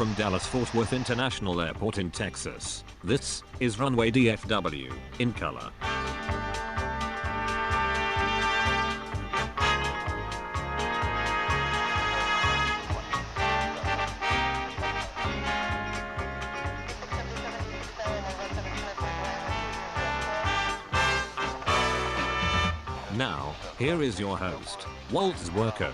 from Dallas-Fort Worth International Airport in Texas. This is Runway DFW, in color. Now, here is your host, Walt Zwerko.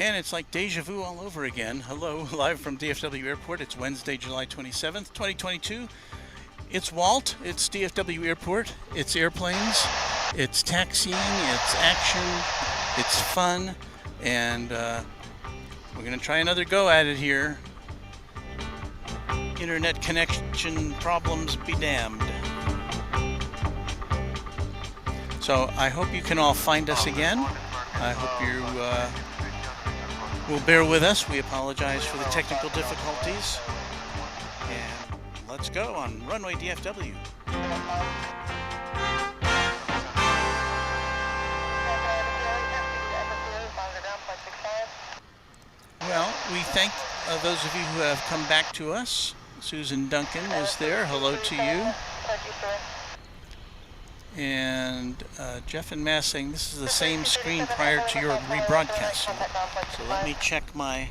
And it's like deja vu all over again. Hello, live from DFW Airport. It's Wednesday, July 27th, 2022. It's Walt, it's DFW Airport, it's airplanes, it's taxiing, it's action, it's fun, and we're gonna try another go at it here. Internet connection problems be damned. So I hope you can all find us again. I hope you will bear with us. We apologize for the technical difficulties. And let's go on Runway DFW. Well, we thank those of you who have come back to us. Susan Duncan is there. Hello to you. And Jeff and Mass saying this is the same screen prior to your rebroadcast. So let me check my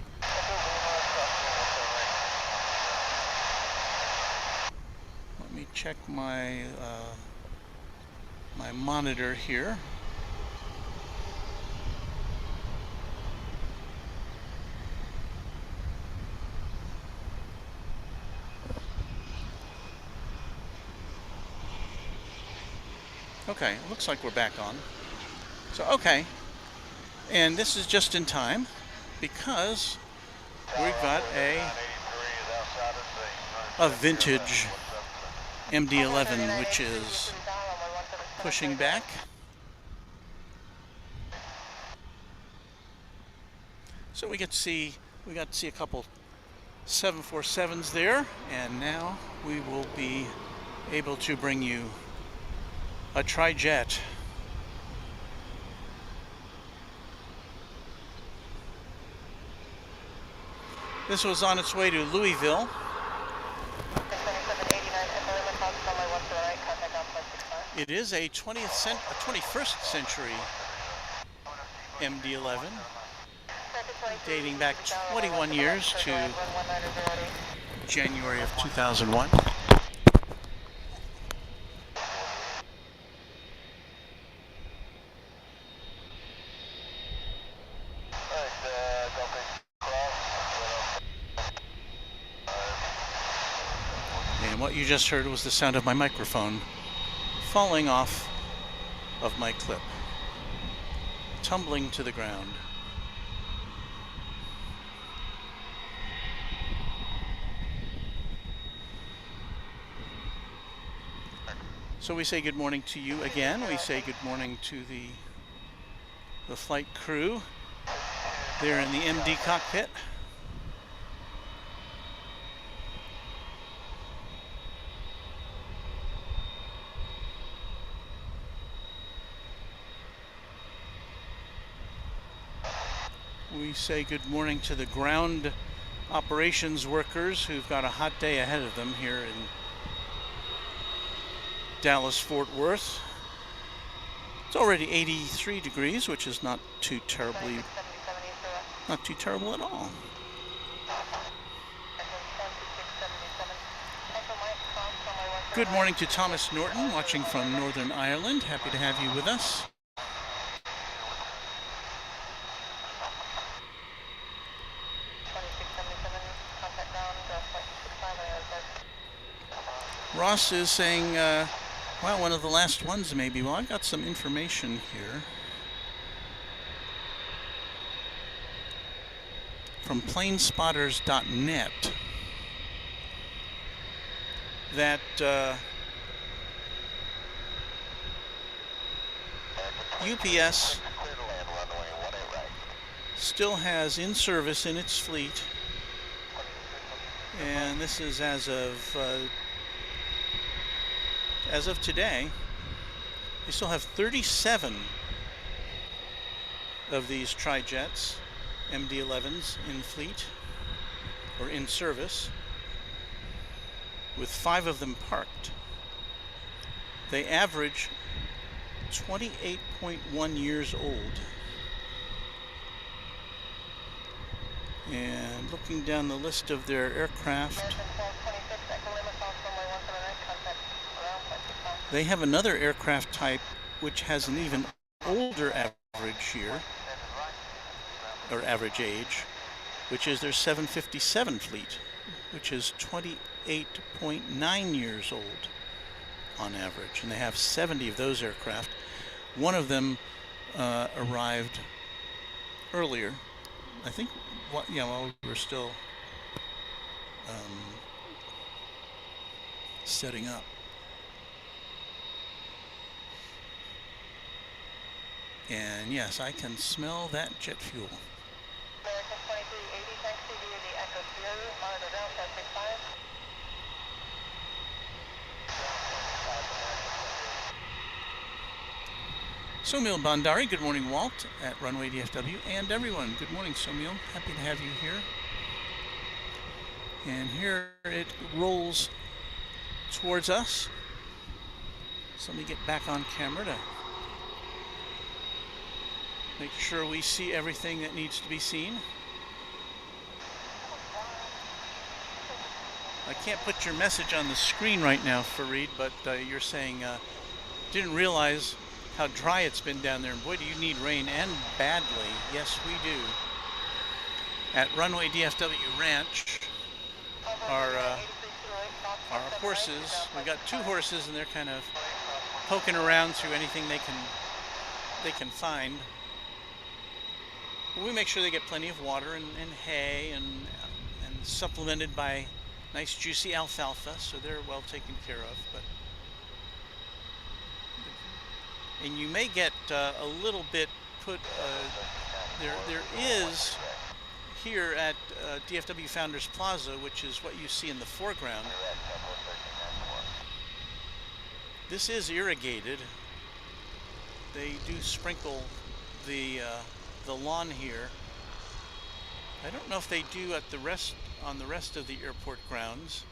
my monitor here. Okay, looks like we're back on. So, okay. And this is just in time because we've got a vintage MD-11 which is pushing back. So we got to see a couple 747s there, and now we will be able to bring you a tri-jet. This was on its way to Louisville. It is a 21st century MD-11, dating back 21 years to January of 2001. And what you just heard was the sound of my microphone falling off of my clip, tumbling to the ground. So we say good morning to you again. We say good morning to the flight crew there in the MD cockpit. We say good morning to the ground operations workers who've got a hot day ahead of them here in Dallas-Fort Worth. It's already 83 degrees, which is not too terrible at all. Good morning to Thomas Norton, watching from Northern Ireland. Happy to have you with us. Ross is saying, well, one of the last ones maybe. Well, I've got some information here from planespotters.net that UPS still has in service in its fleet And this is as of today. We still have 37 of these tri-jets, MD-11s in fleet or in service, with 5 of them parked. They average 28.1 years old. And looking down the list of their aircraft, they have another aircraft type which has an even older average year, or average age, which is their 757 fleet, which is 28.9 years old on average. And they have 70 of those aircraft. One of them arrived earlier, I think, while we were still setting up. And yes, I can smell that jet fuel. American 2380, taxi via the Echo Sierra, monitor ground 1065. Somil Bandari, good morning, Walt, at Runway DFW, and everyone. Good morning, Somil. Happy to have you here. And here it rolls towards us. So let me get back on camera to make sure we see everything that needs to be seen. I can't put your message on the screen right now, Fareed, but you're saying didn't realize how dry it's been down there, and boy, do you need rain, and badly. Yes, we do. At Runway DFW Ranch, our horses, we got 2 horses, and they're kind of poking around through anything they can find. We make sure they get plenty of water and hay, and supplemented by nice juicy alfalfa, so they're well taken care of. And you may get a little bit put, there is here at DFW Founders Plaza, which is what you see in the foreground. This is irrigated. They do sprinkle the lawn here. I don't know if they do at on the rest of the airport grounds.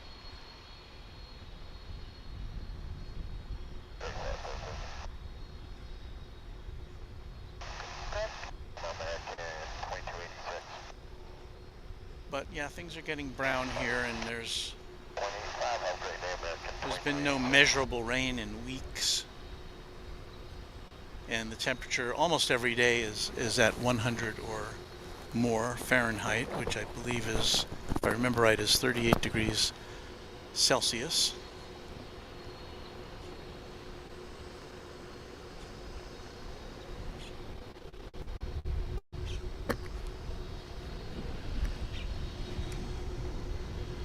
But yeah, things are getting brown here, and there's been no measurable rain in weeks. And the temperature almost every day is at 100 or more Fahrenheit, which I believe is, if I remember right, is 38 degrees Celsius.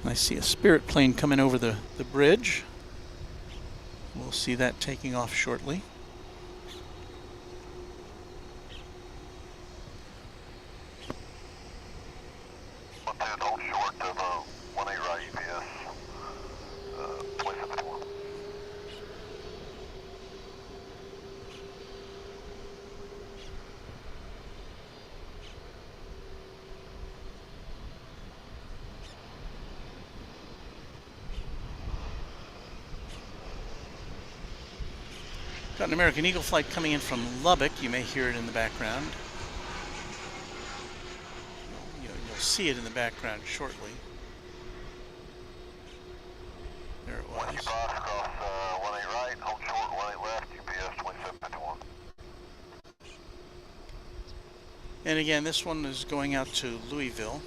I see a Spirit plane coming over the bridge. We'll see that taking off shortly. Hold short of 18 right EPS, 2721. Got an American Eagle flight coming in from Lubbock. You may hear it in the background. You'll see it in the background shortly. There it was. Cross 18 right, hold short 18 left, UPS 2751. And again, this one is going out to Louisville.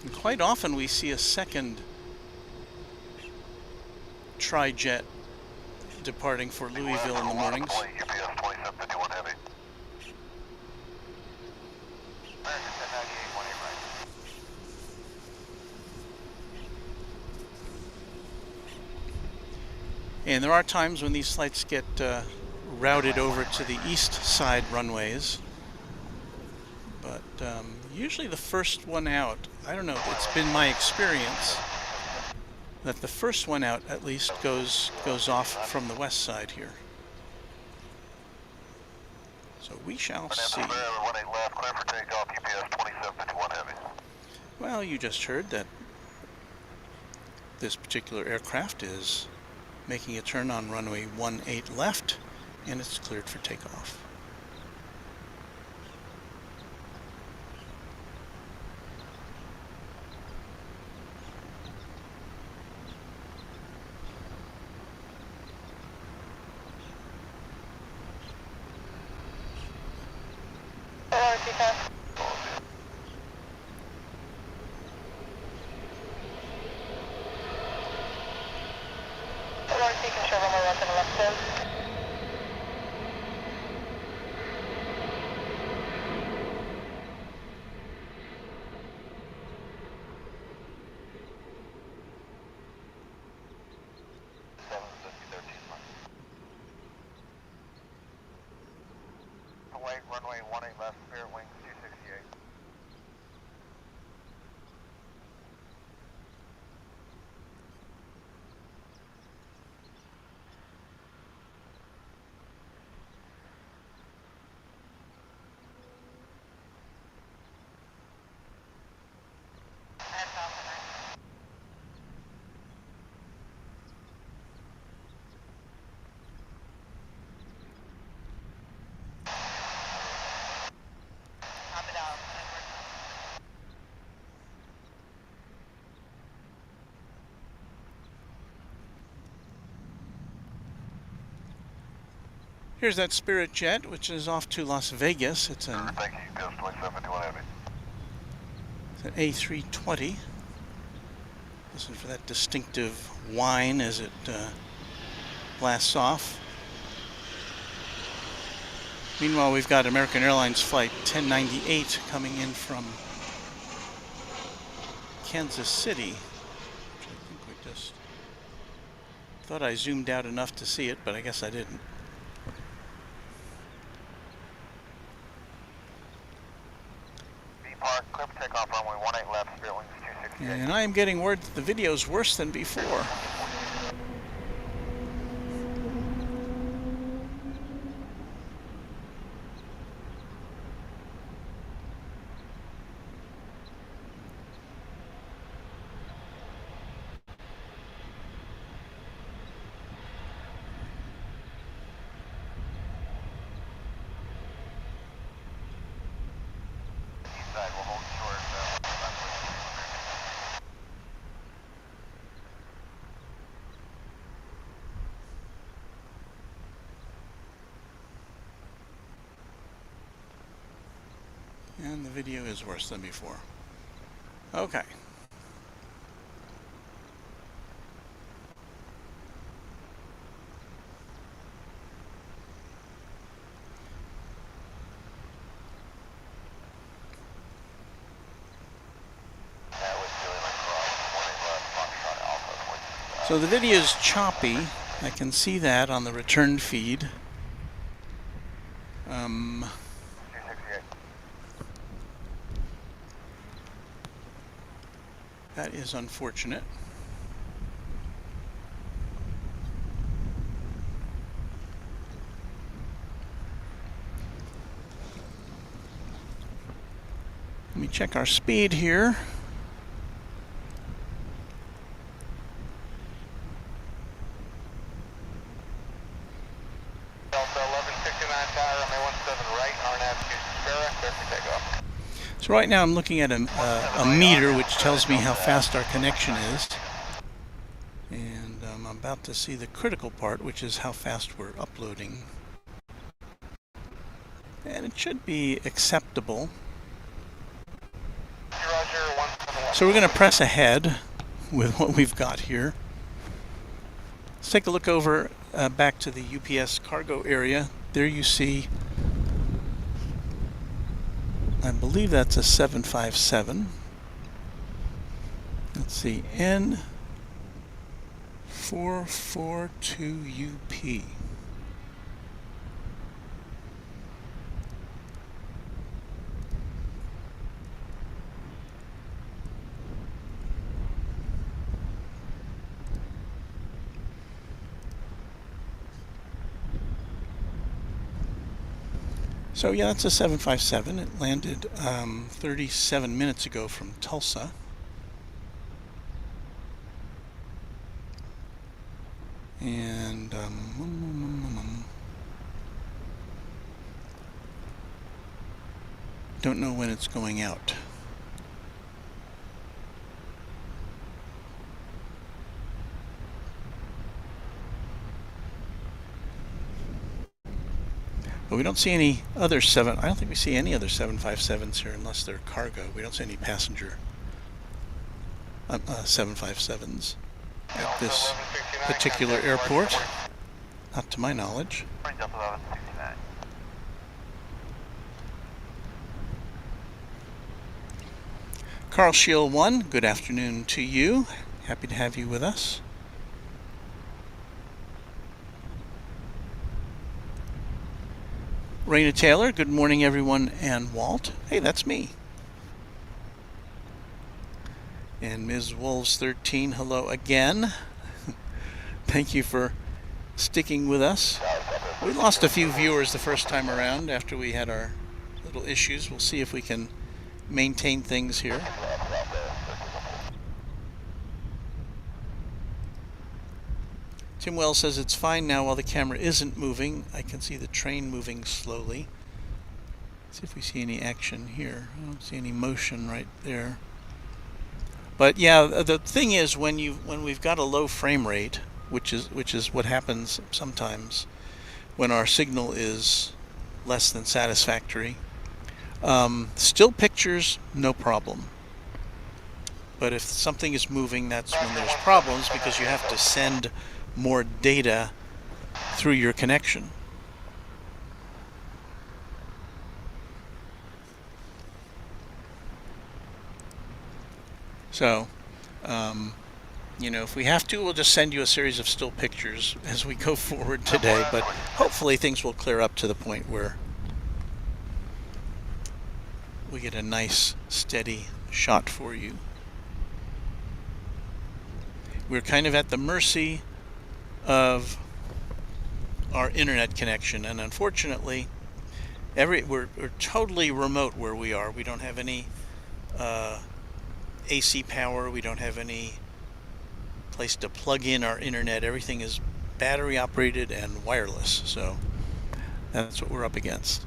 And quite often we see a second tri-jet departing for Louisville in the mornings. UPS 2751 heavy. And there are times when these flights get routed over to the east side runways, but usually the first one out, I don't know, it's been my experience that the first one out at least goes off from the west side here. So we shall see. Well, you just heard that this particular aircraft is making a turn on runway 18 left, and it's cleared for takeoff. Runway 18 left, Spirit Wings 268. Here's that Spirit jet, which is off to Las Vegas. It's an, Thank you, Ghost 2721 Heavy. it's an A320. Listen for that distinctive whine as it blasts off. Meanwhile, we've got American Airlines flight 1098 coming in from Kansas City, which I think we just thought I zoomed out enough to see it, but I guess I didn't. Park, clear for takeoff, runway 18 left, Spirit Wings 268. And I am getting word that the video is worse than before. And the video is worse than before. Okay. So the video is choppy. I can see that on the return feed. That is unfortunate. Let me check our speed here. Delta 1169 tower, runway 17 right, RNAV 2 Sparrow, clear for takeoff. So right now I'm looking at a meter which tells me how fast our connection is. And I'm about to see the critical part, which is how fast we're uploading. And it should be acceptable. So we're going to press ahead with what we've got here. Let's take a look over back to the UPS cargo area. There you see, I believe that's a 757. Let's see, N442UP. So yeah, that's a 757. It landed 37 minutes ago from Tulsa. And don't know when it's going out. But we don't see any other I don't think we see any other 757s here unless they're cargo. We don't see any passenger 757s at this particular airport, not to my knowledge. Carl Shield 1, good afternoon to you. Happy to have you with us. Raina Taylor, good morning everyone, and Walt. Hey, that's me. And Ms. Wolves 13, hello again. Thank you for sticking with us. We lost a few viewers the first time around after we had our little issues. We'll see if we can maintain things here. Tim Wells says it's fine now while the camera isn't moving. I can see the train moving slowly. Let's see if we see any action here. I don't see any motion right there. But yeah, the thing is when we've got a low frame rate, which is what happens sometimes when our signal is less than satisfactory, still pictures, no problem. But if something is moving, that's when there's problems because you have to send more data through your connection. So, you know, if we have to, we'll just send you a series of still pictures as we go forward today, but hopefully things will clear up to the point where we get a nice, steady shot for you. We're kind of at the mercy of our internet connection, and unfortunately we're totally remote where we are. We don't have any AC power, we don't have any place to plug in our internet. Everything is battery operated and wireless, so that's what we're up against.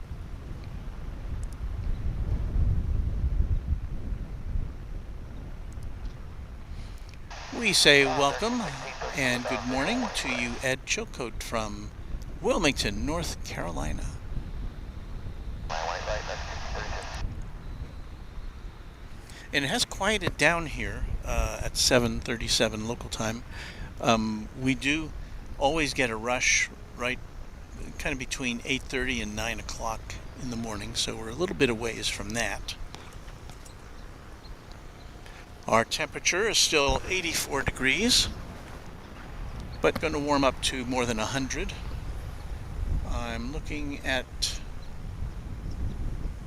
We say welcome and good morning to you, Ed Chilcote from Wilmington, North Carolina. And it has quieted down here at 7:37 local time. We do always get a rush right kind of between 8:30 and 9 o'clock in the morning, so we're a little bit a ways from that. Our temperature is still 84 degrees, but going to warm up to more than 100. I'm looking at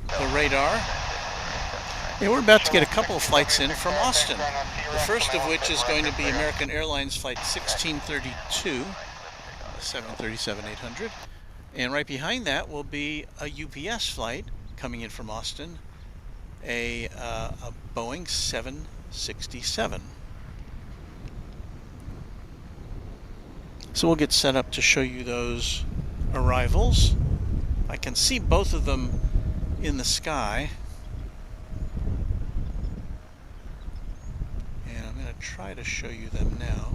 the radar. Yeah, we're about to get a couple of flights in from Austin. The first of which is going to be American Airlines flight 1632, 737-800. And right behind that will be a UPS flight coming in from Austin, a Boeing 767. So we'll get set up to show you those arrivals. I can see both of them in the sky. And I'm going to try to show you them now.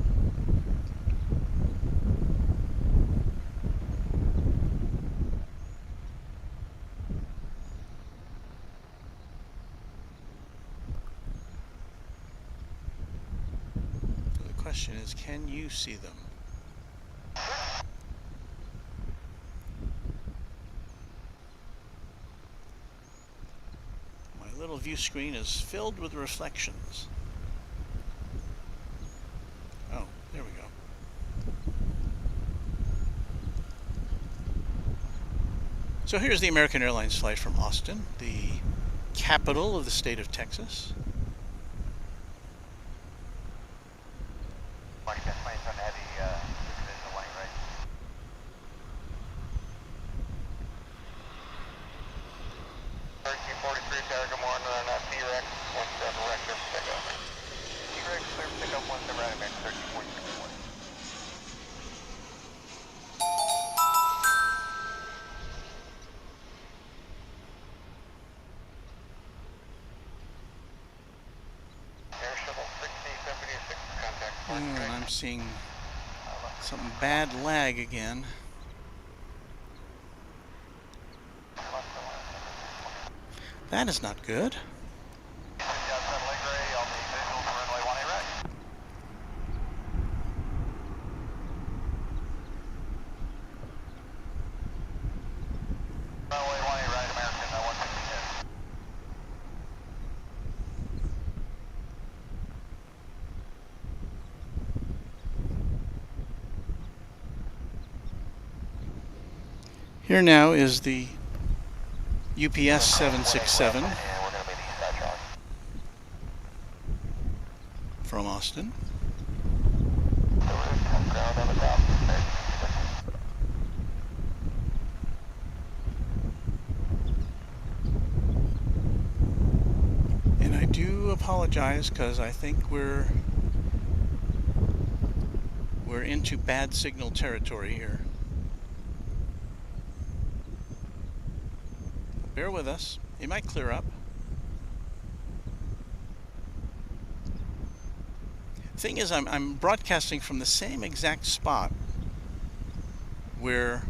So the question is, can you see them? My little view screen is filled with reflections. Oh, there we go. So here's the American Airlines flight from Austin, the capital of the state of Texas. I'm seeing some bad lag again. That is not good. Here now is the UPS 767 from Austin. And I do apologize because I think we're into bad signal territory here. Bear with us. It might clear up. Thing is, I'm broadcasting from the same exact spot where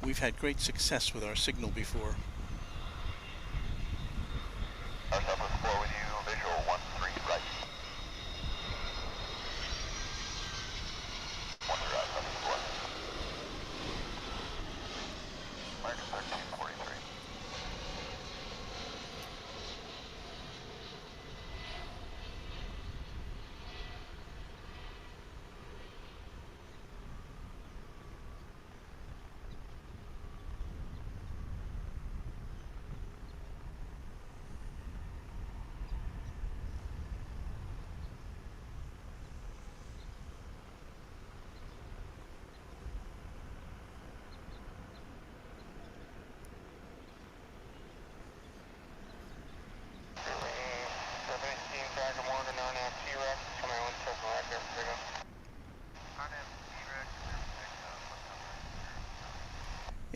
we've had great success with our signal before. Our Southwest 4 with you, visual 13 right. 13 right, Southwest 4. American 1343.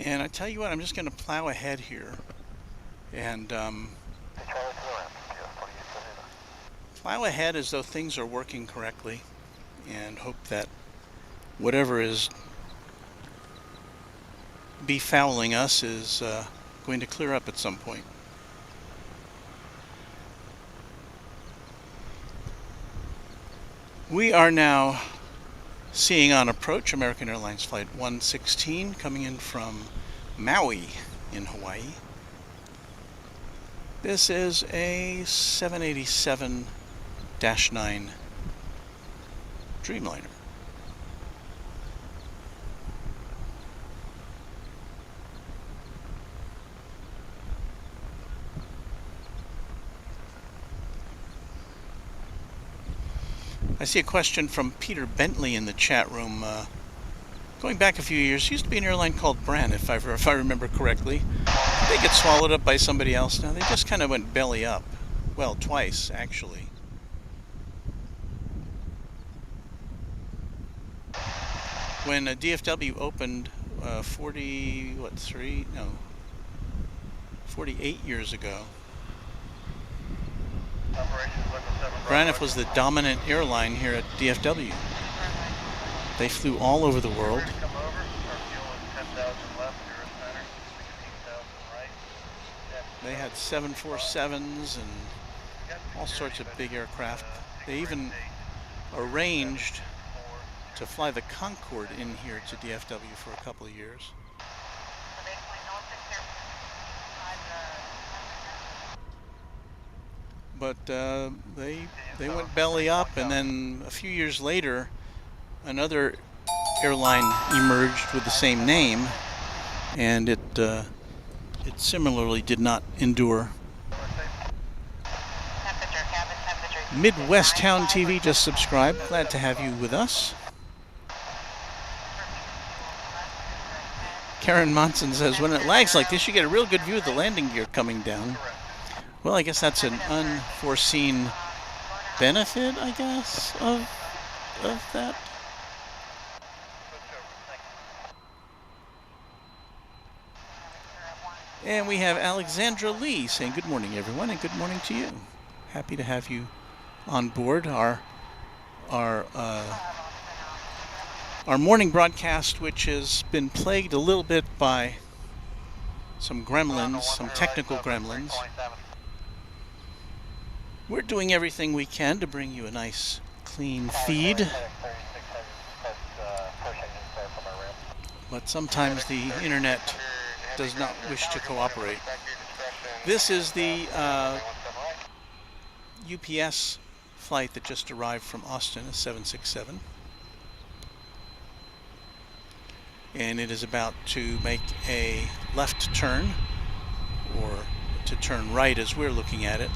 And I tell you what, I'm just going to plow ahead here and plow ahead as though things are working correctly and hope that whatever is befouling us is going to clear up at some point. We are now seeing on approach American Airlines Flight 116 coming in from Maui in Hawaii. This is a 787-9 Dreamliner. I see a question from Peter Bentley in the chat room. Going back a few years, used to be an airline called Brand, if I remember correctly. They get swallowed up by somebody else now. They just kind of went belly up. Well, twice, actually. When DFW opened 48 years ago, Braniff was the dominant airline here at DFW. They flew all over the world. They had 747s and all sorts of big aircraft. They even arranged to fly the Concorde in here to DFW for a couple of years. But they went belly up, and then a few years later, another airline emerged with the same name, and it similarly did not endure. Midwest Town TV just subscribed. Glad to have you with us. Karen Monson says, when it lags like this, you get a real good view of the landing gear coming down. Well, I guess that's an unforeseen benefit, I guess, of that. And we have Alexandra Lee saying, good morning, everyone, and good morning to you. Happy to have you on board our our morning broadcast, which has been plagued a little bit by some gremlins, some technical gremlins. We're doing everything we can to bring you a nice, clean feed. But sometimes the internet does not wish to cooperate. This is the UPS flight that just arrived from Austin, a 767. And it is about to make a left turn, or to turn right as we're looking at it,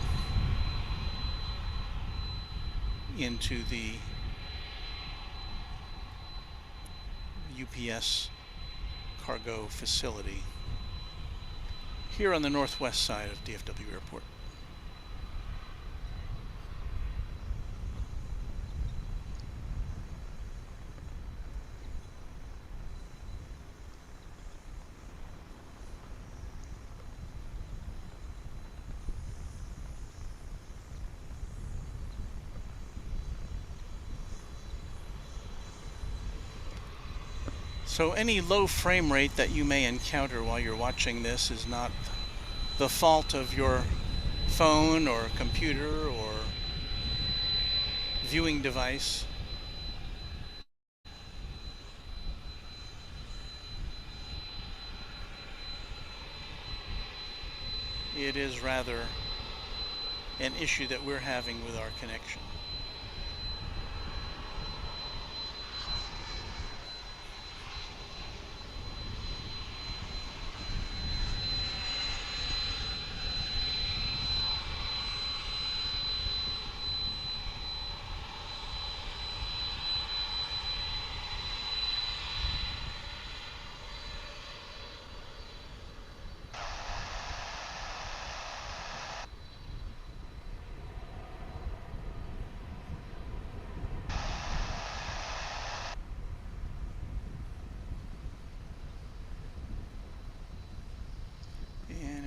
into the UPS cargo facility here on the northwest side of DFW Airport. So any low frame rate that you may encounter while you're watching this is not the fault of your phone or computer or viewing device. It is rather an issue that we're having with our connection.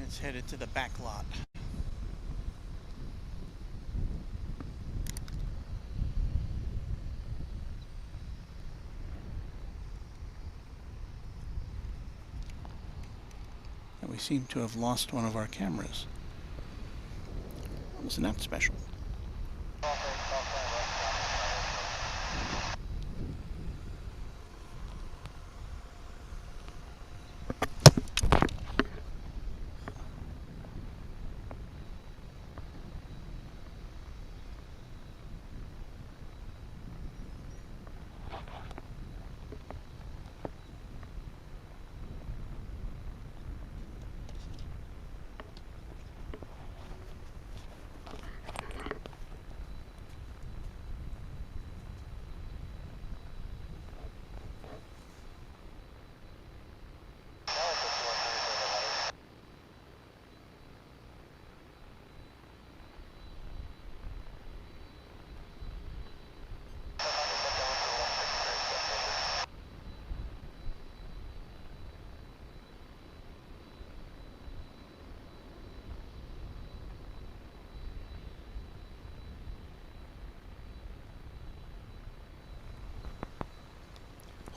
It's headed to the back lot. And we seem to have lost one of our cameras. Wasn't that special?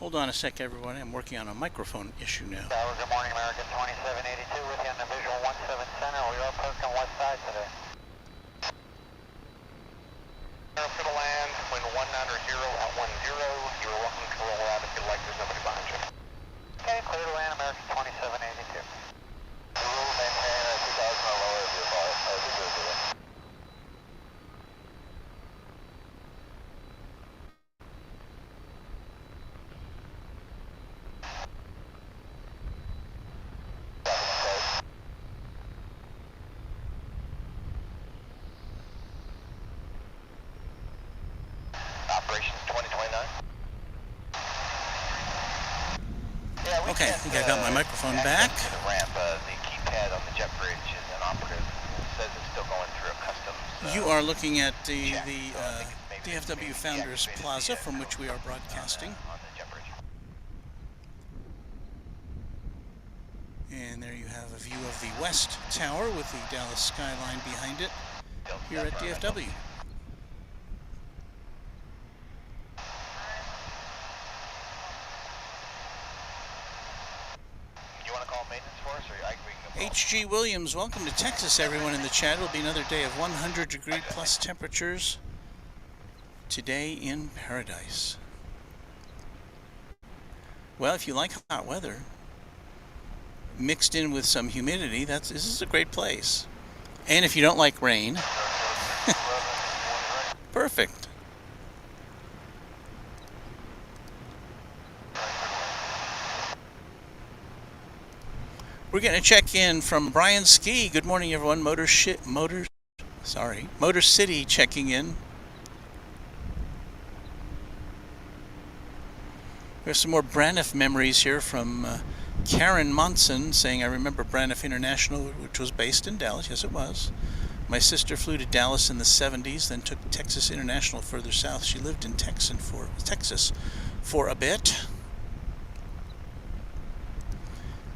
Hold on a sec, everyone. I'm working on a microphone issue now. Tower, good morning, American 2782 with you on the visual 17 center. We are posted on west side today. For the land, wind 19 at 10. You're welcome to roll out if you'd like. There's nobody behind you. Okay, clear to land, American 2782. The rules maintain 2,000 or lower of your bar. Okay, I think I got my microphone back. The ramp, the keypad on the jet bridge is inoperative. It says it's still going through a customs. You are looking at the DFW Founders Plaza from which we are broadcasting. On the jet bridge. And there you have a view of the West Tower with the Dallas skyline behind it here at DFW. HG Williams, welcome to Texas, everyone in the chat. It'll be another day of 100-degree plus temperatures today in paradise. Well, if you like hot weather, mixed in with some humidity, this is a great place. And if you don't like rain, perfect. We're getting a check-in from Brian Ski. Good morning, everyone. Motor City checking in. We have some more Braniff memories here from Karen Monson saying, I remember Braniff International, which was based in Dallas. Yes, it was. My sister flew to Dallas in the 70s, then took Texas International further south. She lived in Texas for a bit.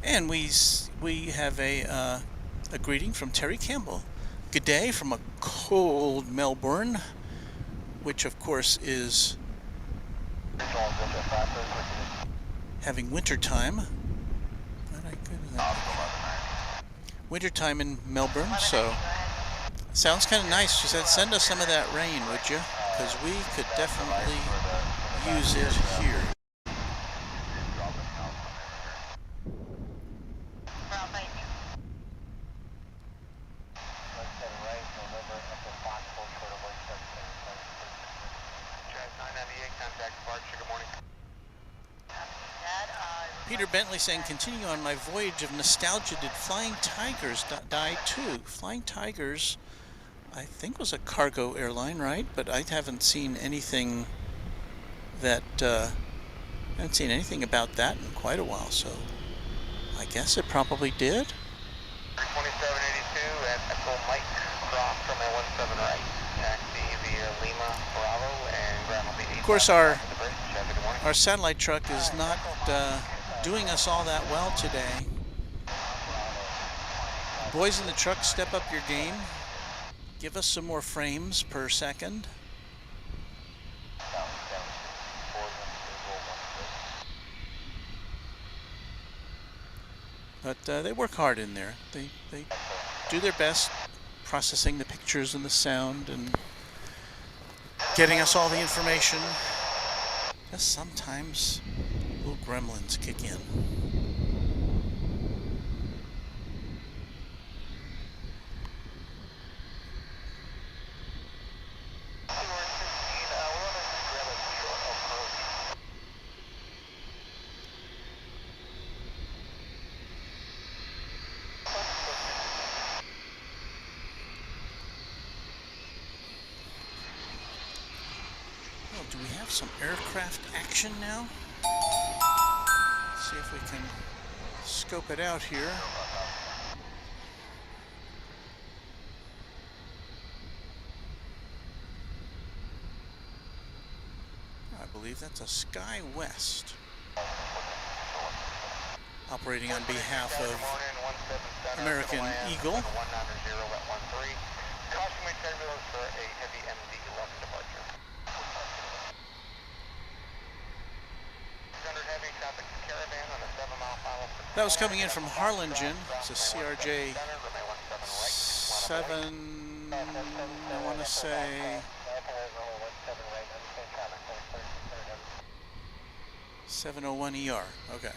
And we have a greeting from Terry Campbell. Good day from a cold Melbourne, which of course is having winter time. Wintertime in Melbourne, so sounds kind of nice. She said, send us some of that rain, would you? Because we could definitely use it here. Peter Bentley saying, continue on my voyage of nostalgia. Did Flying Tigers die too? Flying Tigers, I think, was a cargo airline, right? But I haven't seen anything about that in quite a while, so I guess it probably did. 2782 at Echo Mike cross from A17 right. Taxi via Lima Bravo and Grandma B8. Of course, our satellite truck is not doing us all that well today. Boys in the truck, step up your game. Give us some more frames per second. But they work hard in there. They do their best processing the pictures and the sound and getting us all the information. Just sometimes little gremlins kick in. Do we have some aircraft action now? Let's see if we can scope it out here. I believe that's a Sky West operating on behalf of American Eagle. That was coming in from Harlingen. It's a CRJ 7, I want to say 701 ER. Okay.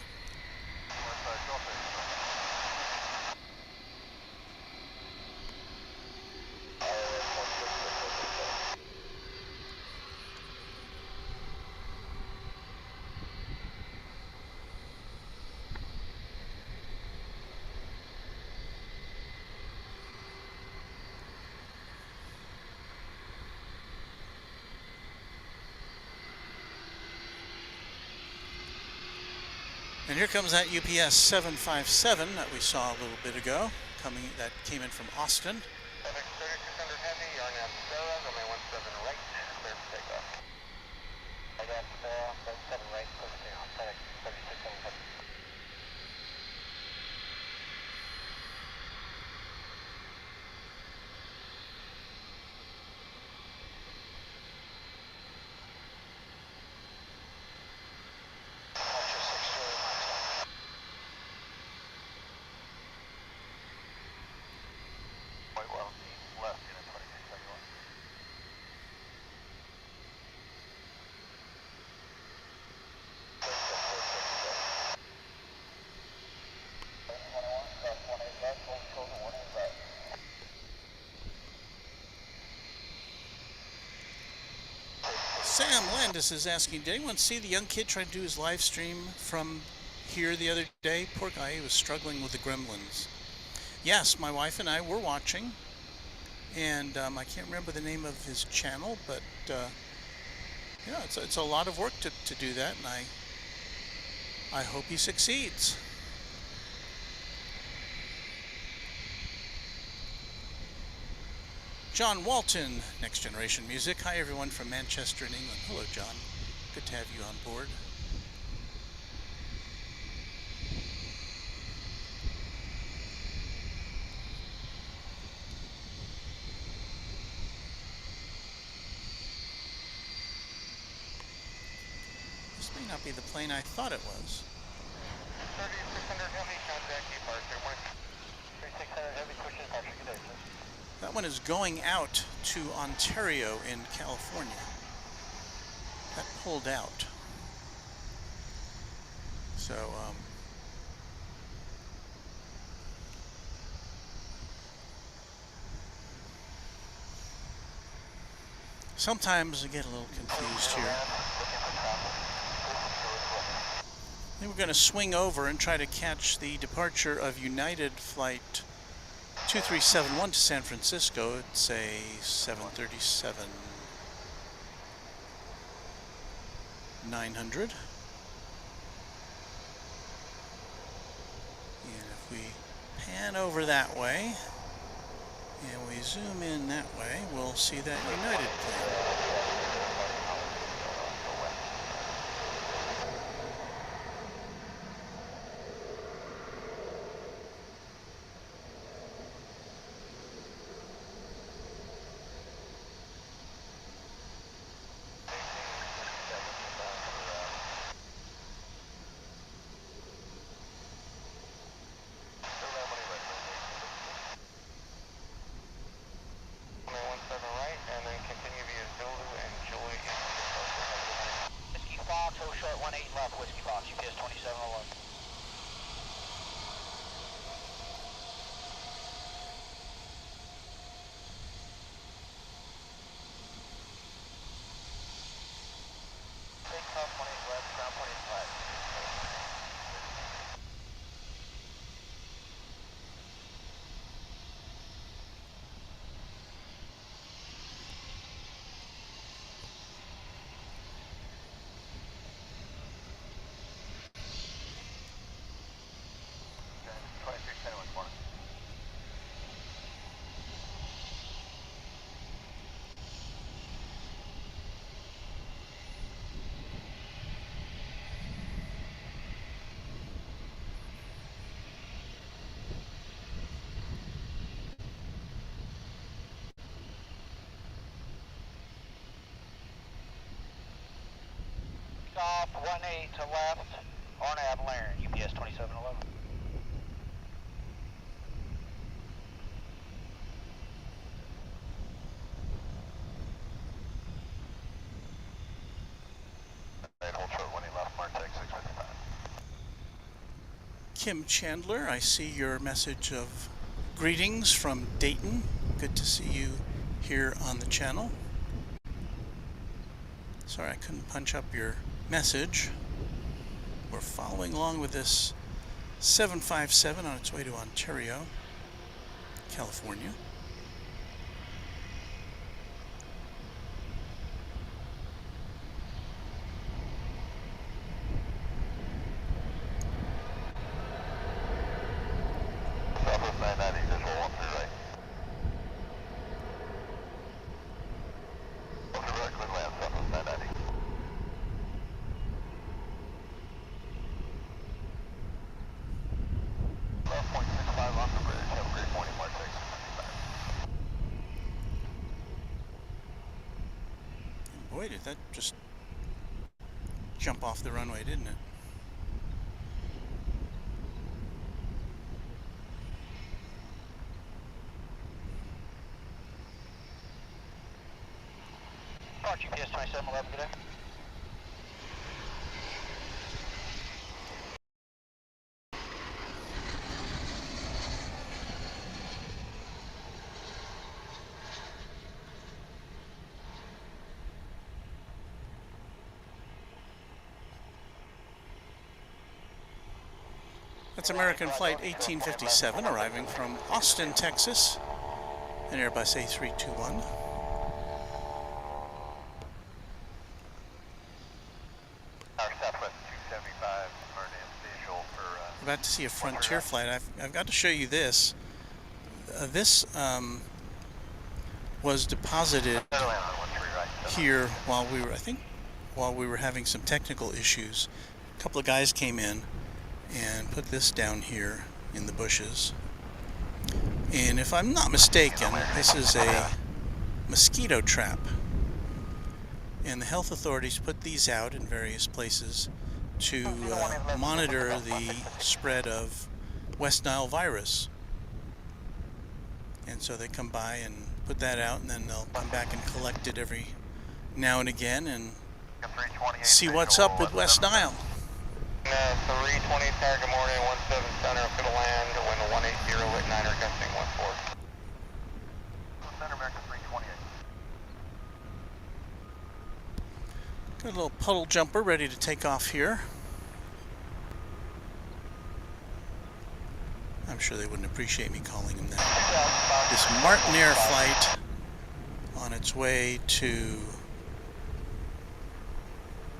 And here comes that UPS 757 that we saw a little bit ago, that came in from Austin. Candace is asking, did anyone see the young kid trying to do his live stream from here the other day? Poor guy, he was struggling with the gremlins. Yes, my wife and I were watching, and I can't remember the name of his channel, but yeah, it's a lot of work to do that, and I hope he succeeds. John Walton, Next Generation Music. Hi everyone from Manchester in England. Hello John, good to have you on board. This may not be the plane I thought it was. 3600 Heavy, contact departure. 3600 Heavy, push departure. Good day, sir. That one is going out to Ontario in California. That pulled out. So, sometimes I get a little confused here. I think we're going to swing over and try to catch the departure of United Flight 2371 to San Francisco. It's a 737-900. And if we pan over that way and we zoom in that way, we'll see that United plane. Off 18 to left, Arnab Laren, UPS 2711. Hold short 18 left, Mark, take 655. Kim Chandler, I see your message of greetings from Dayton. Good to see you here on the channel. Sorry I couldn't punch up your message. We're following along with this 757 on its way to Ontario, California. Southwest 990, visual 1 through right. 1 through right, clear land, Southwest 990. Boy, did that just jump off the runway, didn't it? Park UPS 2711, good day. That's American Flight 1857 arriving from Austin, Texas, an Airbus A321. We're about to see a Frontier flight. I've got to show you this. This was deposited here while we were, while we were having some technical issues. A couple of guys came in and put this down here in the bushes. And if I'm not mistaken, this is a mosquito trap. And the health authorities put these out in various places to monitor the spread of West Nile virus. And so they come by and put that out, and then they'll come back and collect it every now and again and see what's up with West Nile. 320 tower, good morning, 17 center, up to the land, wind 180 at 9er, gusting 14. Center America 328. Got a little puddle jumper ready to take off here. I'm sure they wouldn't appreciate me calling him that. This Martinair flight on its way to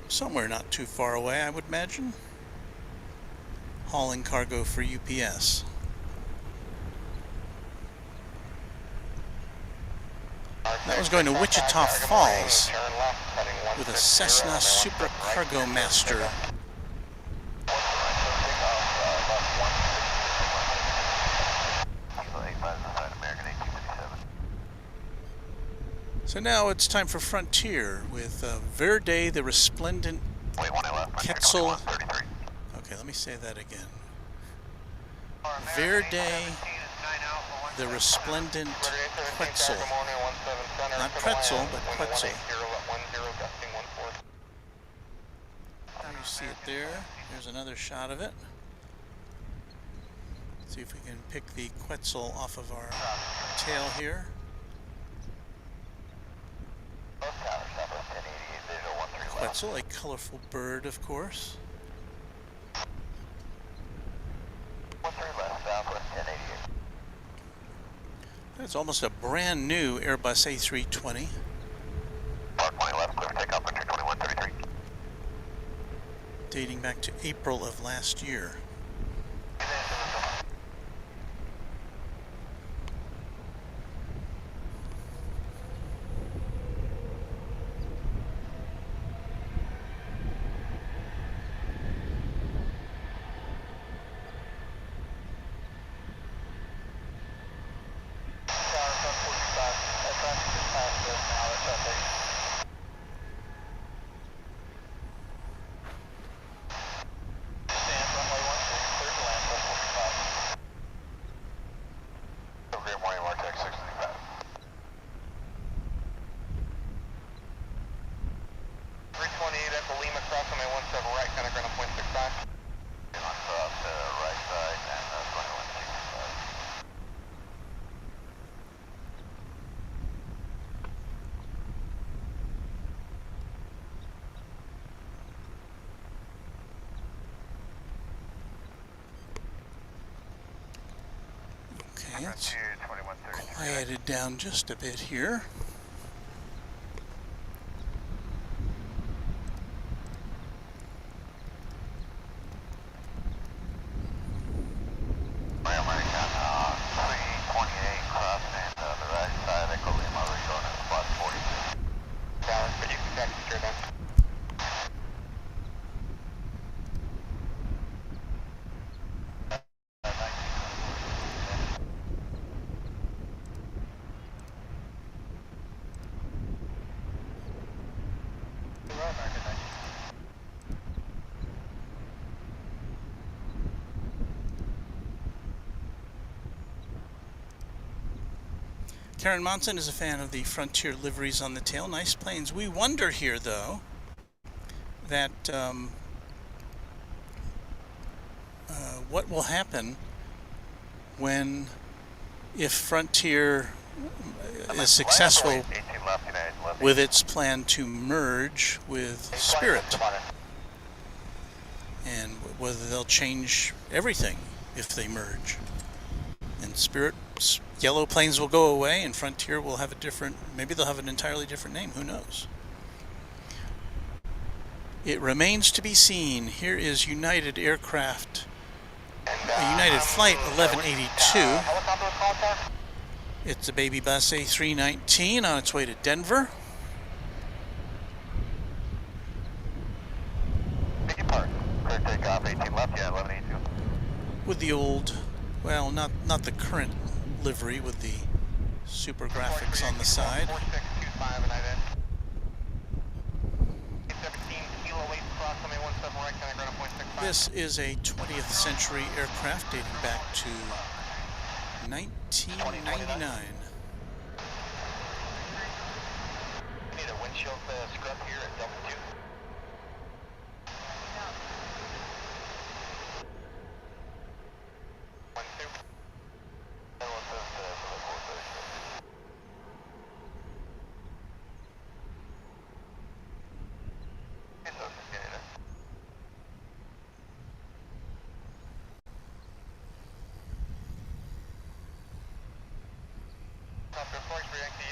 somewhere not too far away, I would imagine. Hauling cargo for UPS. That was going to Wichita Falls with a Cessna Super Cargo Master. So now it's time for Frontier with Verde the Resplendent Quetzal. Okay, let me say that again. Verde the Resplendent Quetzal. Not pretzel, but Quetzal. You see it there. There's another shot of it. Let's see if we can pick the Quetzal off of our tail here. Quetzal, a colorful bird, of course. That's almost a brand new Airbus A320. Dating back to April of last year. Okay, it's quieted down just a bit here. Karen Monson is a fan of the Frontier liveries on the tail. Nice planes. We wonder here, though, that what will happen if Frontier is successful with its plan to merge with Spirit, and whether they'll change everything. if they merge. And Spirit's yellow planes will go away, and Frontier will have a different, maybe they'll have an entirely different name, who knows. It remains to be seen. Here is United Aircraft, United Flight 1182. It's a baby bus A319 on its way to Denver. Clear takeoff, 18 left, yeah, 1182. With the old, well, not the current livery with the super graphics on the side. 4625 and I then. 17 kilo 8 cross, 17 right, kind of ground point 65. This is a 20th century aircraft dating back to 1999. Need a windshield scrub here at Delta 2.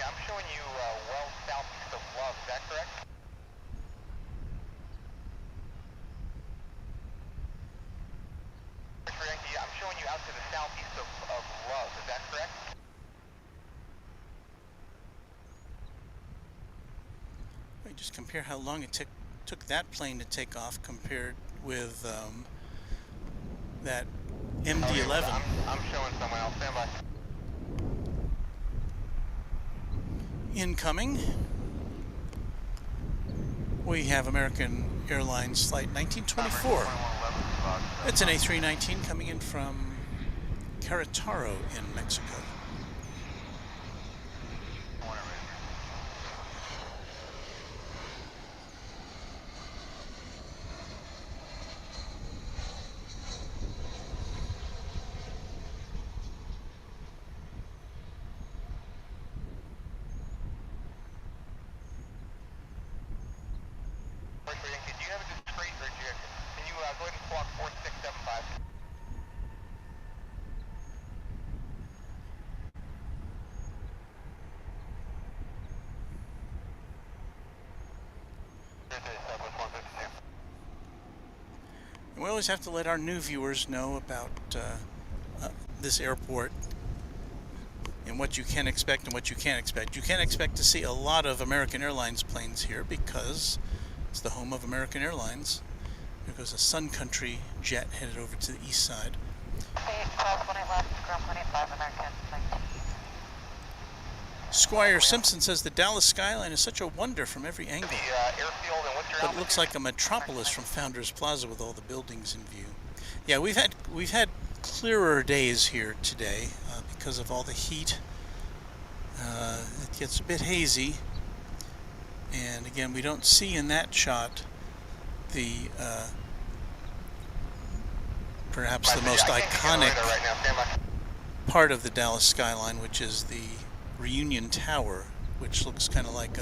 I'm showing you well southeast of Love, is that correct? I'm showing you out to the southeast of Love, is that correct? Let me just compare how long it took that plane to take off compared with that MD-11. I'm showing someone else, stand by. Incoming, we have American Airlines Flight 1924. It's an A319 coming in from Querétaro in Mexico. Do you have a discrete or can you go ahead and squawk 4675? And we always have to let our new viewers know about this airport and what you can expect and what you can't expect. You can expect to see a lot of American Airlines planes here because it's the home of American Airlines. There goes a Sun Country jet headed over to the east side. Squire Simpson says the Dallas skyline is such a wonder from every angle. But it looks like a metropolis from Founders Plaza with all the buildings in view. Yeah, we've had clearer days here today because of all the heat. It gets a bit hazy. And again, we don't see in that shot the perhaps the most iconic part of the Dallas skyline, which is the Reunion Tower, which looks kind of like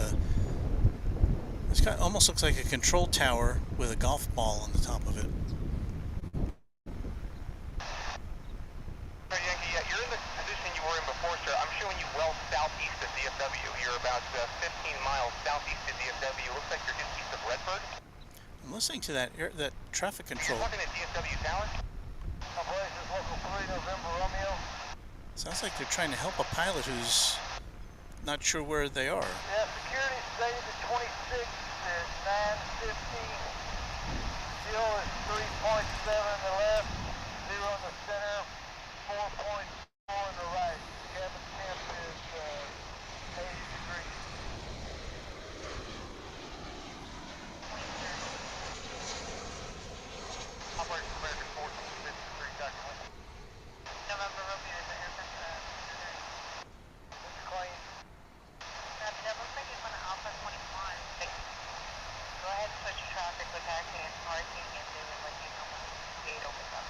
almost looks like a control tower with a golf ball on the top of it. Yankee, you're in the position you were in before, sir. I'm showing you well southeast of DFW. You're about 15 miles southeast of DFW. Looks like you're just east of Redbird. I'm listening to that traffic control. You're talking at DFW Tower? Local 3 November Romeo. Sounds like they're trying to help a pilot who's not sure where they are. Yeah, security stated at 26 is 915. Fuel is 3.7 in the left, 0 in the center, 4.4 in the right. Cabin temp is 80 degrees. Operation American 1453, Dr. Lincoln. November Romeo is the aircraft. Mr. Clayton. That looks like it's on Alpha 21. Go ahead and switch traffic with taxi and parking, and they will let you know when the gate opens up.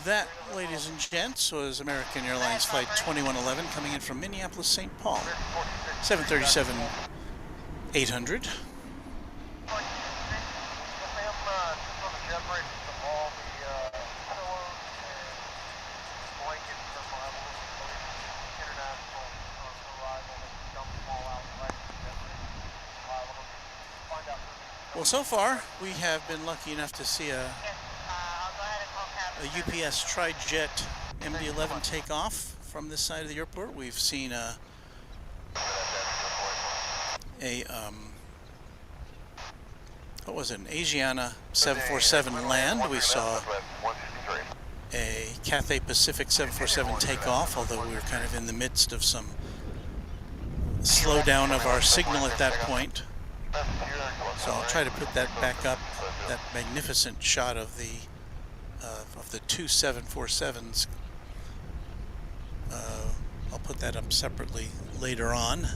That, ladies and gents, was American Airlines Flight 2111 coming in from Minneapolis, St. Paul. 737-800. Just on the jet bridge, all the Well, so far we have been lucky enough to see Yes, I'll go ahead and call cabin. a UPS Tri-Jet MD-11 take off from this side of the airport. We've seen what was it, an Asiana 747 land. We saw a Cathay Pacific 747 take off, although we were kind of in the midst of some slowdown of our signal at that point. So I'll try to put that back up, that magnificent shot of the two 747s. I'll put that up separately later on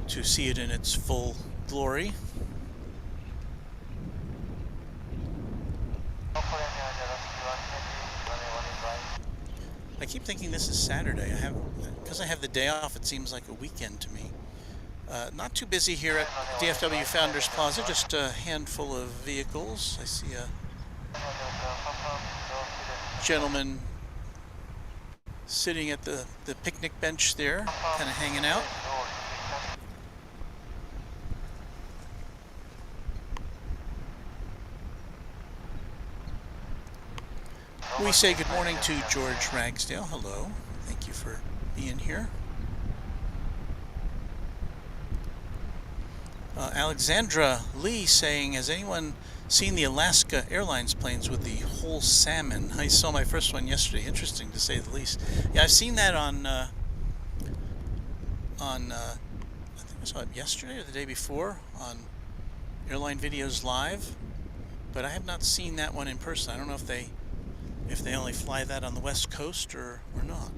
to see it in its full glory. I keep thinking this is Saturday. Because I have the day off, it seems like a weekend to me. Not too busy here at DFW Founders Plaza, just a handful of vehicles. I see a gentleman sitting at the picnic bench there, kind of hanging out. We say good morning to George Ragsdale. Hello. Thank you for being here. Alexandra Lee saying, has anyone seen the Alaska Airlines planes with the whole salmon? I saw my first one yesterday. Interesting, to say the least. Yeah, I've seen that on I think I saw it yesterday or the day before on Airline Videos Live, but I have not seen that one in person. I don't know if they only fly that on the West Coast or not.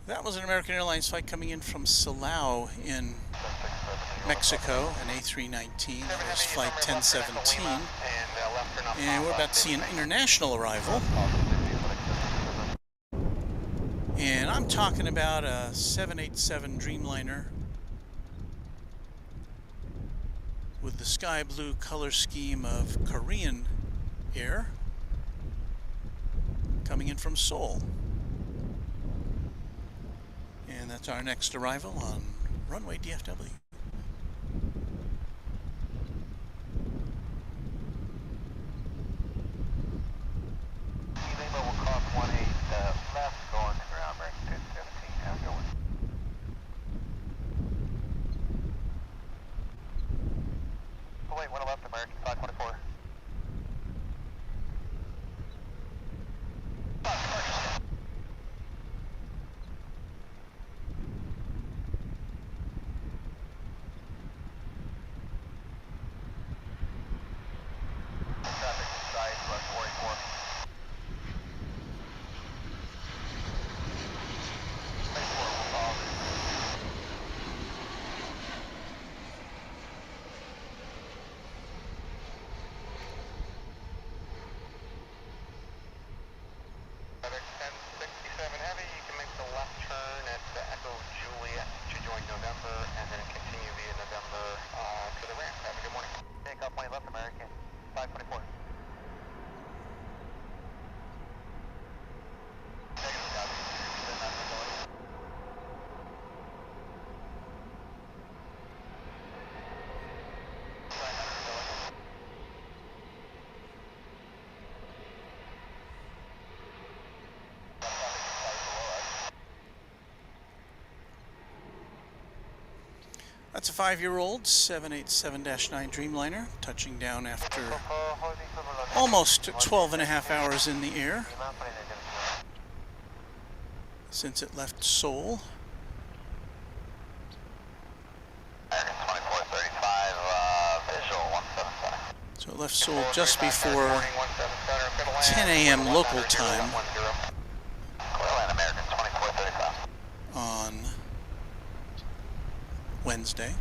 That was an American Airlines flight coming in from Silao in Mexico, an A319. That was flight 1017. And we're about to see an international arrival. And I'm talking about a 787 Dreamliner with the sky blue color scheme of Korean Air coming in from Seoul. And that's our next arrival on Runway DFW. That's a 5-year-old 787-9 Dreamliner touching down after almost 12 and a half hours in the air since it left Seoul. So it left Seoul just before 10 a.m. local time. Wednesday.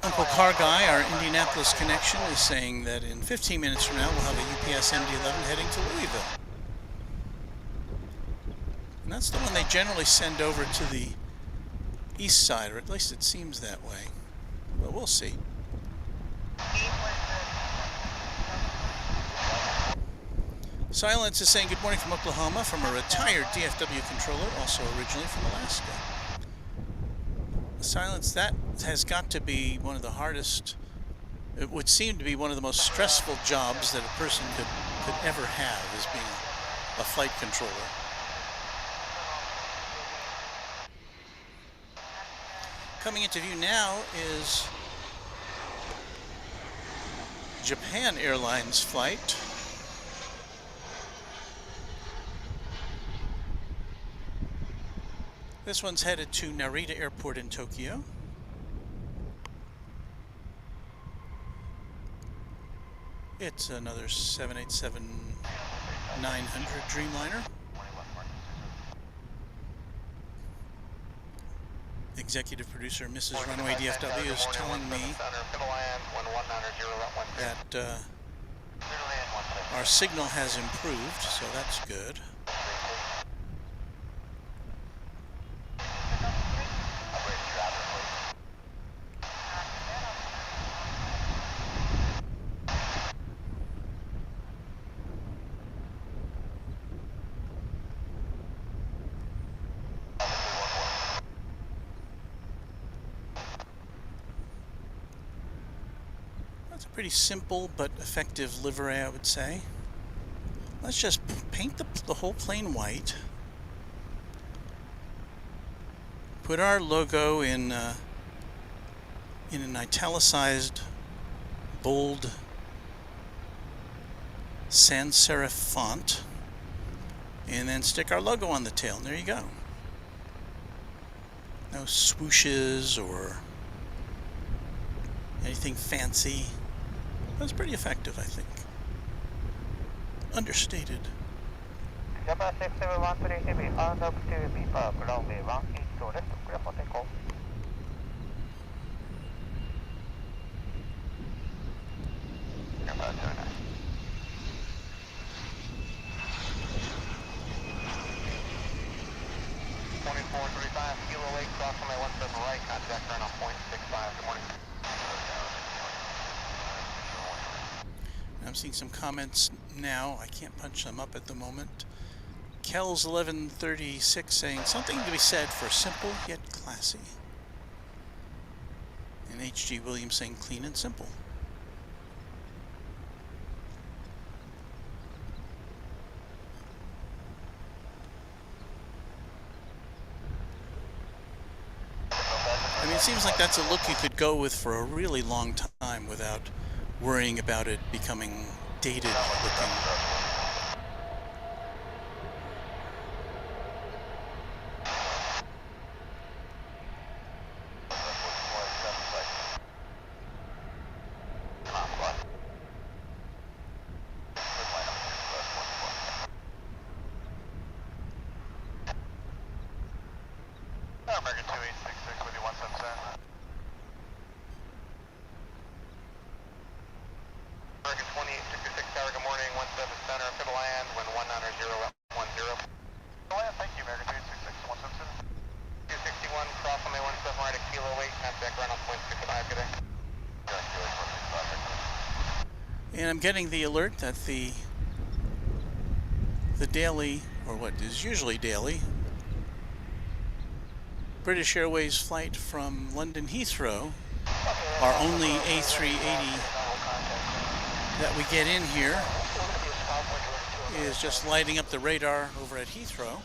Uncle Car Guy, our Indianapolis connection, is saying that in 15 minutes from now we'll have a UPS MD-11 heading to Louisville. And that's the one they generally send over to the east side, or at least it seems that way. But we'll see. Silence is saying good morning from Oklahoma from a retired DFW controller, also originally from Alaska. Silence, that has got to be one of the hardest, it would seem to be one of the most stressful jobs that a person could ever have, is being a flight controller. Coming into view now is Japan Airlines flight. This one's headed to Narita Airport in Tokyo. It's another 787-900 Dreamliner. Executive producer Mrs. Runway DFW is telling me that our signal has improved, so that's good. That's a pretty simple but effective livery, I would say. Let's just paint the whole plane white. Put our logo in an italicized, bold sans serif font, and then stick our logo on the tail. And there you go. No swooshes or anything fancy. That's pretty effective, I think. Understated. Japan 6713 heavy, arms up to B park, runway 18, so left, clear for takeoff. Japan 79. 2435, kilo 8, cross runway 17 right, contact turn on 0.65, good morning. I'm seeing some comments now. I can't punch them up at the moment. Kel's 1136 saying something to be said for simple yet classy. And H.G. Williams saying clean and simple. I mean, it seems like that's a look you could go with for a really long time without worrying about it becoming dated looking. American 2866 with you 177. American 2866 tower, good morning, 17 center, to the land, wind 190 10. Thank you, American 2866, 177. 261, cross on the 17 right at kilo 8, contact ground on 0.65, good day. And I'm getting the alert that the daily, or what is usually daily, British Airways flight from London Heathrow, our only A380 that we get in here, is just lighting up the radar over at Heathrow.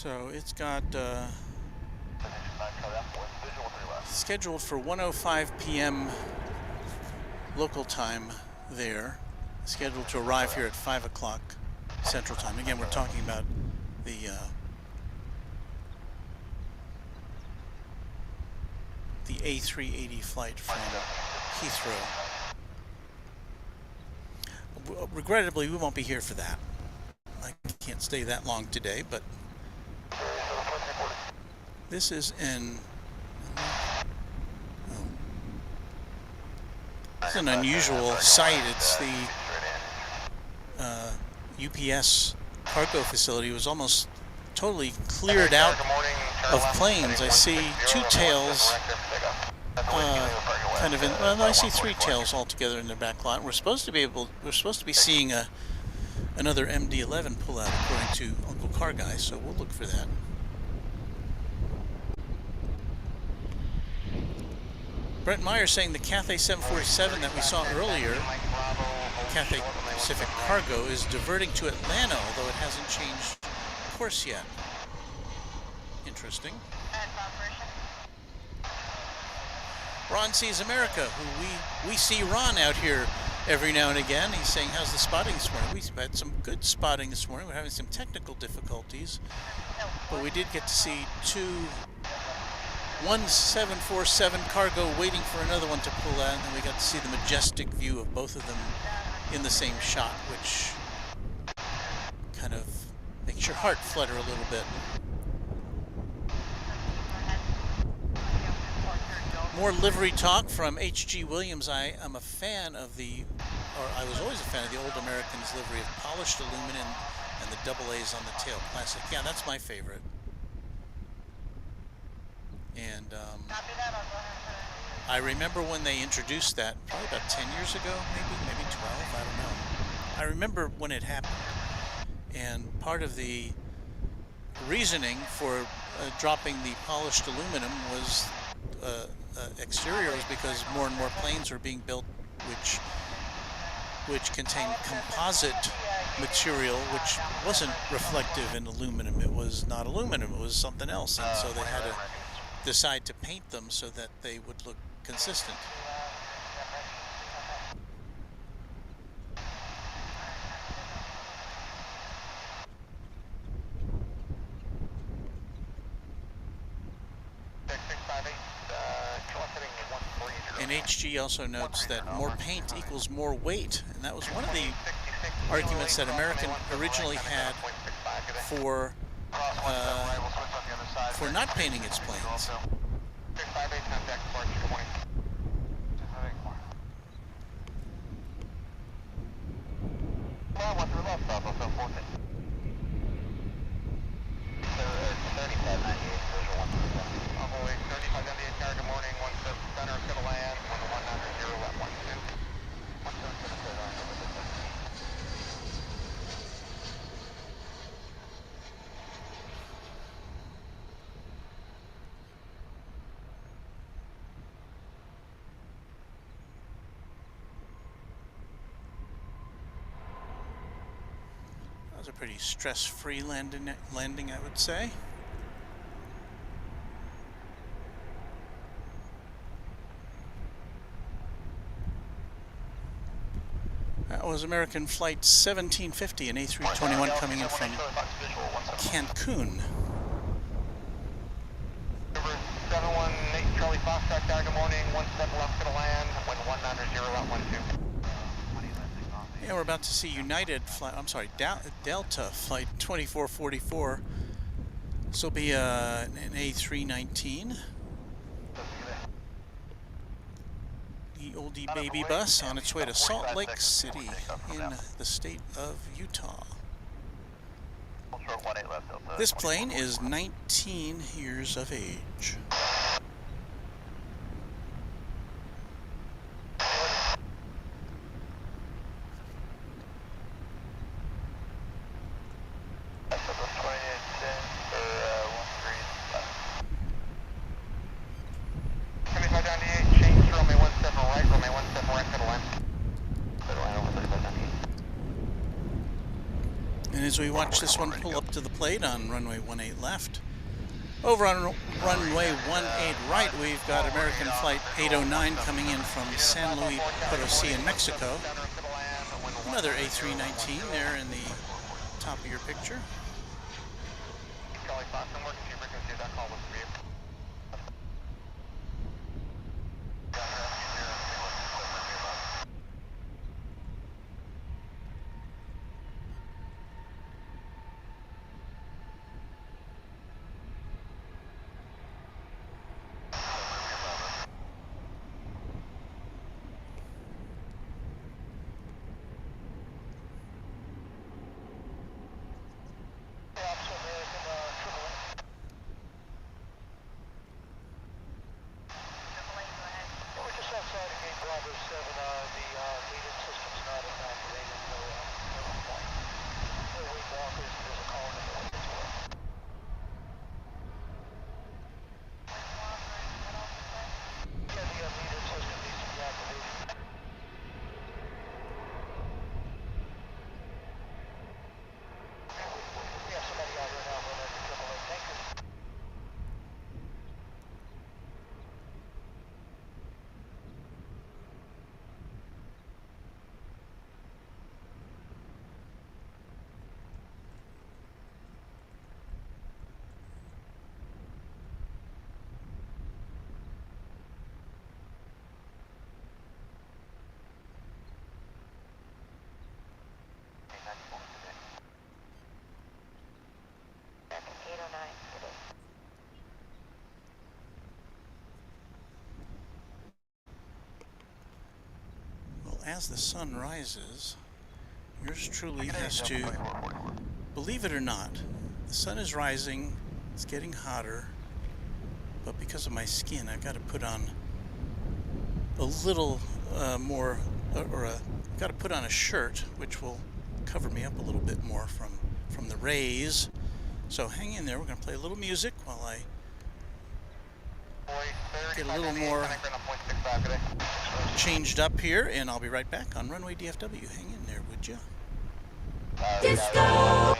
So it's got scheduled for 1:05 p.m. local time there. Scheduled to arrive here at 5 o'clock Central Time. Again, we're talking about the A380 flight from Heathrow. Regrettably, we won't be here for that. I can't stay that long today, but this is it's an unusual sight. It's the UPS cargo facility. It was almost totally cleared out of planes. I see two tails kind of in, well, I see three tails altogether in their back lot. We're supposed to be seeing another MD-11 pull out according to Uncle Car Guy, so we'll look for that. Brent Meyer saying the Cathay 747 that we saw earlier, Cathay Pacific Cargo, is diverting to Atlanta, although it hasn't changed course yet. Interesting. Ron Sees America, who we see Ron out here every now and again. He's saying, how's the spotting this morning? We've had some good spotting this morning. We're having some technical difficulties, but we did get to see one 747 cargo waiting for another one to pull out, and then we got to see the majestic view of both of them in the same shot, which kind of makes your heart flutter a little bit. More livery talk from H.G. Williams. I am a fan of I was always a fan of the Old American's livery of polished aluminum and the double A's on the tail. Classic. Yeah, that's my favorite. And I remember when they introduced that, probably about 10 years ago, maybe 12, I don't know. I remember when it happened. And part of the reasoning for dropping the polished aluminum was exterior was because more and more planes were being built which contained composite material, which wasn't reflective in aluminum. It was not aluminum, it was something else, and so they had to decide to paint them so that they would look consistent. And HG also notes that more paint equals more weight, and that was one of the arguments that American originally had for not painting its planes. That was a pretty stress-free landing, I would say. That was American Flight 1750, an A321 coming in from Cancun. 718 Charlie Foxtrot, good morning, 17 left to the land, wind 190 at 12. Yeah, we're about to see United flight, I'm sorry, Delta Flight 2444. This will be an A319. The oldie baby bus on its way to Salt Lake City in the state of Utah. This plane is 19 years of age. as we watch this one pull up to the plate on runway 18 left. Over on runway 18 right, we've got American Flight 809 coming in from San Luis Potosí in Mexico. Another A319 there in the top of your picture. As the sun rises, yours truly has to, believe it or not, the sun is rising, it's getting hotter, but because of my skin, I've got to put on a little more, I've got to put on a shirt, which will cover me up a little bit more from the rays. So hang in there, we're going to play a little music while I get a little more changed up here, and I'll be right back on Runway DFW. Hang in there, would you? Disco!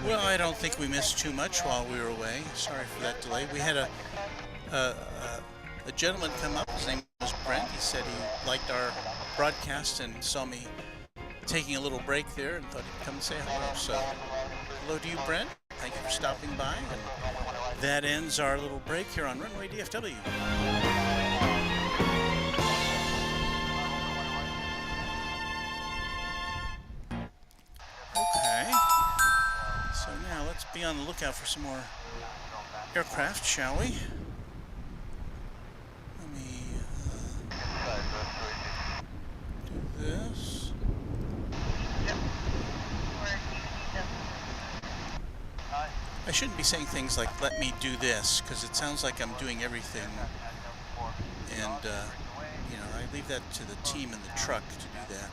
Well, I don't think we missed too much while we were away. Sorry for that delay. We had a gentleman come up. His name was Brent. He said he liked our broadcast and saw me taking a little break there and thought he'd come and say hello. So, hello to you, Brent. Thank you for stopping by. And that ends our little break here on Runway DFW. Okay. So now let's be on the lookout for some more aircraft, shall we? Let me do this. I shouldn't be saying things like, let me do this, because it sounds like I'm doing everything. And, you know, I leave that to the team in the truck to do that.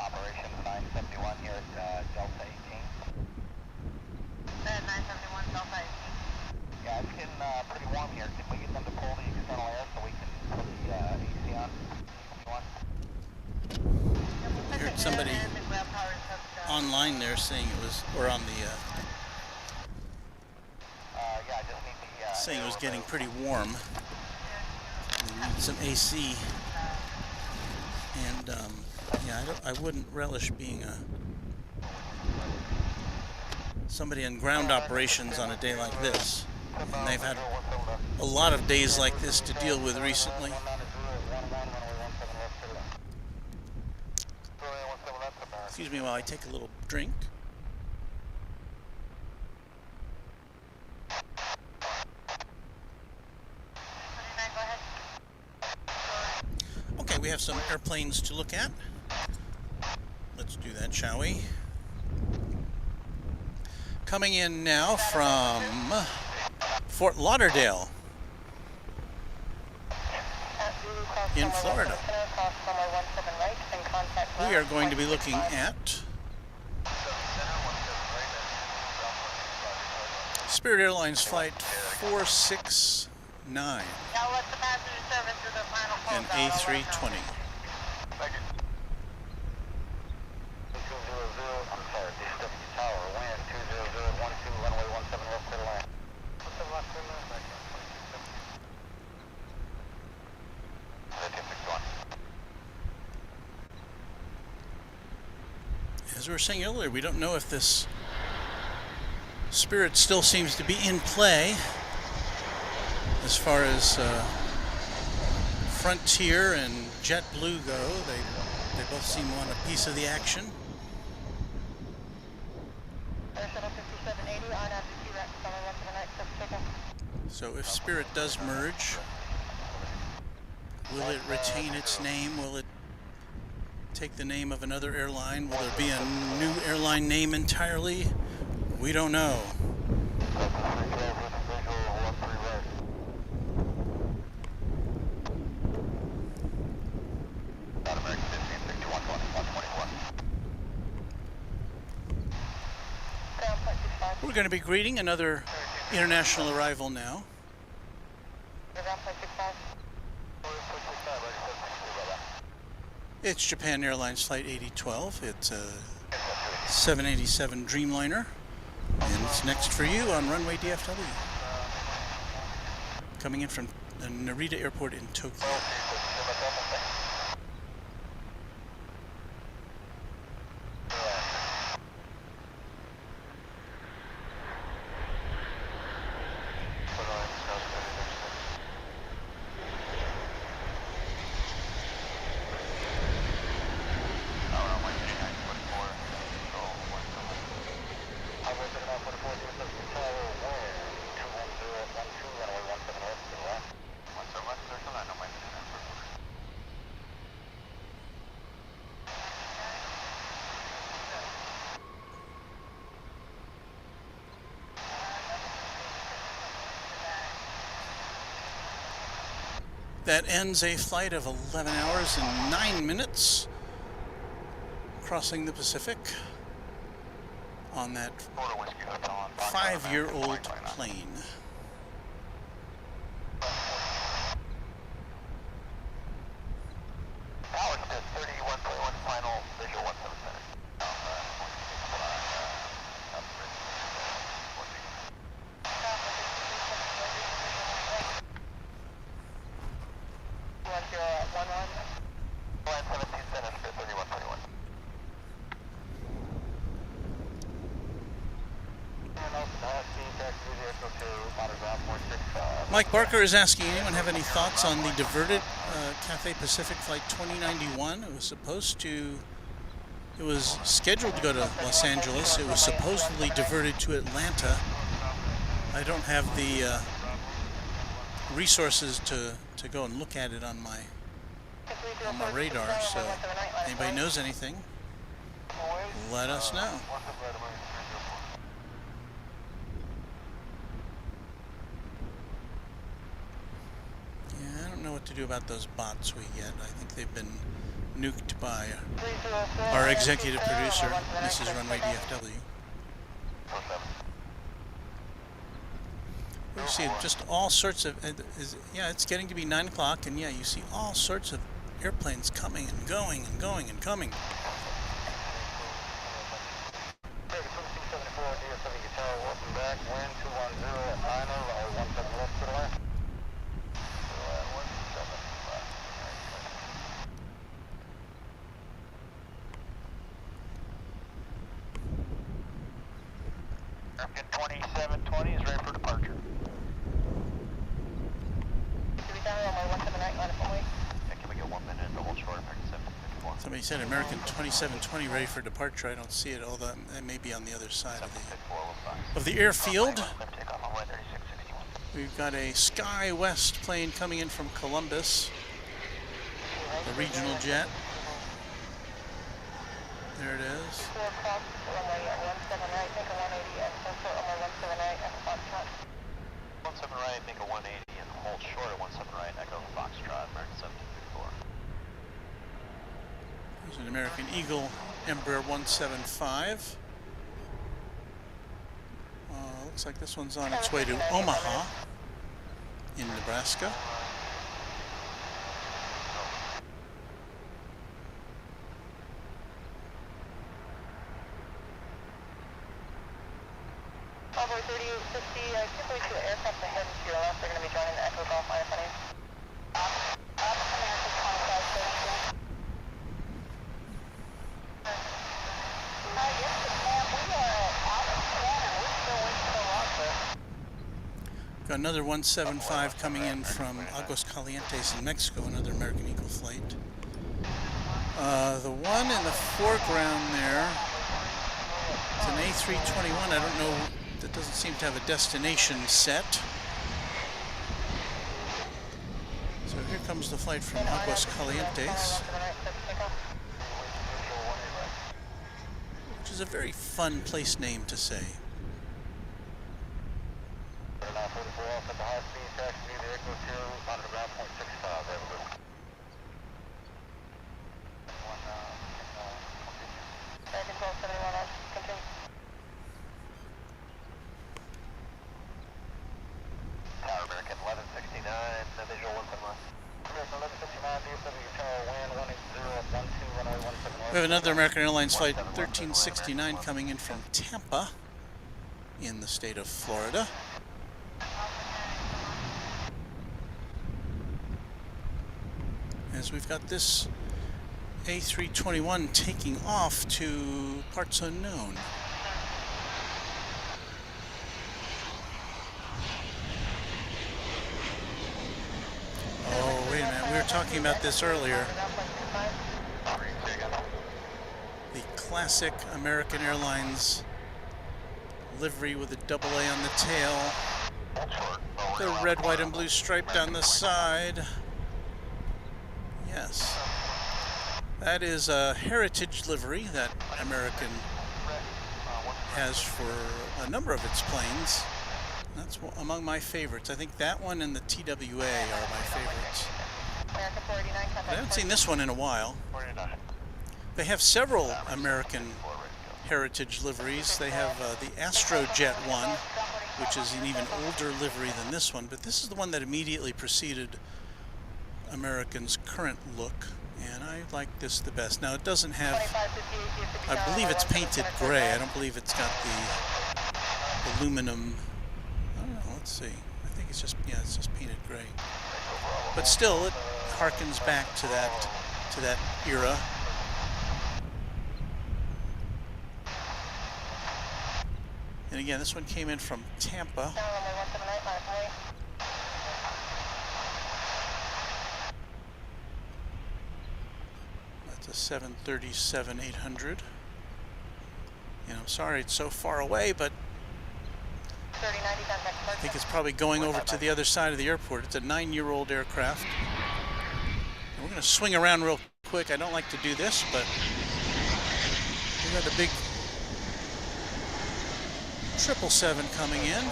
Operation 971 here at Delta 18. 971 Delta 18. Yeah, it's getting pretty warm here. Can we get them to pull the external air so we can put the AC on? I heard somebody online there saying it was, or on the, Yeah, I just need the saying it was getting pretty warm. We need some AC. And, yeah, I wouldn't relish being somebody in ground operations on a day like this. And they've had a lot of days like this to deal with recently. Excuse me while I take a little drink. Okay, we have some airplanes to look at. Let's do that, shall we? Coming in now from Fort Lauderdale in Florida. We are going to be looking at Spirit Airlines Flight 469 Now let the passenger service do the final and A320. Thank you. 200, I'm sorry, DFW Tower, wind 20012, runway 17 left clear line. What's the last 3 minutes back here? 1361. As we were saying earlier, we don't know if this Spirit still seems to be in play as far as Frontier and JetBlue go. They both seem to want a piece of the action. So if Spirit does merge, will it retain its name? Will it take the name of another airline? Will there be a new airline name entirely? We don't know. We're going to be greeting another international arrival now. It's Japan Airlines Flight 8012. It's a 787 Dreamliner. And it's next for you on Runway DFW. Coming in from the Narita Airport in Tokyo. That ends a flight of 11 hours and 9 minutes crossing the Pacific on that 5-year-old plane. Line 17 Center, 3121. Mike Barker is asking, anyone have any thoughts on the diverted Cathay Pacific Flight 2091? It was scheduled to go to Los Angeles. It was supposedly diverted to Atlanta. I don't have the resources to go and look at it on my radar, so anybody knows anything, let us know. Yeah, I don't know what to do about those bots we get. I think they've been nuked by our executive producer, Mrs. Runway DFW. You see just all sorts of, yeah, it's getting to be 9 o'clock, and yeah, you see all sorts of airplanes coming and going and going and coming. Welcome back, wind 210 at 90, 17 left to the left. American 2720 is ready for departure. Can we get 1 minute to hold short, American 754? Somebody said American 2720 ready for departure. I don't see it, although that may be on the other side of the airfield. We've got a Sky West plane coming in from Columbus, a regional jet. There it is. 17 right, make a 180 and hold short at 17 right, echo Foxtrot, American 754. There's an American Eagle Embraer 175. Looks like this one's on its way to Omaha in Nebraska. Over 3850, typically two aircraft ahead and to your left, they're going to be joining the Echo Golf line of honey. American 2532. Yes, ma'am, we are out of San and we're still waiting for Rockford. Got another 175 coming in from Aguascalientes in Mexico, another American Eagle flight. The one in the foreground there, it's an A321. I don't know, that doesn't seem to have a destination set. So here comes the flight from Aguascalientes, which is a very fun place name to say. We have another American Airlines flight 1369 coming in from Tampa in the state of Florida. As we've got this A321 taking off to parts unknown. Oh, wait a minute, we were talking about this earlier. The classic American Airlines livery with a double A on the tail. The red, white, and blue stripe down the side. Yes. That is a heritage livery that American has for a number of its planes. That's among my favorites. I think that one and the TWA are my favorites. I haven't seen this one in a while. They have several American heritage liveries. They have the Astrojet one, which is an even older livery than this one, but this is the one that immediately preceded American's current look, and I like this the best. Now it doesn't have, I believe it's painted gray. I don't believe it's got the aluminum, I don't know, let's see. I think it's just, yeah, it's just painted gray. But still, it harkens back to that to that era. And again, this one came in from Tampa. That's a 737-800. And I'm sorry it's so far away, but I think it's probably going over to the other side of the airport. It's a 9-year-old aircraft. And we're going to swing around real quick. I don't like to do this, but we got a big 777 coming in.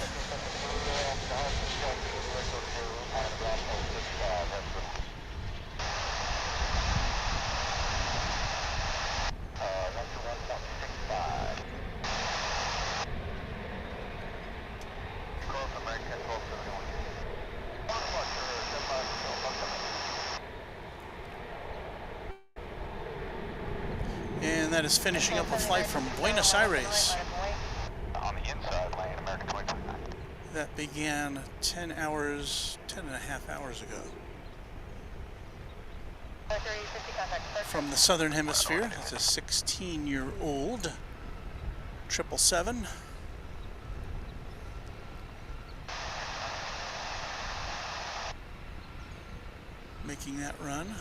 And that is finishing up a flight from Buenos Aires. On the inside lane, American 29. That began 10 and a half hours ago. From the Southern Hemisphere, it's a 16-year-old 777. Making that run.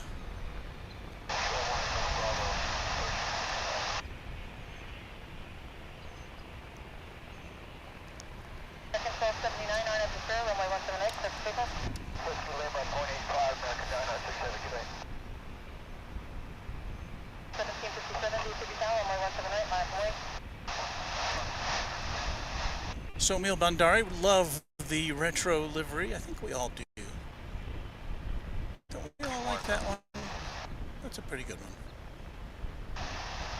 So Emil Bandari, love the retro livery. I think we all do. Don't we all like that one? That's a pretty good one.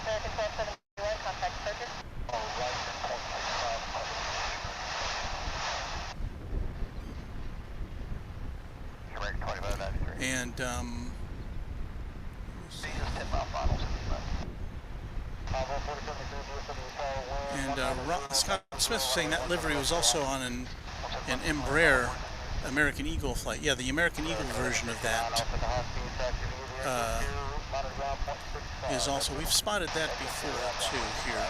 American 1271, contact Frederick. And Scott Smith was saying that livery was also on an Embraer American Eagle flight. Yeah, the American Eagle version of that is also, we've spotted that before too here.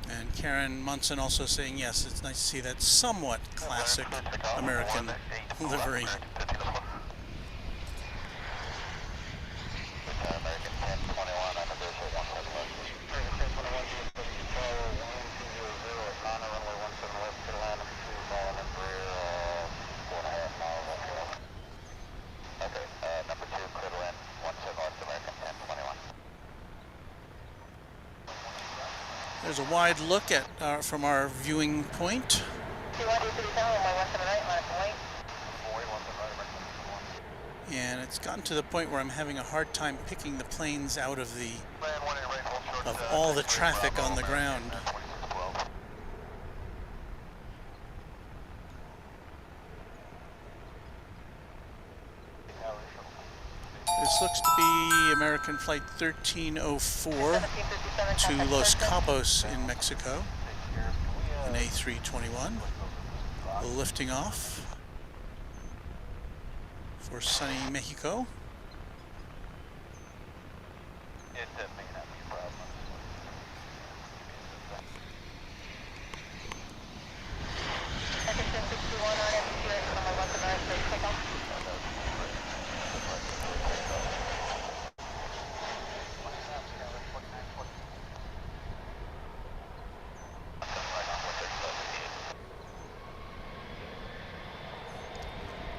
And Karen Munson also saying, yes, it's nice to see that somewhat classic American livery. There's a wide look at from our viewing point. And it's gotten to the point where I'm having a hard time picking the planes out of all the traffic on the ground. This looks to be American Flight 1304 to Los Cabos in Mexico, an A321, lifting off for sunny Mexico.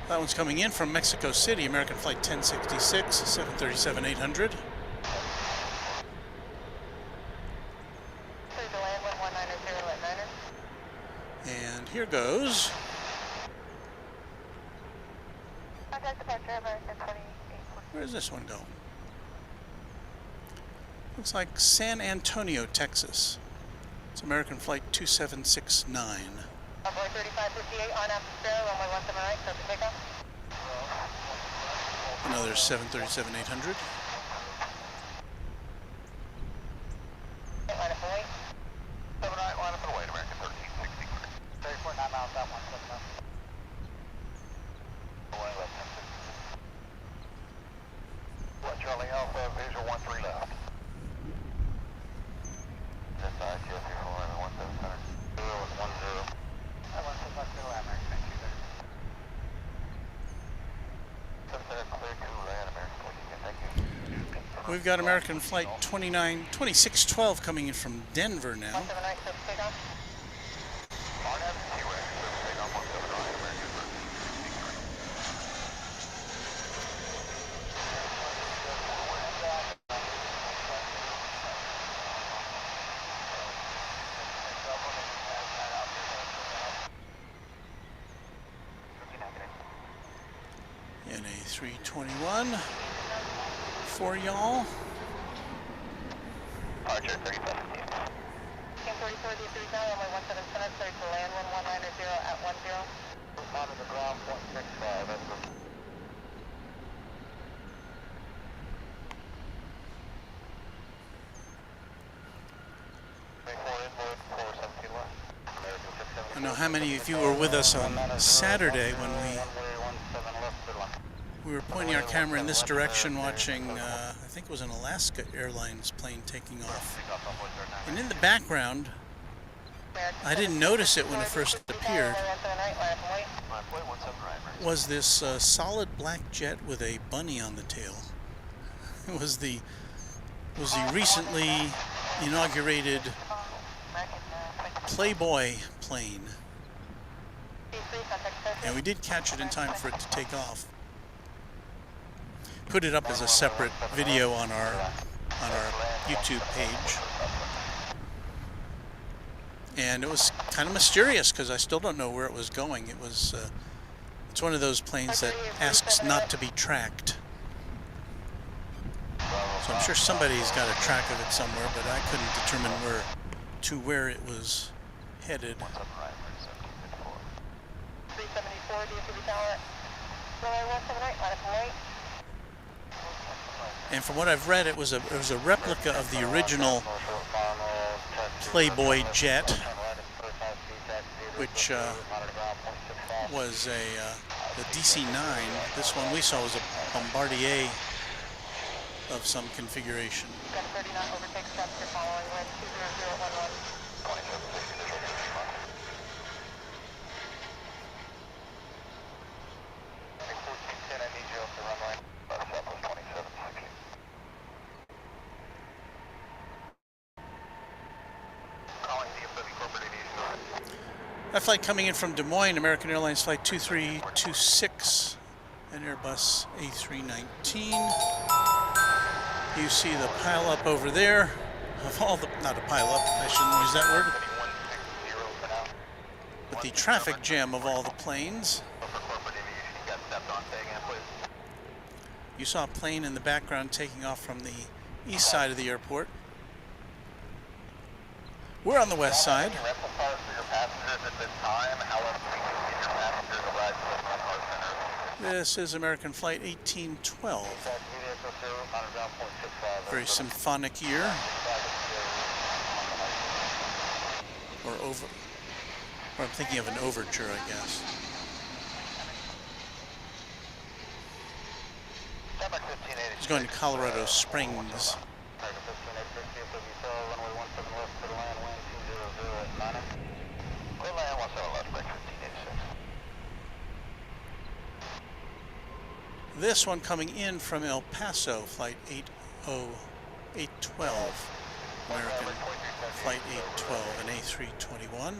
That one's coming in from Mexico City, American Flight 1066, 737-800. And here goes. Where's this one going? Looks like San Antonio, Texas. It's American Flight 2769. Boy 3558 on Astro, runway 17 right, clear for takeoff. Another 737-800. We've got American flight 2612 coming in from Denver now. And a 321 for y'all. Departure 3017. Team 34, DFW runway 17 clear to land 1190 at 10. On the ground, 0.65. That's the I don't know how many of you were with us on Saturday when we were pointing our camera in this direction watching, I think it was an Alaska Airlines plane taking off. And in the background, I didn't notice it when it first appeared, was this solid black jet with a bunny on the tail. It was the recently inaugurated Playboy plane. And we did catch it in time for it to take off. Put it up as a separate video on our YouTube page. And it was kind of mysterious because I still don't know where it was going. It was it's one of those planes that asks not to be tracked. So I'm sure somebody's got a track of it somewhere, but I couldn't determine where it was headed. 374, DFW Tower, runway 178, line up and wait. And from what I've read, it was a replica of the original Playboy jet, which was the DC-9. This one we saw was a Bombardier of some configuration. Got 39 overtake steps, you're following wind 20011. That flight coming in from Des Moines, American Airlines Flight 2326, an Airbus A319. You see the pileup over there of all the, not a pileup, I shouldn't use that word, but the traffic jam of all the planes. You saw a plane in the background taking off from the east side of the airport. We're on the west side. This is American Flight 1812. Very symphonic year. Or I'm thinking of an overture, I guess. It's going to Colorado Springs. This one coming in from El Paso, Flight 812, American Flight 812, an A321.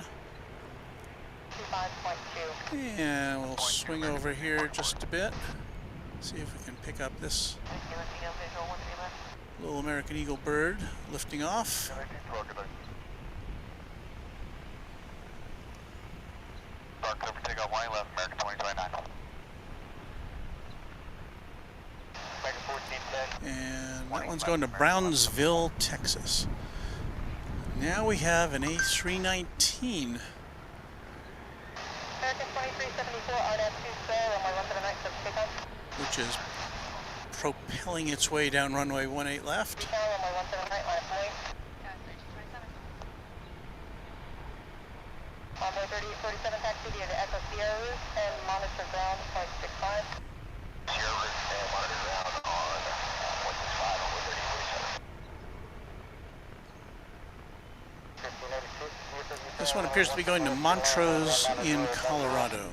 And we'll swing over here just a bit, see if we can pick up this little American Eagle bird lifting off. Takeoff line left, American 2029. And that one's going to Brownsville, Texas. Now we have an A319. American 2374, RDAF 2 runway 179, so takeoff. Which is propelling its way down runway 18 left. Runway 179, line up and wait. Runway 3847, taxi via the Echo Sierra route and monitor ground 0.65. Sierra route and monitor ground on 0.65 over 3847. This one appears to be going to Montrose in Colorado.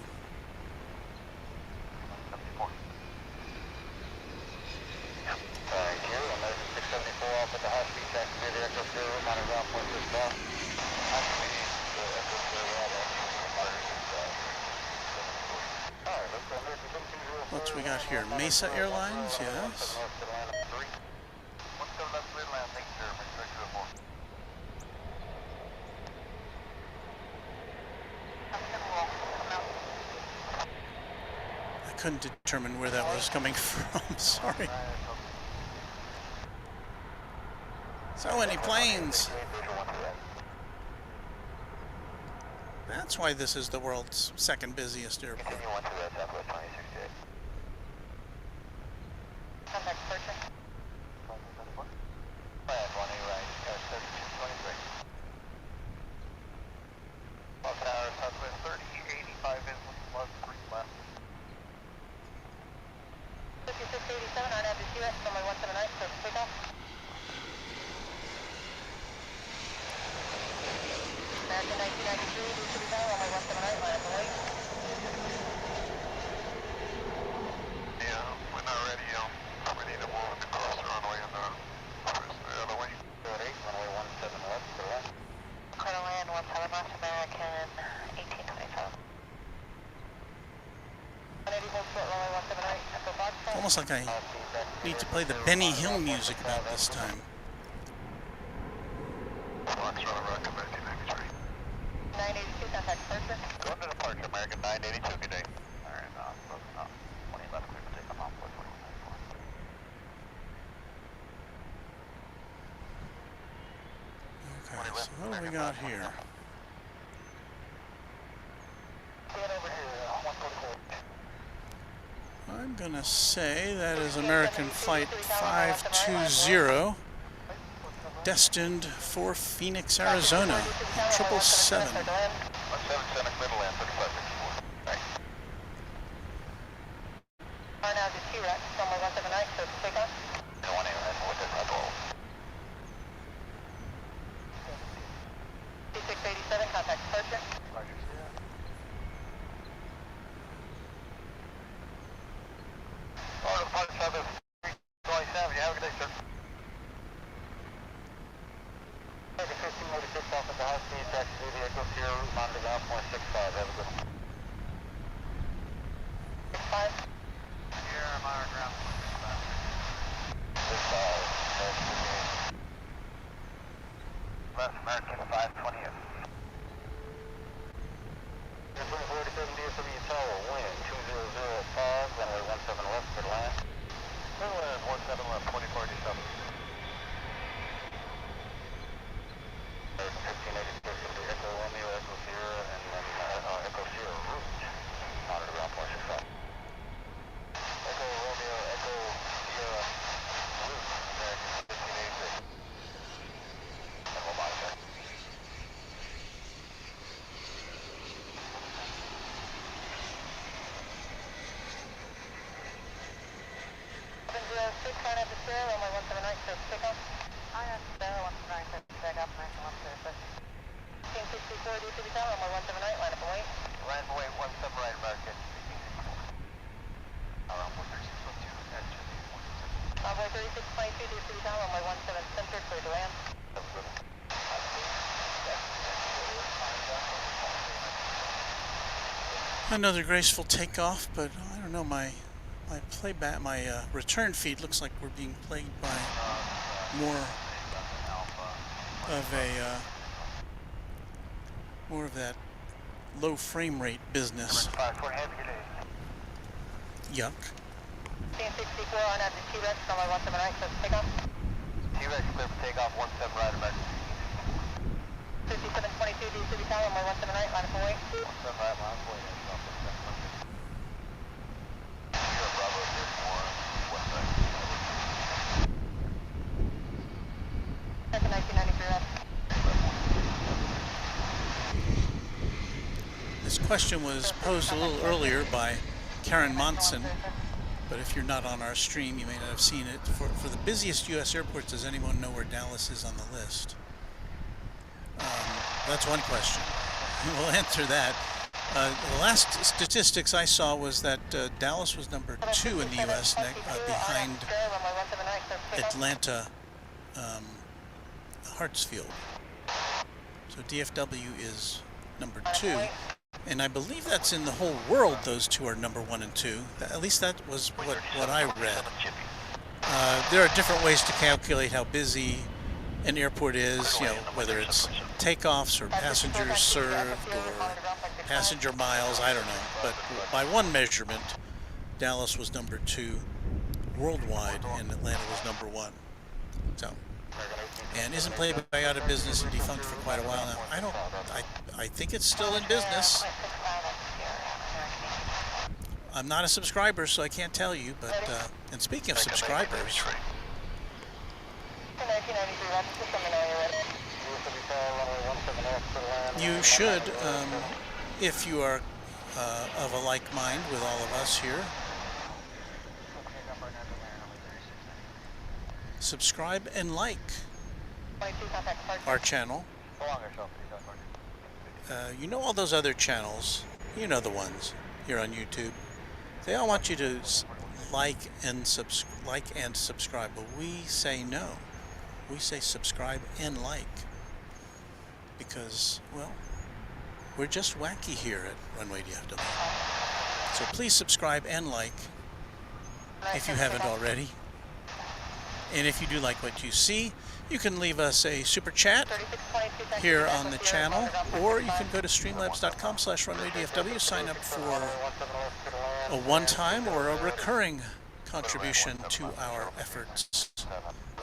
else we got here? Mesa Airlines, yes. I couldn't determine where that was coming from, sorry. So many planes. That's why this is the world's second busiest airport. Almost like I need to play the Benny Hill music about this time. Okay, so what do we got here? I'm gonna say that is American Flight 520, destined for Phoenix, Arizona, 777. American 520. Airplane 47 DFW Tower, wind 2005, runway 17 left for land. Runway 17 left, 2047. 1586 Echo Romeo, Echo Sierra, and then Echo Sierra route. Monitor ground point 65. Echo Romeo, Echo Sierra route, American 1586. And we'll monitor. Another graceful takeoff, but I don't know, my playback, my return feed looks like we're being plagued by more of that low frame rate business. Yuck. 64 on at the T-Rex, runway 17 right, so takeoff. T-Rex clear for takeoff, 17 right, American. 5722 D-City Tower, runway 17 right, line up and wait. 17 right, line up and wait. Sierra Bravo 34, west side. Second 1993 up. This question was posed a little earlier by Karen Monson, but if you're not on our stream, you may not have seen it. For the busiest U.S. airports, does anyone know where Dallas is on the list? That's one question. We'll answer that. The last statistics I saw was that Dallas was number 2 in the U.S. Behind Atlanta, Hartsfield. So DFW is number 2. And I believe that's in the whole world. Those two are number 1 and 2. At least that was what I read. There are different ways to calculate how busy an airport is, you know, whether it's takeoffs or passengers served or passenger miles, I don't know. But by one measurement, Dallas was number 2 worldwide and Atlanta was number 1. So, and isn't Play-By out of business and defunct for quite a while now? I think it's still in business. I'm not a subscriber, so I can't tell you, but, and speaking of subscribers, you should, if you are of a like mind with all of us here, subscribe and like our channel. You know all those other channels, you know the ones here on YouTube. They all want you to like and subscribe, but we say no. We say subscribe and like because, well, we're just wacky here at Runway DFW. So please subscribe and like if you haven't already. And if you do like what you see, you can leave us a super chat here on the channel, or you can go to streamlabs.com/runwaydfw, sign up for a one-time or a recurring contribution to our efforts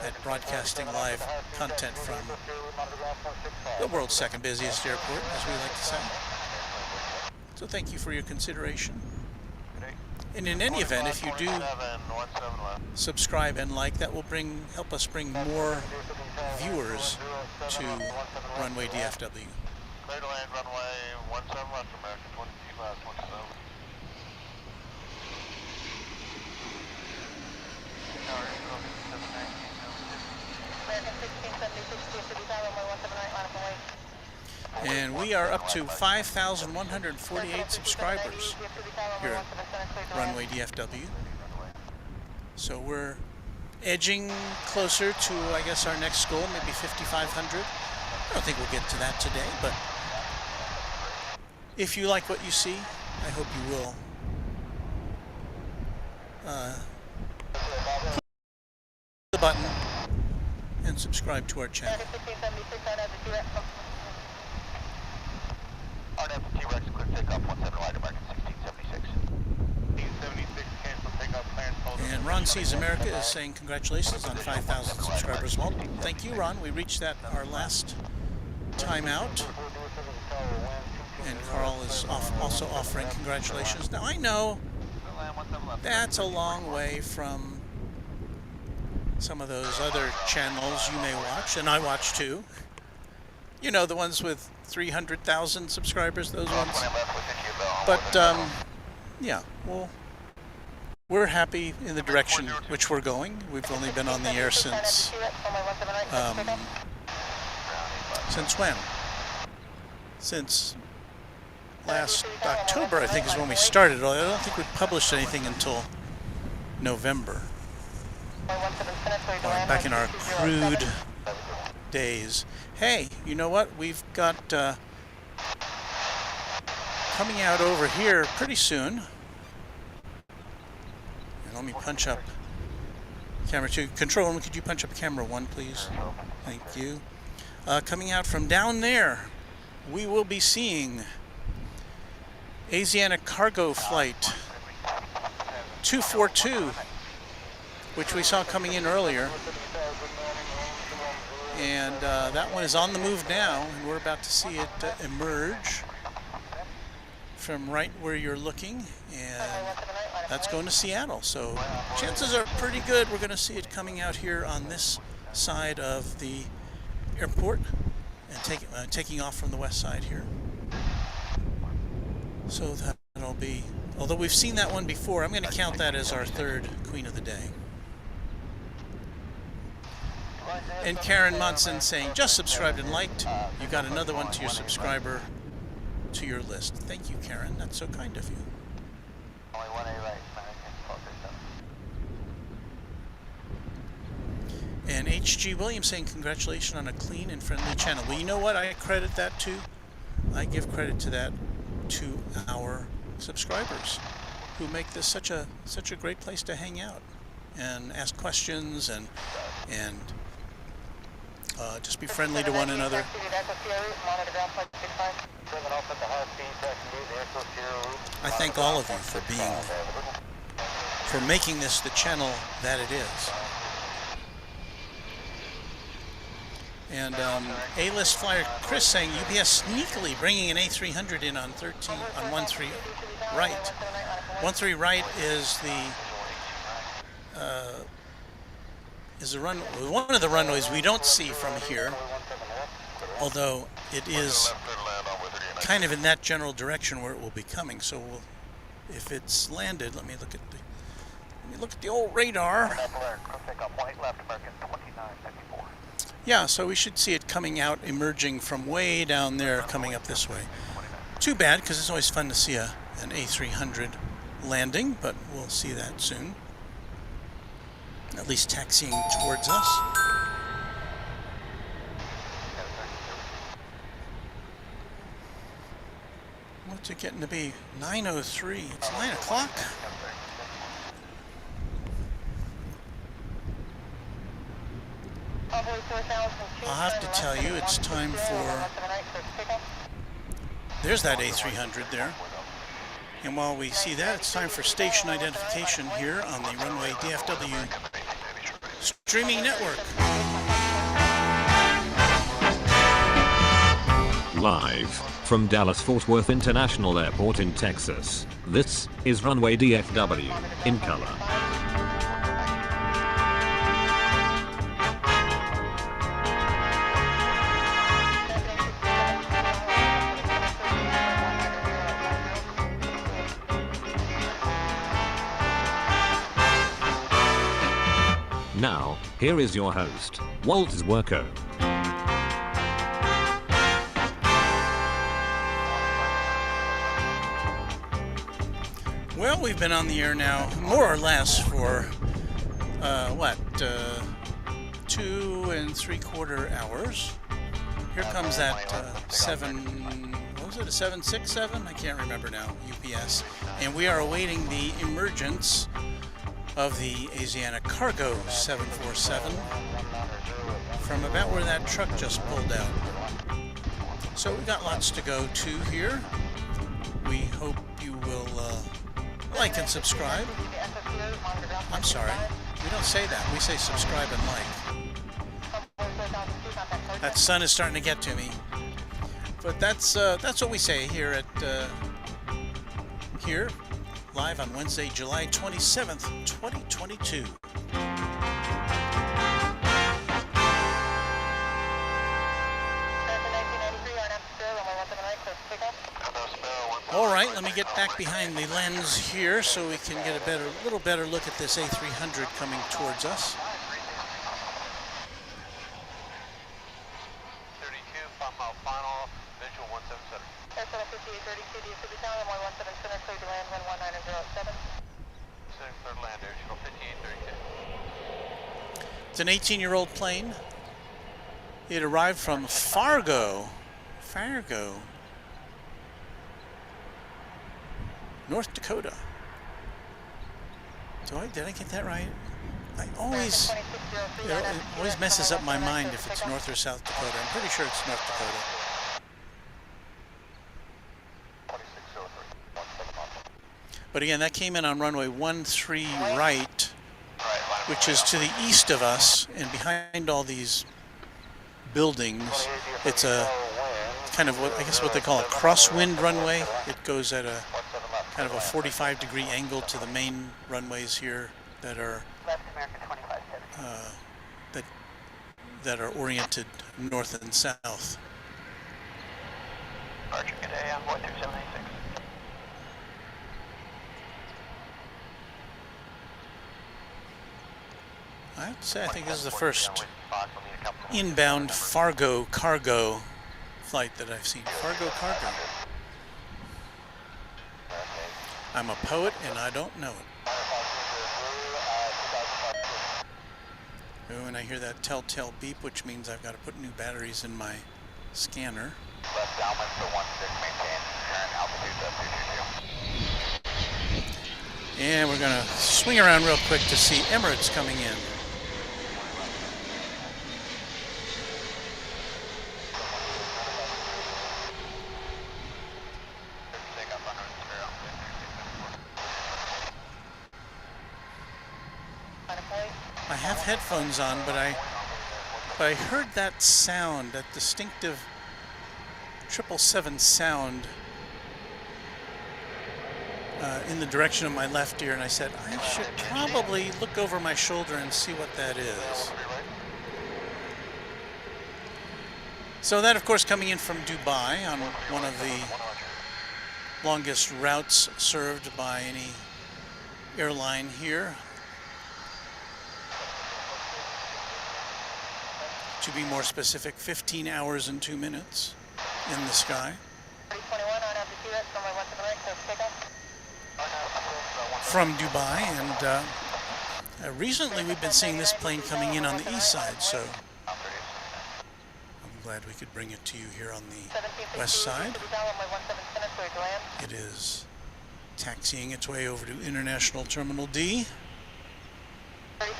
at broadcasting live content from the world's second busiest airport, as we like to say. So thank you for your consideration. And in any event, if you do subscribe and like, that will help us bring more viewers to Runway DFW. Clear to land runway 17 left, American 22 miles, 27. And we are up to 5,148 subscribers here at Runway DFW. So we're edging closer to, I guess, our next goal, maybe 5,500. I don't think we'll get to that today, but if you like what you see, I hope you will push the button and subscribe to our channel. T-Rex, clear takeoff 17 right, American 1676. 1676, cancel takeoff, clearance, hold. And Ron Sees America is saying congratulations on 5,000 subscribers. Well, thank you, Ron. We reached that our last time out. And Carl is also offering congratulations. Now, I know that's a long way from some of those other channels you may watch, and I watch too. You know, the ones with 300,000 subscribers, those ones. But, yeah, well, we're happy in the direction which we're going. We've only been on the air since when? Since last October, I think, is when we started. I don't think we published anything until November. Back in our crude days. Hey, you know what? We've got coming out over here pretty soon. And let me punch up camera 2. Control room, could you punch up camera 1, please? Thank you. Coming out from down there, we will be seeing Asiana Cargo Flight 242, which we saw coming in earlier. And that one is on the move now, and we're about to see it emerge from right where you're looking, and that's going to Seattle. So chances are pretty good we're going to see it coming out here on this side of the airport and taking off from the west side here. So that'll be, although we've seen that one before, I'm going to count that as our third Queen of the Day. And Karen Munson saying, just subscribed and liked. You got another one to your subscriber to your list. Thank you, Karen. That's so kind of you. And H.G. Williams saying, congratulations on a clean and friendly channel. Well, you know what? I credit that to. I give credit to that to our subscribers who make this such a great place to hang out and ask questions and just be friendly to one another. I thank all of you for making this the channel that it is. And A-list flyer Chris saying UPS sneakily bringing an A300 in on 13 on 13 right. 13 right is one of the runways we don't see from here, although it is kind of in that general direction where it will be coming. So if it's landed, let me look at the old radar. Yeah, so we should see it coming out, emerging from way down there, coming up this way. Too bad, because it's always fun to see an A300 landing, but we'll see that soon. At least taxiing towards us. What's it getting to be? 9:03. It's 9 o'clock. I'll have to tell you, it's time for... There's that A300 there. And while we see that, it's time for station identification here on the Runway DFW streaming network. Live from Dallas-Fort Worth International Airport in Texas, this is Runway DFW in color. Now, here is your host, Walt Zwerko. Well, we've been on the air now, more or less, for, 2 3/4 hours. Here comes that 767? I can't remember now, UPS. And we are awaiting the emergence of the Asiana Cargo 747 from about where that truck just pulled out. So we've got lots to go to here. We hope you will like and subscribe. I'm sorry, we don't say that. We say subscribe and like. That sun is starting to get to me. But that's what we say here at here. Live on Wednesday, July 27th, 2022. All right, let me get back behind the lens here so we can get a little better look at this A300 coming towards us. 32, 5 mile final, visual 177. Airport 5832, DFW Tower, 117 center, clear to land 11907. Center, clear to land, Airchannel 5832. It's an 18-year-old plane. It arrived from Fargo, North Dakota. Did I get that right? It always messes up my mind if it's North or South Dakota. I'm pretty sure it's North Dakota. But again, that came in on runway 13 right, which is to the east of us, and behind all these buildings, it's a kind of what they call a crosswind runway. It goes at a kind of a 45-degree angle to the main runways here that are that are oriented north and south. Archer, good day, on 12786. I'd say I think this is the first inbound Fargo cargo flight that I've seen. Fargo cargo. I'm a poet and I don't know it. Oh, and I hear that telltale beep, which means I've got to put new batteries in my scanner. Left downwind for 16, maintain current altitude. And we're going to swing around real quick to see Emirates coming in. I have headphones on, but I heard that sound, that distinctive 777 sound in the direction of my left ear, and I said, I should probably look over my shoulder and see what that is. So that, of course, coming in from Dubai on one of the longest routes served by any airline here. To be more specific, 15 hours and 2 minutes in the sky. From Dubai, and recently we've been seeing this plane coming in on the east side, so I'm glad we could bring it to you here on the west side. It is taxiing its way over to International Terminal D,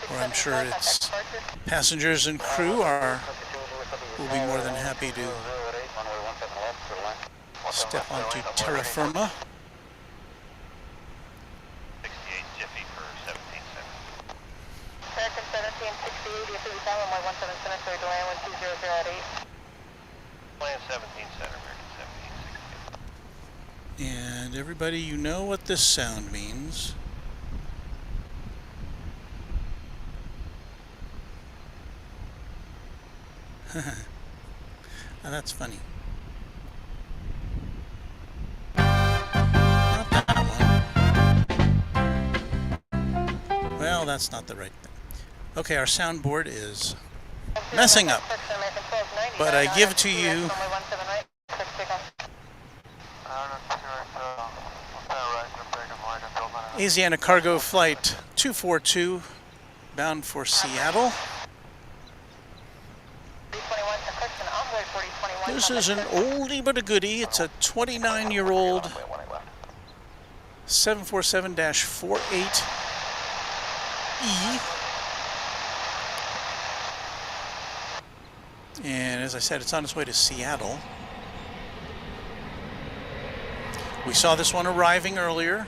where I'm sure its passengers and crew will be more than happy to step onto terra firma. American 1768, if it was down on my 17 center, so delay on 2008. Plan 17 center, American 1768. And everybody, you know what this sound means. Now that's funny. Not that one. Well, that's not the right thing. Okay, our soundboard is messing up, but I give to you Asiana Cargo Flight 242 bound for Seattle. This is an oldie but a goodie. It's a 29-year-old 747-48E. And as I said, it's on its way to Seattle. We saw this one arriving earlier,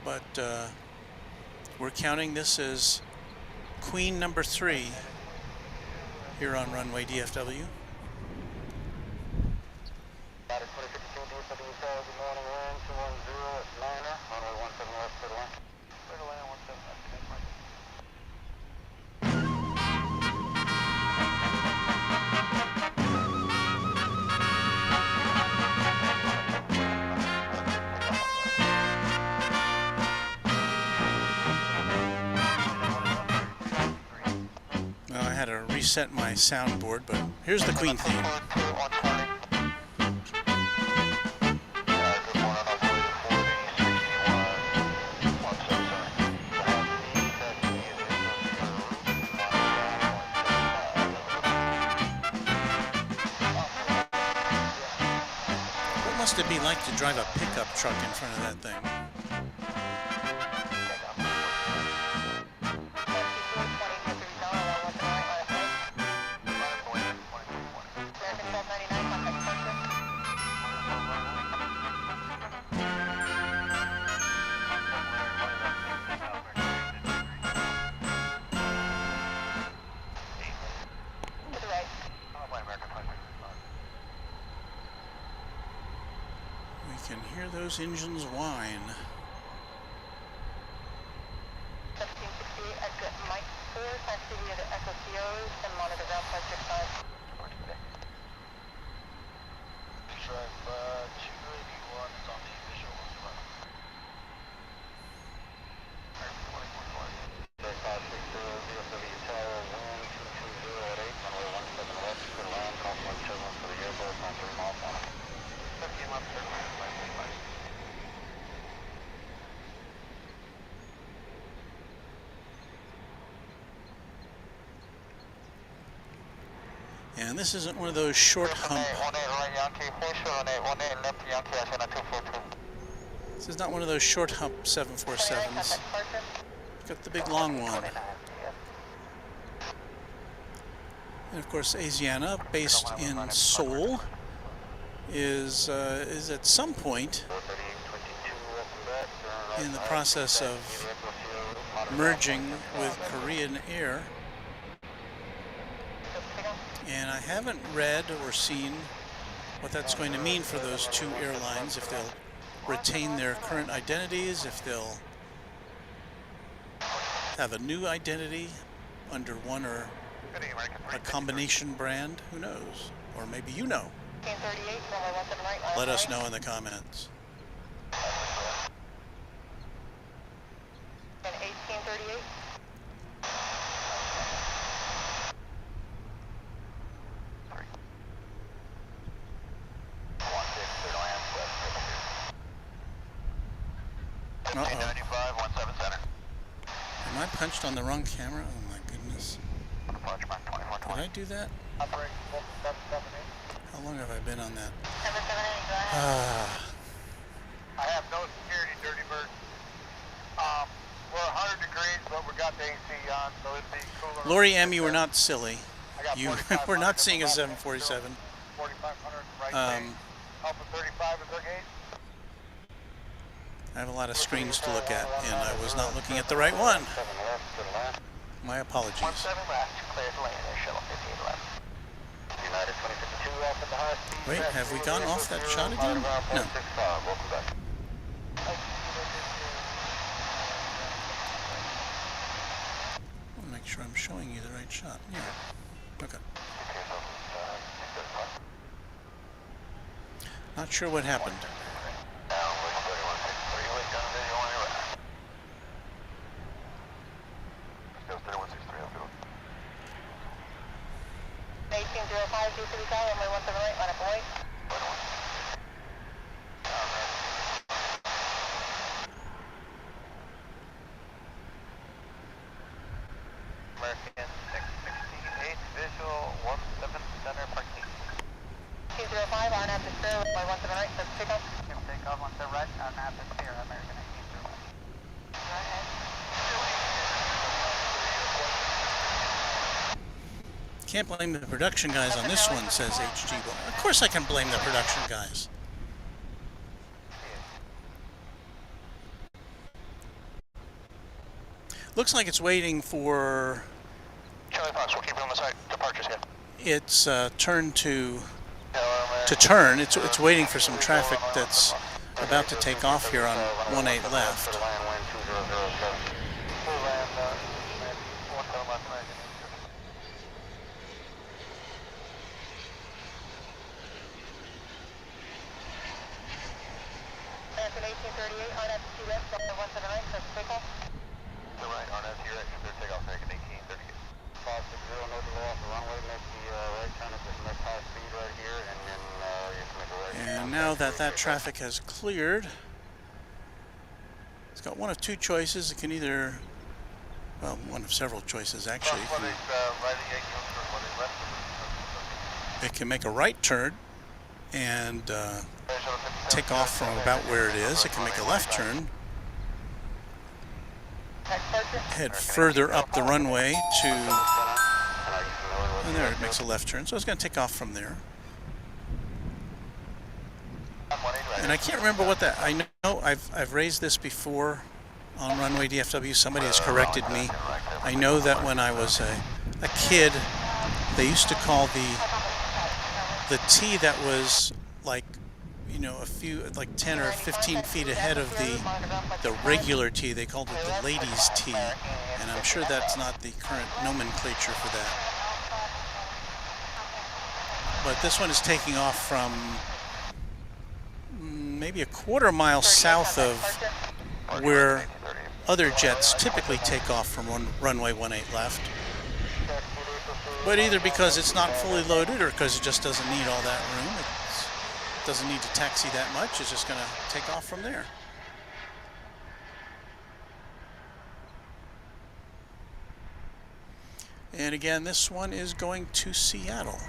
but we're counting this as Queen number 3 here on Runway DFW. Well, I had to reset my soundboard, but here's the Queen theme. What must it be like to drive a pickup truck in front of that thing? We can hear those engines whine. 1768, exit Mike 4, taxi via the Echo COs and monitor ground pressure 5. Drive 281 is on the visual as well. DFW Tower 12208, runway 17 left, clear land, call 17 for the airport, on 3 miles on it. 15 left, clear land, 535. And this isn't one of those short hump. This is not one of those short hump 747s. Got the big long one. And of course, Asiana, based in Seoul, is at some point in the process of merging with Korean Air. And I haven't read or seen what that's going to mean for those two airlines, if they'll retain their current identities, if they'll have a new identity under one or a combination brand. Who knows? Or maybe you know. Let us know in the comments. And 1838. Am I punched on the wrong camera? Oh my goodness. Did I do that? How long have I been on that? I have no security, Dirty Bird. We're 100 degrees, but we got the AC on, so it'd be cooler. Lori M, you were not silly. You were not seeing a 747. 4500 right Alpha 35 is our gauge. I have a lot of screens to look at, and I was not looking at the right one. My apologies. 17 left, clear to land, Air Shuttle 15 left. United 2052 up at the high speed. Wait, have we gone off that shot again? No. Welcome back. I want to make sure I'm showing you the right shot. Yeah. Okay. Not sure what happened. American 668 visual 17 center parking. 205 on at the clear, runway 17 right, let's pick up. Take off on the right on at the clear, American 1801. Go ahead. Can't blame the production guys on this one, says HG. Well, of course I can blame the production guys. Looks like it's waiting for Charlie Fox, we'll keep it on the side. Departures here. its turn to turn. It's waiting for some traffic that's about to take off here on 18 left. American 1838 on at the QS, runway 17 right, let's pick up. The right on at your exit, clear takeoff, American 1838. 560, no delay off the runway, make the right turn at this next high speed right here, and then you can make a right. And now that that traffic has cleared, it's got one of two choices. It can either, well, one of several choices actually. It can make a right turn and take off from about where it is. It can make a left turn, head further up the runway to, and there it makes a left turn. So it's going to take off from there. And I can't remember what that, I know I've raised this before on Runway DFW. Somebody has corrected me. I know that when I was a kid, they used to call the T that was like, you know, a few, like 10 or 15 feet ahead of the regular T, they called it the ladies' T. And I'm sure that's not the current nomenclature for that. But this one is taking off from maybe a quarter-mile south of where other jets typically take off from runway 18 left. But either because it's not fully loaded or because it just doesn't need all that room. It doesn't need to taxi that much. It's just going to take off from there. And again, this one is going to Seattle.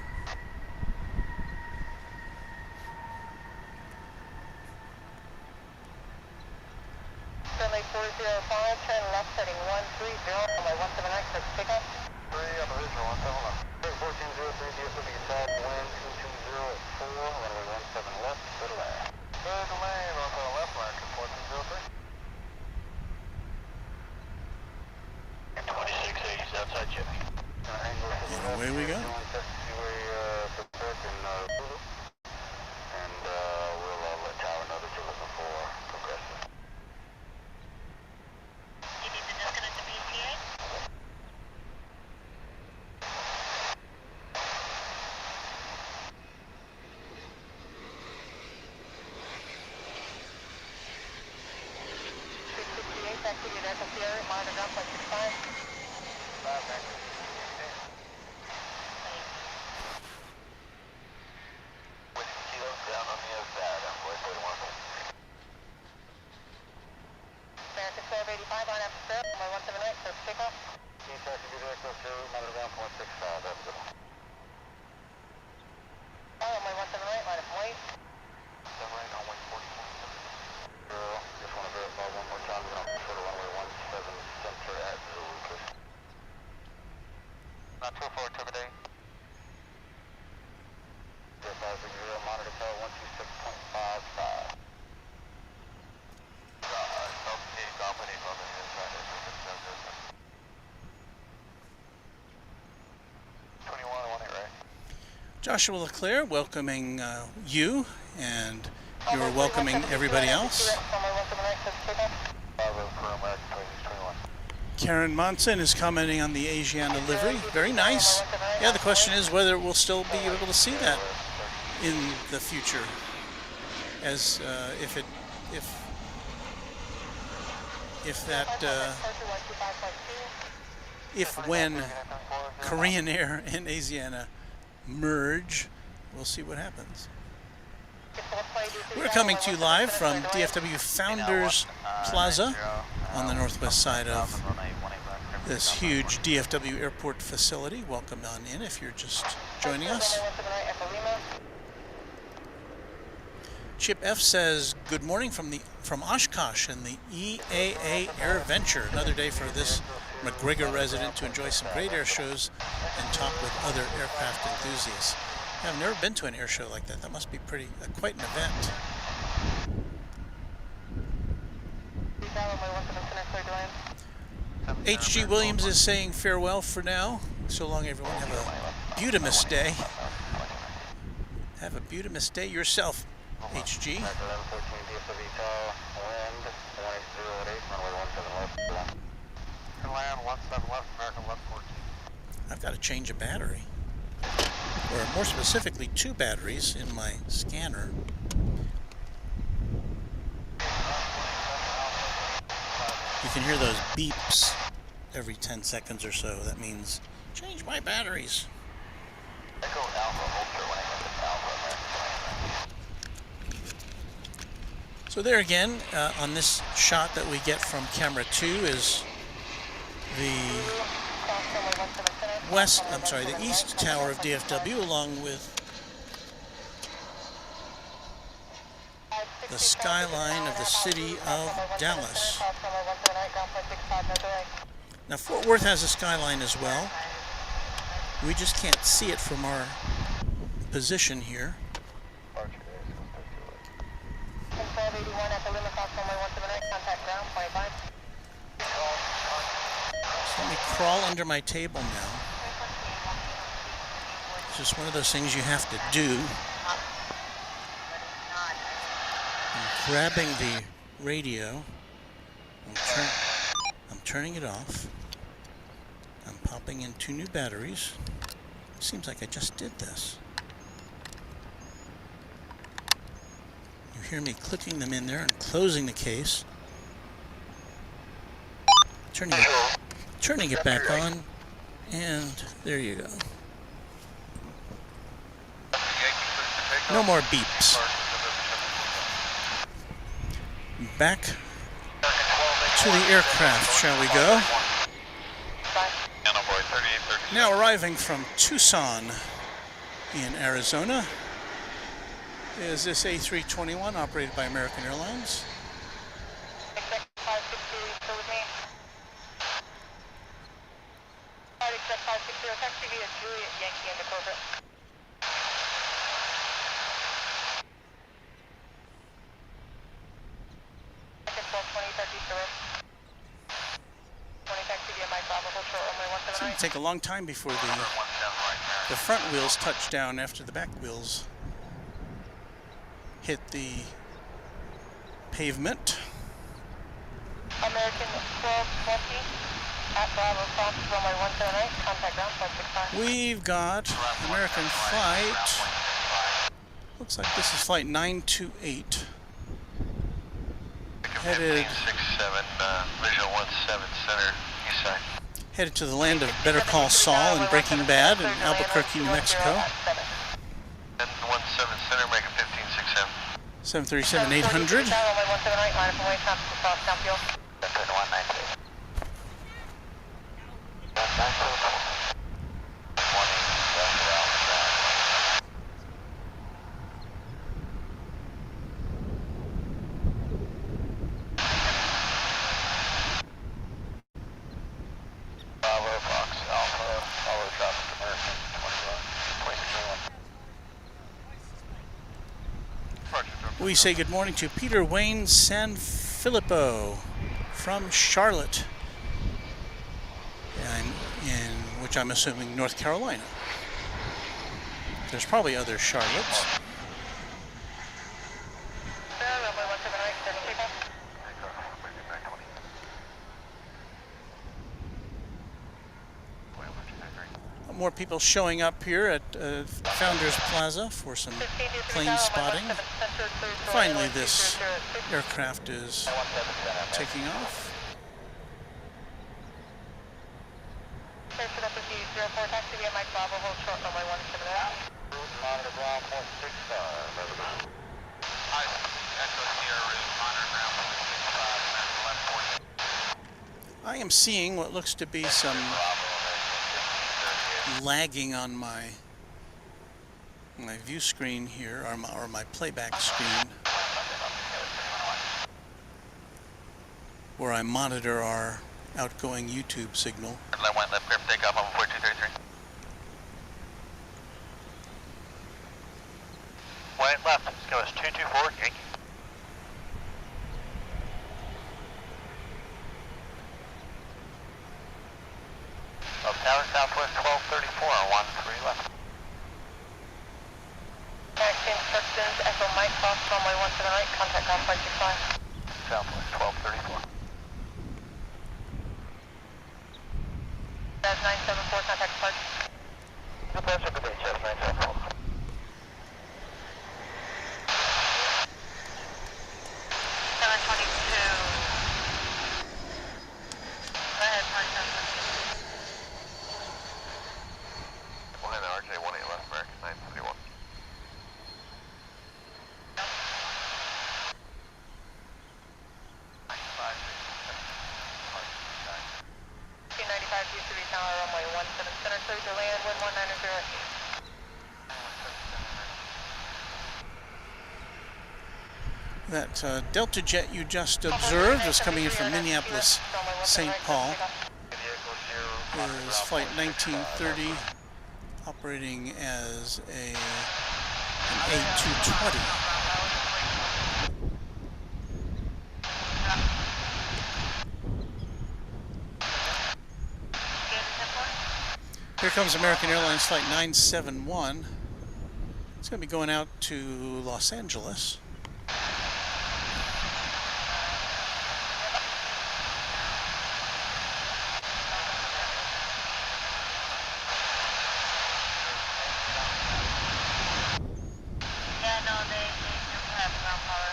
runway 179, clear for takeoff. 3 on the visual, 171. 1403 DFW south, wind 220 at 4, runway 17 left, clear to land. Clear to land, on the left, line 1403. 2680 is outside Jimmy. And away we go. And we'll let Tower know that you're looking for progressive. You need to disconnect the BCA? Activity at FCR, monitor ground flight 65. 5 back. Whiskey Kilo down on the other side, I'm going to 31. American 1285 on after runway 178, clear for takeoff. Key taxi to direct to monitor ground 0.65, that's good. Runway 178, line up and wait. 78 on 144. Just want to verify one more time, we're on control runway 17 center at Zulu, please. Not too far, today. 0560, monitor tower 126.55. Company on the inside, 21, right? Joshua LeClaire welcoming you, and you're welcoming everybody else. Karen Monson is commenting on the Asiana livery. Very nice. Yeah, the question is whether we'll still be able to see that in the future, as if when Korean Air and Asiana merge, we'll see what happens. We're coming to you live from DFW Founders Plaza on the northwest side of this huge DFW airport facility. Welcome on in if you're just joining us. Chip F says, good morning from Oshkosh and the EAA Air Venture. Another day for this McGregor resident to enjoy some great air shows and talk with other aircraft enthusiasts. I've never been to an air show like that. That must be quite an event. H.G. Williams is saying farewell for now. So long, everyone. Have a beautimous day. Have a beautimous day yourself, H.G. I've got to change a battery. Or more specifically, 2 batteries in my scanner. You can hear those beeps every 10 seconds or so. That means, change my batteries. So there again, on this shot that we get from camera 2 is the the east tower of DFW, along with the skyline of the city of Dallas. Now Fort Worth has a skyline as well. We just can't see it from our position here. So let me crawl under my table now. It's just one of those things you have to do. I'm grabbing the radio. I'm turning it off. I'm popping in 2 new batteries. It seems like I just did this. You hear me clicking them in there and closing the case. Turning it back on, and there you go. No more beeps. Back to the aircraft, shall we go? Now arriving from Tucson in Arizona is this A321 operated by American Airlines. Zero taxi via Juliet Yankee into corporate. Second 1220 taxi service. 20 taxi via Mike Bravo, hold short runway It's 179. going to take a long time before the front wheels touch down after the back wheels hit the pavement. American 1220 at Bravo, cross runway 178, contact ground 565. We've got American flight. Looks like this is flight 928. Headed 1567, visual 17 center, east side. headed to the land of Better Call Saul and Breaking Bad in Albuquerque, New Mexico. And 17 center, make it 1567. 737-800. Runway 178, line up and wait, time to cross down fuel. 192. 21. We say good morning to Peter Wayne Sanfilippo from Charlotte, which I'm assuming North Carolina. There's probably other Charlottes. Runway 178, steady takeoff. More people showing up here at Founders Plaza for some plane spotting. Finally, this aircraft is taking off. Station up with the 04 taxi via Mike Bravo, hold short runway 178. Monitor ground 165. Hi, Echo Sierra, monitor ground 165, I am seeing what looks to be some lagging on my view screen here, or my playback screen, where I monitor our outgoing YouTube signal. Line 1 left, clear for takeoff on 4233. White left, let's go as 224, Yankee. Up tower, southwest 1234, 13 left. Taxi instructions, Echo Mike, cross runway 178, contact ground 565. Southwest 1234. That's 974, contact park. Good day, good day, Chef 974. 722. Go ahead, park 722. Behind the RJ 18 left, American 931. Used to be tower runway 17 center, clear to land, wind 190. That Delta jet you just observed was coming in from Minneapolis, St. Paul. Is flight 1930, operating as an A220. Here comes American Airlines flight 971. It's going to be going out to Los Angeles. Yeah, no, they do have ground power.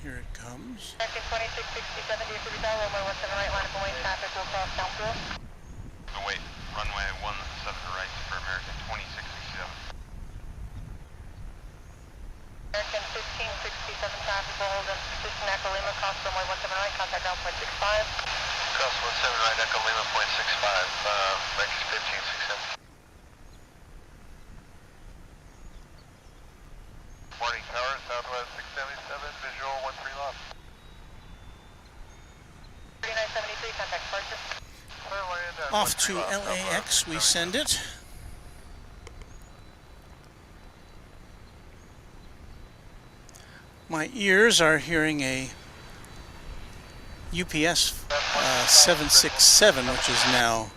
Here it comes. Second 2667, DFW runway 17 right, line up and wait, traffic will cross down through. Wait, runway 17 right for American 2667. American 1567, traffic will hold in position Echo Lima, cross runway 17 right, contact ground 0.65. Cross 17 right, Echo Lima 0.65, American 1567. Southwest 677, visual 13 left. 3973, contact departure. Off to LAX we send it. My ears are hearing a UPS 767, which is now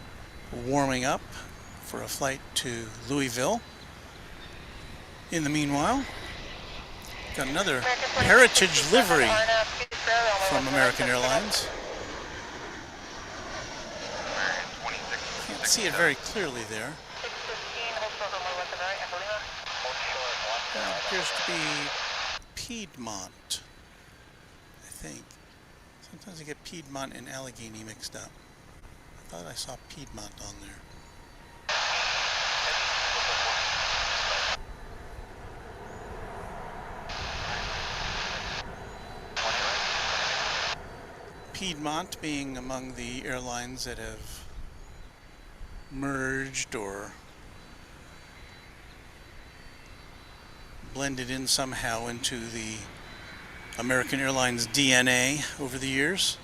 warming up for a flight to Louisville. In the meanwhile, got another heritage livery from American Airlines. Can't see it very clearly there. That appears to be Piedmont, I think. Sometimes I get Piedmont and Allegheny mixed up. I thought I saw Piedmont on there. Piedmont being among the airlines that have merged or blended in somehow into the American Airlines DNA over the years.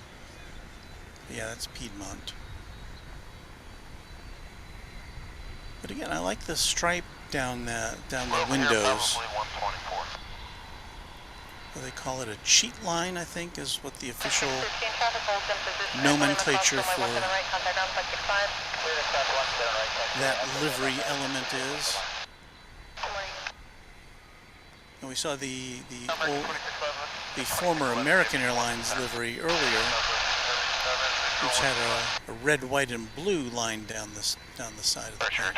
Yeah, that's Piedmont. But again, I like the stripe down the windows. They call it a cheat line, I think, is what the official nomenclature for that livery element is. And we saw the former American Airlines livery earlier, which had a red, white, and blue line down the side of the plane.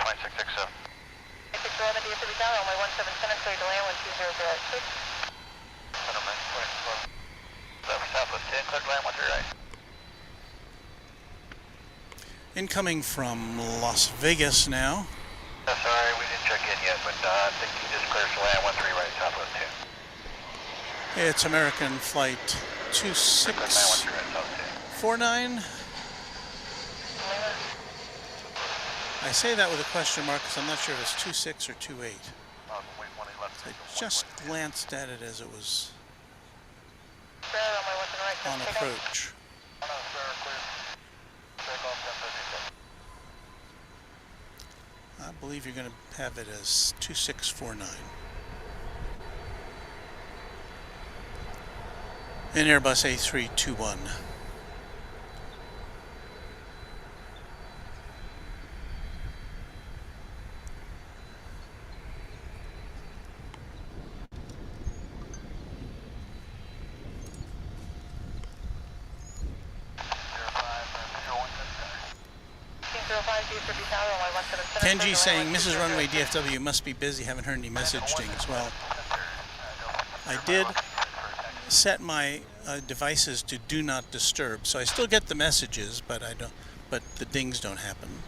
Incoming from Las Vegas now. Sorry, we didn't check in yet, but I think you just cleared to land 13 right Southwest 10. It's American flight 2649. I say that with a question mark because I'm not sure if it's 26 or 28. I just glanced at it as it was on approach. I believe you're going to have it as 2649. An Airbus A321. Kenji saying, Mrs. Runway DFW must be busy, haven't heard any messaging as well. I did set my devices to do not disturb, so I still get the messages, but the dings don't happen.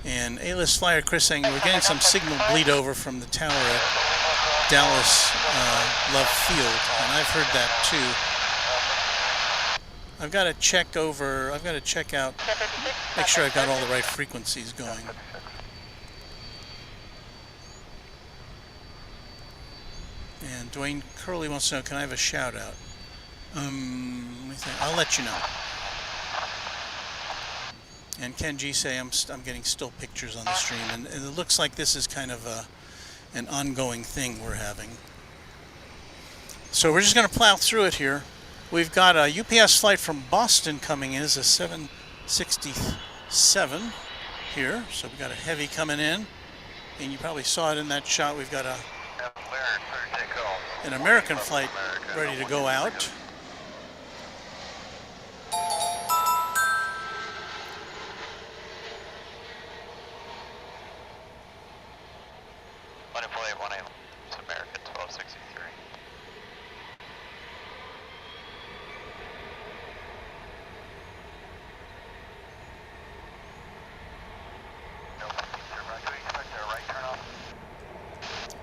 And A-list flyer Chris saying we're getting some signal bleed over from the tower at Dallas Love Field, and I've heard that too. I've got to check out, make sure I've got all the right frequencies going. And Dwayne Curley wants to know, can I have a shout out? Let me think. I'll let you know. And Ken G say I'm getting still pictures on the stream, and it looks like this is kind of an ongoing thing we're having. So we're just going to plow through it here. We've got a UPS flight from Boston coming in. It's a 767 here. So we've got a heavy coming in. And you probably saw it in that shot. We've got an American flight ready to go out. It's American 1263.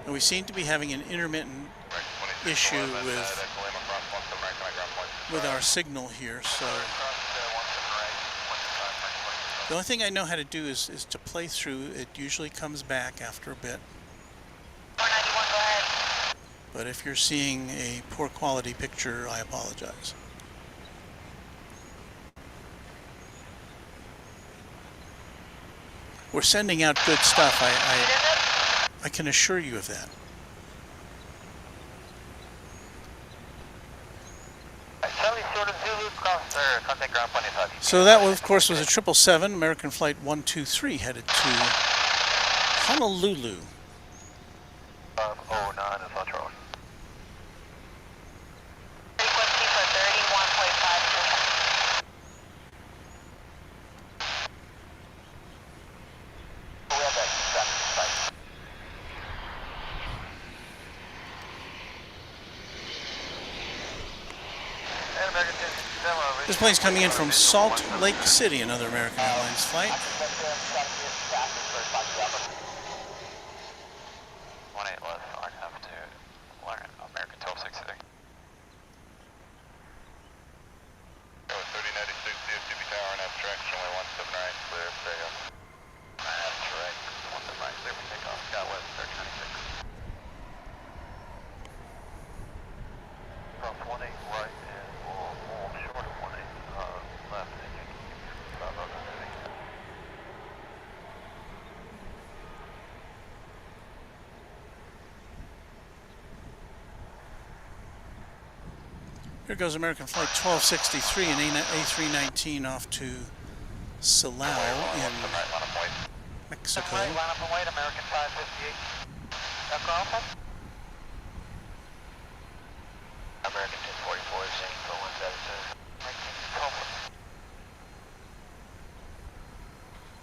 And we seem to be having an intermittent issue with our signal here, so The only thing I know how to do is to play through. It usually comes back after a bit. 491, go ahead. But if you're seeing a poor quality picture, I apologize. We're sending out good stuff. I can assure you of that. So that, of course, was a 777, American Flight 123, headed to Honolulu. 509 is on Charlie. Frequency for 31.5. We have that site. And American 1067. This plane's coming in from Salt Lake City, another American Airlines flight. 18 left, I have to learn American 1263. Go 3096 DFW Tower and abstraction, runway 179, clear, stay up. Abstract, 179, clear for takeoff, Southwest 3096. Cross 18 right and we'll short of 18 left, and you can keep 500. Here goes American Flight 1263 and A319 off to Silao in Mexico. Line up and wait, American 558. Alcohol? American 1044, St. Paul 172.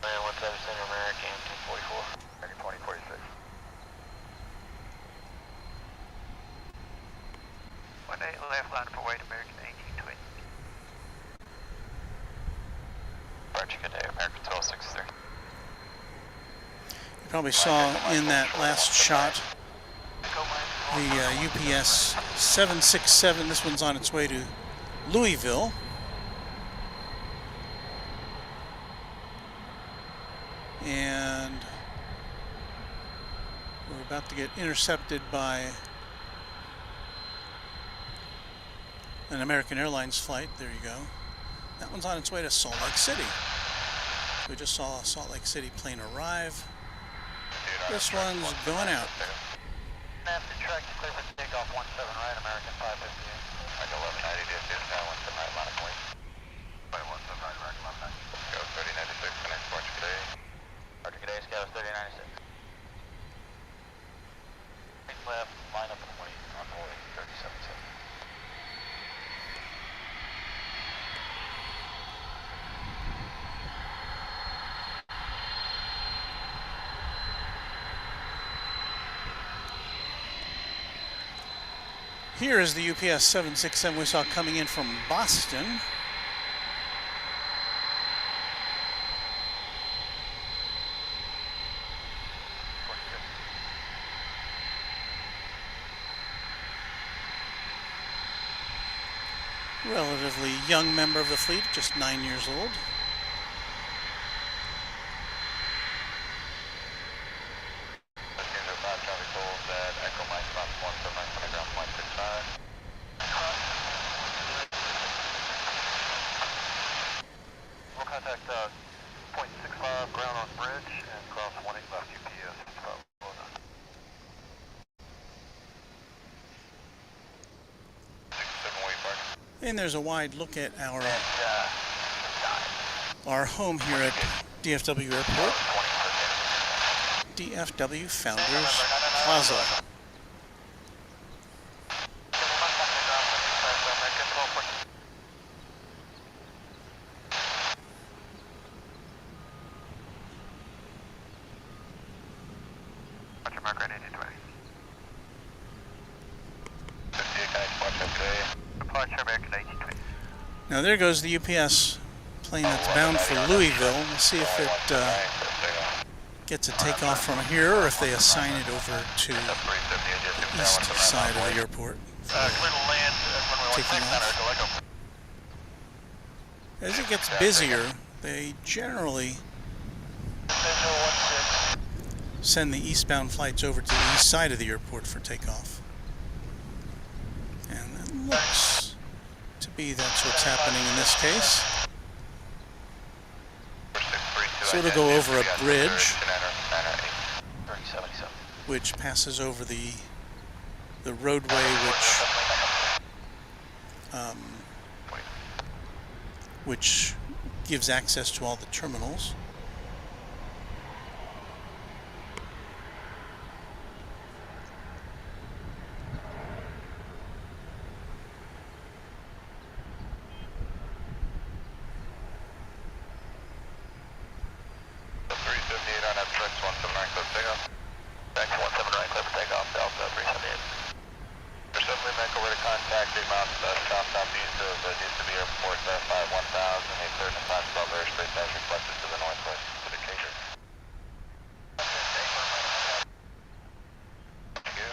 Man 177, American 1044. American 2046. 18 left, line up and wait, American 1820. Roger, good day, American 1263. You probably saw in that last shot the UPS 767. This one's on its way to Louisville. And we're about to get intercepted by an American Airlines flight. There you go. That one's on its way to Salt Lake City. We just saw a Salt Lake City plane arrive. This one's going out. Master track to clear for takeoff 17 right, American 558. Like 1190 DFW tower, 17 right, line of point. 17 right, American 1190. Go 3096, connect Roger, good day. Roger, good day, Scout 3096. Left, line up and wait, on the way, 377. Here is the UPS 767 we saw coming in from Boston. Relatively young member of the fleet, just 9 years old. We'll contact .65 ground on bridge and cross 18 left UPS. And there's a wide look at our home here at DFW Airport. DFW Founders Plaza. Now there goes the UPS plane that's bound for Louisville. We'll see if it gets a takeoff from here or if they assign it over to the east side of the airport for taking off. As it gets busier, They generally send the eastbound flights over to the east side of the airport for takeoff. And it looks to be that's what's happening in this case. So it'll go over a bridge which passes over the roadway which gives access to all the terminals. Southeast of DFW Airport, 51000, 830 and 512 airspace as requested to the northwest to the cater. Thank you.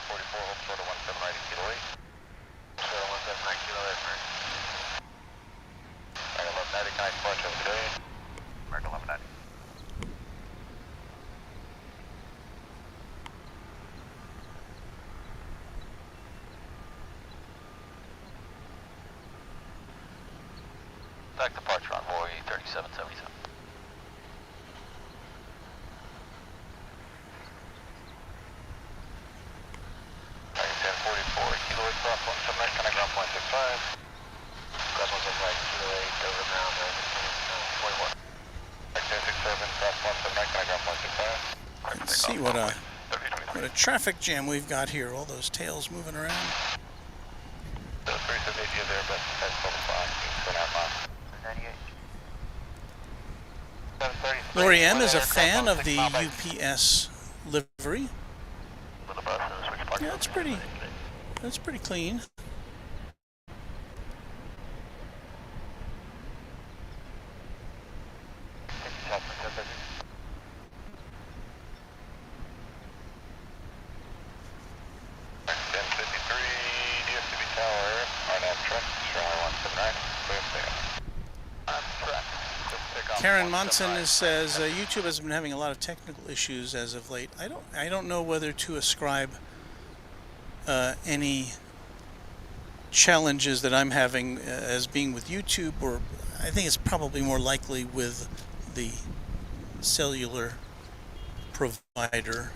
44, hold short of 1790 kilo 8. Short of 179 kilo 8, American. American 1190, kind departure of the day. American 1190. Back departure on Roy 3777. American 1044, kilo 8 cross 179, kind of ground point 65. Cross 179, kilo 8, over now, American 21. American 1067, cross 179, kind of ground point 65. Let's see what a traffic jam we've got here. All those tails moving around. So 378 there, but that's 4.5 miles. Lori M is a fan of the UPS livery. Yeah, it's pretty clean. Karen Monson says YouTube has been having a lot of technical issues as of late. I don't know whether to ascribe any challenges that I'm having as being with YouTube, or I think it's probably more likely with the cellular provider.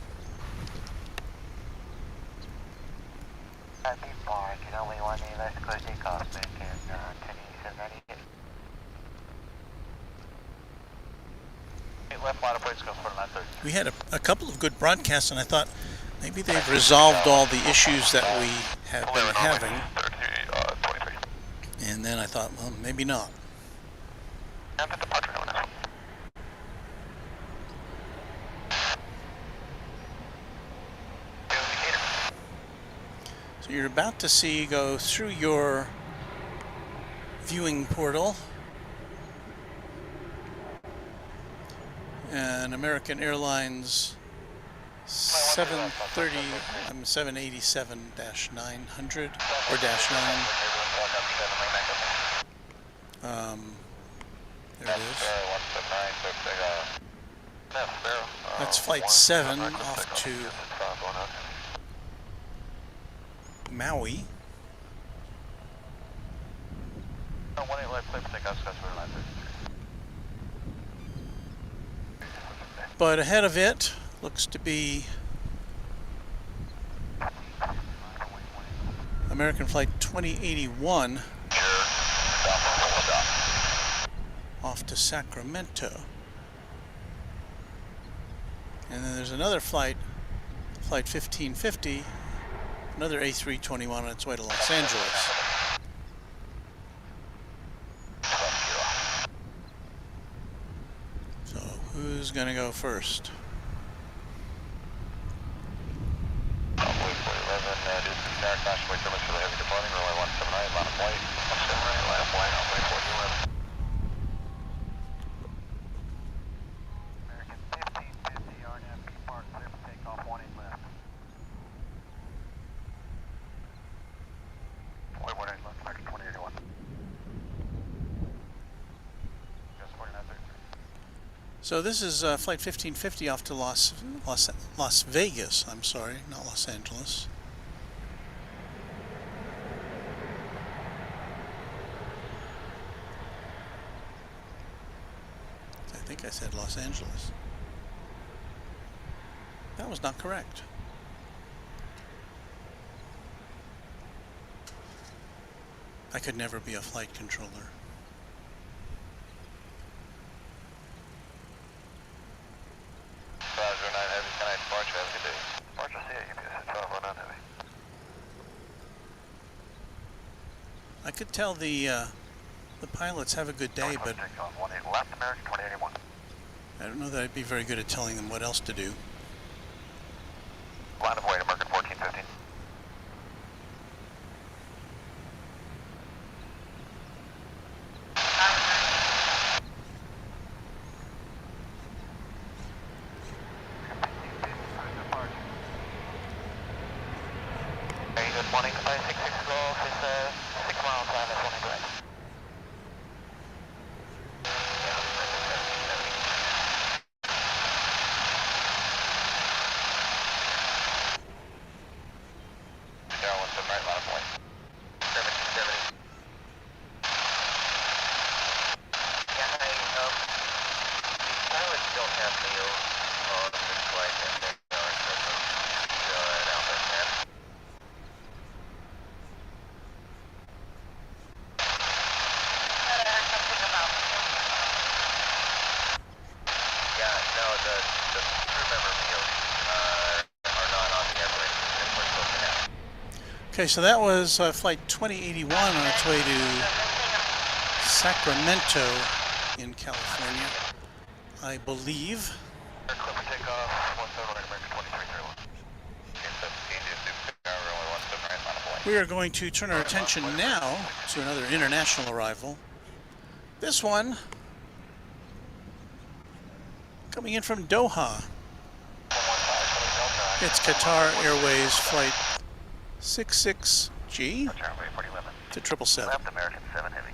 We had a couple of good broadcasts, and I thought maybe they've resolved all the issues that we have been having. And then I thought, well, maybe not. So you're about to go through your viewing portal. And American Airlines 787-900 or -9. There it is. That's flight 7 off to Maui. But ahead of it looks to be American Flight 2081 off to Sacramento. And then there's another flight, Flight 1550, another A321 on its way to Los Angeles. Who's going to go first? So this is flight 1550 off to Las Vegas. I'm sorry, not Los Angeles. I think I said Los Angeles. That was not correct. I could never be a flight controller. Roger, 9 Heavy, can I departure? Have a good day. Departure, see you, UPS 1209 Heavy. I could tell the pilots have a good day, but Left American 2081. I don't know that I'd be very good at telling them what else to do. Line of way, American 1415. Hey, good morning. 566 Golf is 6 miles time at 20 right. Okay, so that was flight 2081 on its way to Sacramento in California, I believe. We are going to turn our attention now to another international arrival. This one coming in from Doha. It's Qatar Airways flight 66G to 777. Left American 7 Heavy.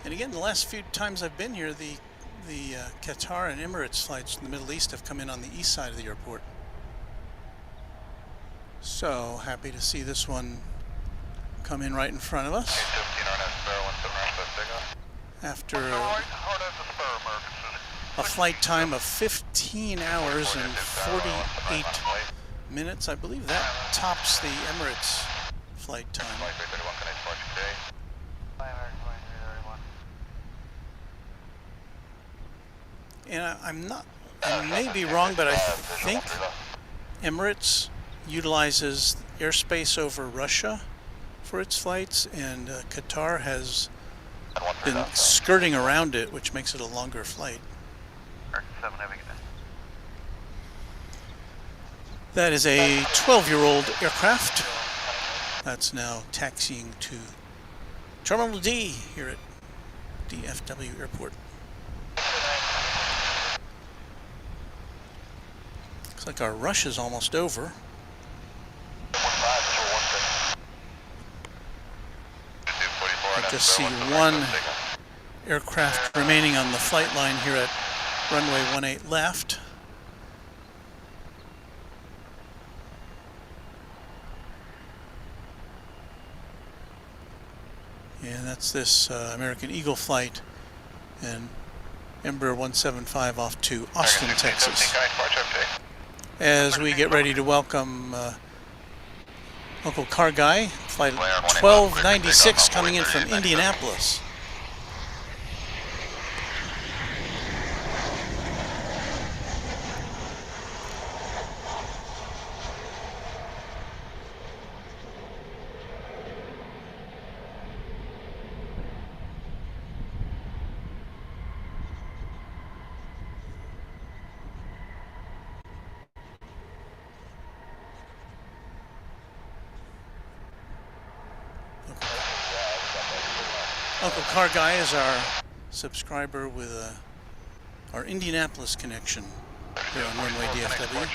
And again, the last few times I've been here, the Qatar and Emirates flights from the Middle East have come in on the east side of the airport. So happy to see this one come in right in front of us. After a flight time of 15 hours and 48 minutes, I believe that tops the Emirates flight time. And I may be wrong, but I think Emirates utilizes airspace over Russia for its flights, and Qatar has been skirting around it, which makes it a longer flight. That is a 12-year-old aircraft that's now taxiing to Terminal D here at DFW Airport. Looks like our rush is almost over. I just see one aircraft remaining on the flight line here at runway 18 left. And that's this American Eagle flight and Embraer 175 off to Austin, Texas. As we get ready to welcome local car guy, flight 1296 coming in from Indianapolis. Uncle Car Guy is our subscriber with our Indianapolis connection here on Runway DFW.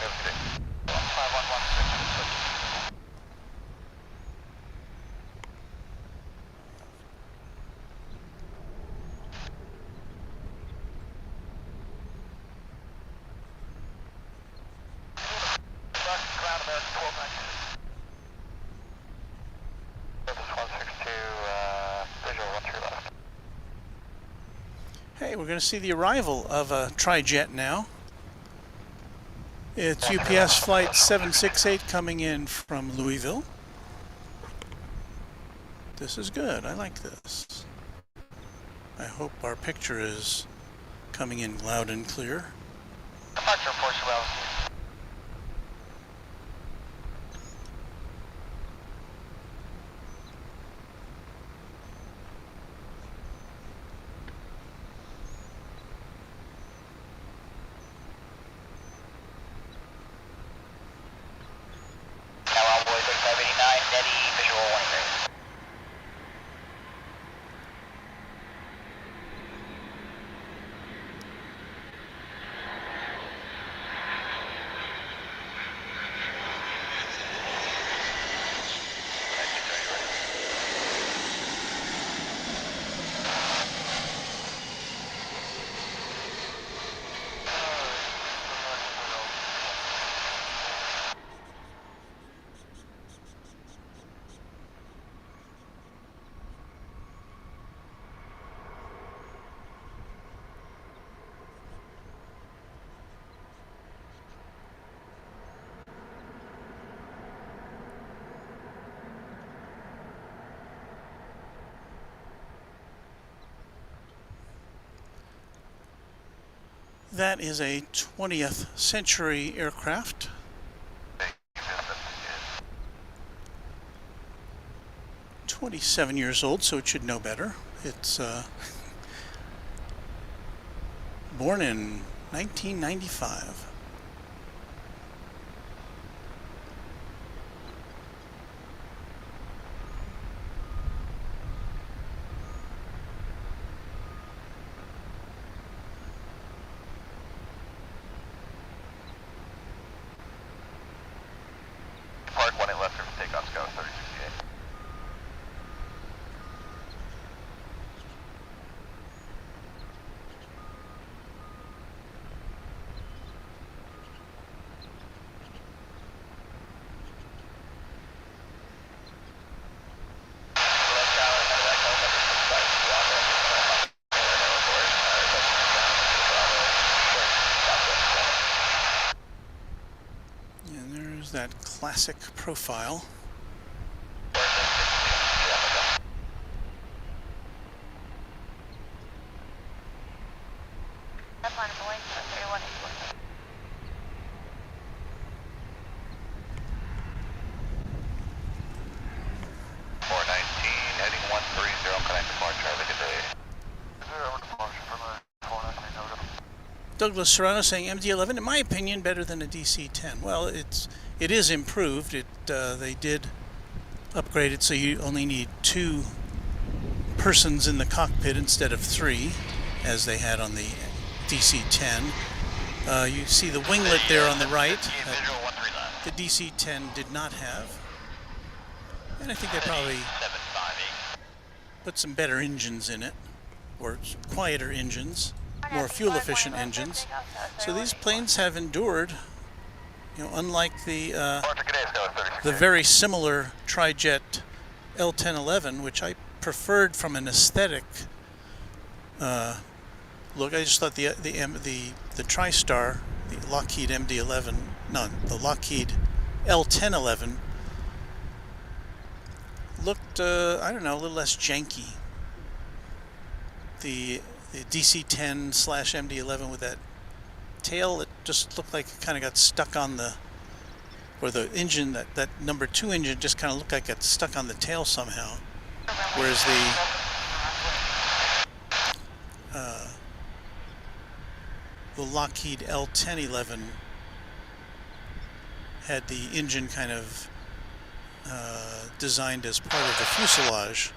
Hey, we're going to see the arrival of a tri-jet now. It's UPS flight 768 coming in from Louisville. This is good. I like this. I hope our picture is coming in loud and clear. Departure reports well. That is a 20th century aircraft. 27 years old, so it should know better. It's born in 1995. Park 1 left for takeoff, Scout 3068. And there's that classic profile. Up on Boeing 3181. Heading 130, connect departure. Have a good day. Zero departure from the corner. Douglas Serrano saying MD-11, in my opinion, better than a DC-10. Well, it is improved. They did upgrade it so you only need 2 persons in the cockpit instead of 3, as they had on the DC-10. You see the winglet there on the right that the DC-10 did not have. And I think they probably put some better engines in it, or quieter engines, more fuel-efficient engines. So these planes have endured, you know, unlike the very similar tri-jet L-1011, which I preferred from an aesthetic look. I just thought the TriStar, the Lockheed MD-11, no, the Lockheed L-1011 looked, I don't know, a little less janky. The DC-10 / MD-11 with that tail, it just looked like it kind of got stuck on the, or the engine, that number 2 engine just kind of looked like it got stuck on the tail somehow. Whereas the Lockheed L-1011 had the engine kind of designed as part of the fuselage.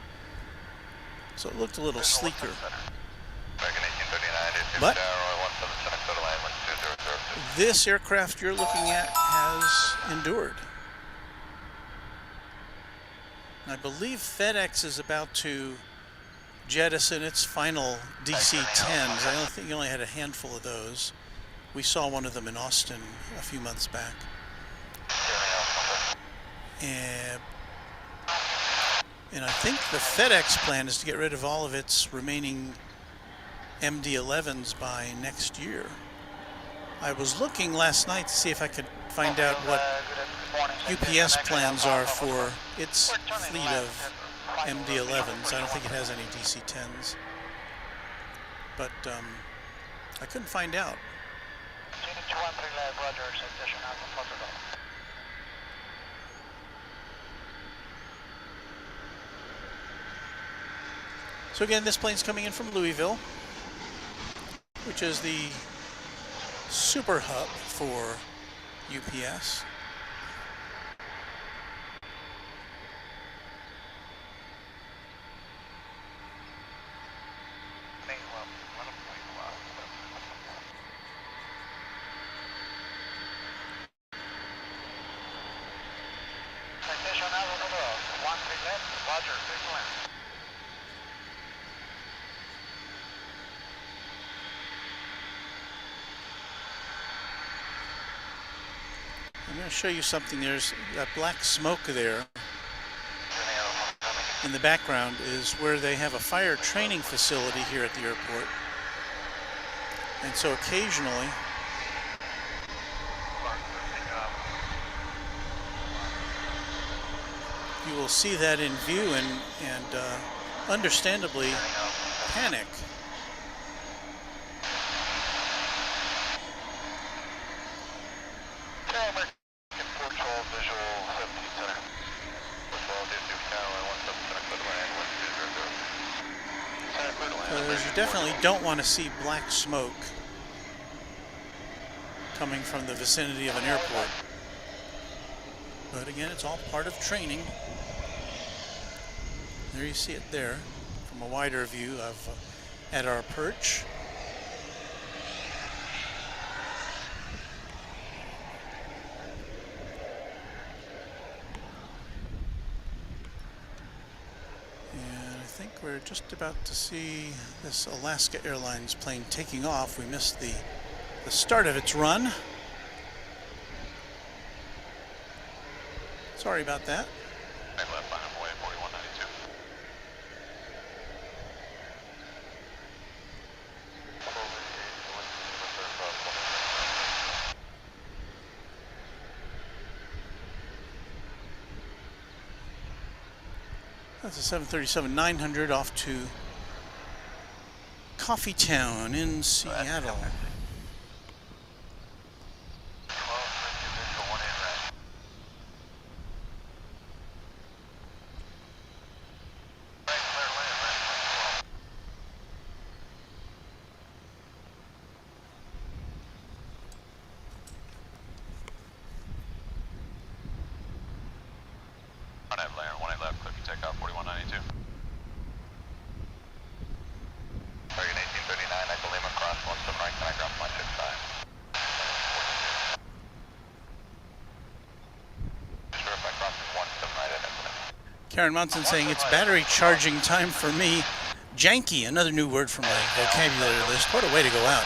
So it looked a little sleeker. American 1839, But 177 clear to land, wind 2006. this aircraft you're looking at has endured. I believe FedEx is about to jettison its final DC-10s. I don't think you only had a handful of those. We saw one of them in Austin a few months back. And I think the FedEx plan is to get rid of all of its remaining MD-11s by next year. I was looking last night to see if I could find out what UPS plans are for its fleet of MD-11s. I don't think it has any DC-10s. But I couldn't find out. So again, this plane's coming in from Louisville, which is the super hub for UPS. I'm going to show you something. There's that black smoke there. In the background is where they have a fire training facility here at the airport. And so occasionally you will see that in view and understandably panic. Because you definitely don't want to see black smoke coming from the vicinity of an airport. But again, it's all part of training. There you see it there from a wider view of at our perch. I think we're just about to see this Alaska Airlines plane taking off. We missed the start of its run. Sorry about that. Left behind away 4192. That's a 737-900 off to Coffeetown in Seattle. Karen Munson saying it's battery charging time for me. Janky, another new word from my vocabulary list. What a way to go out.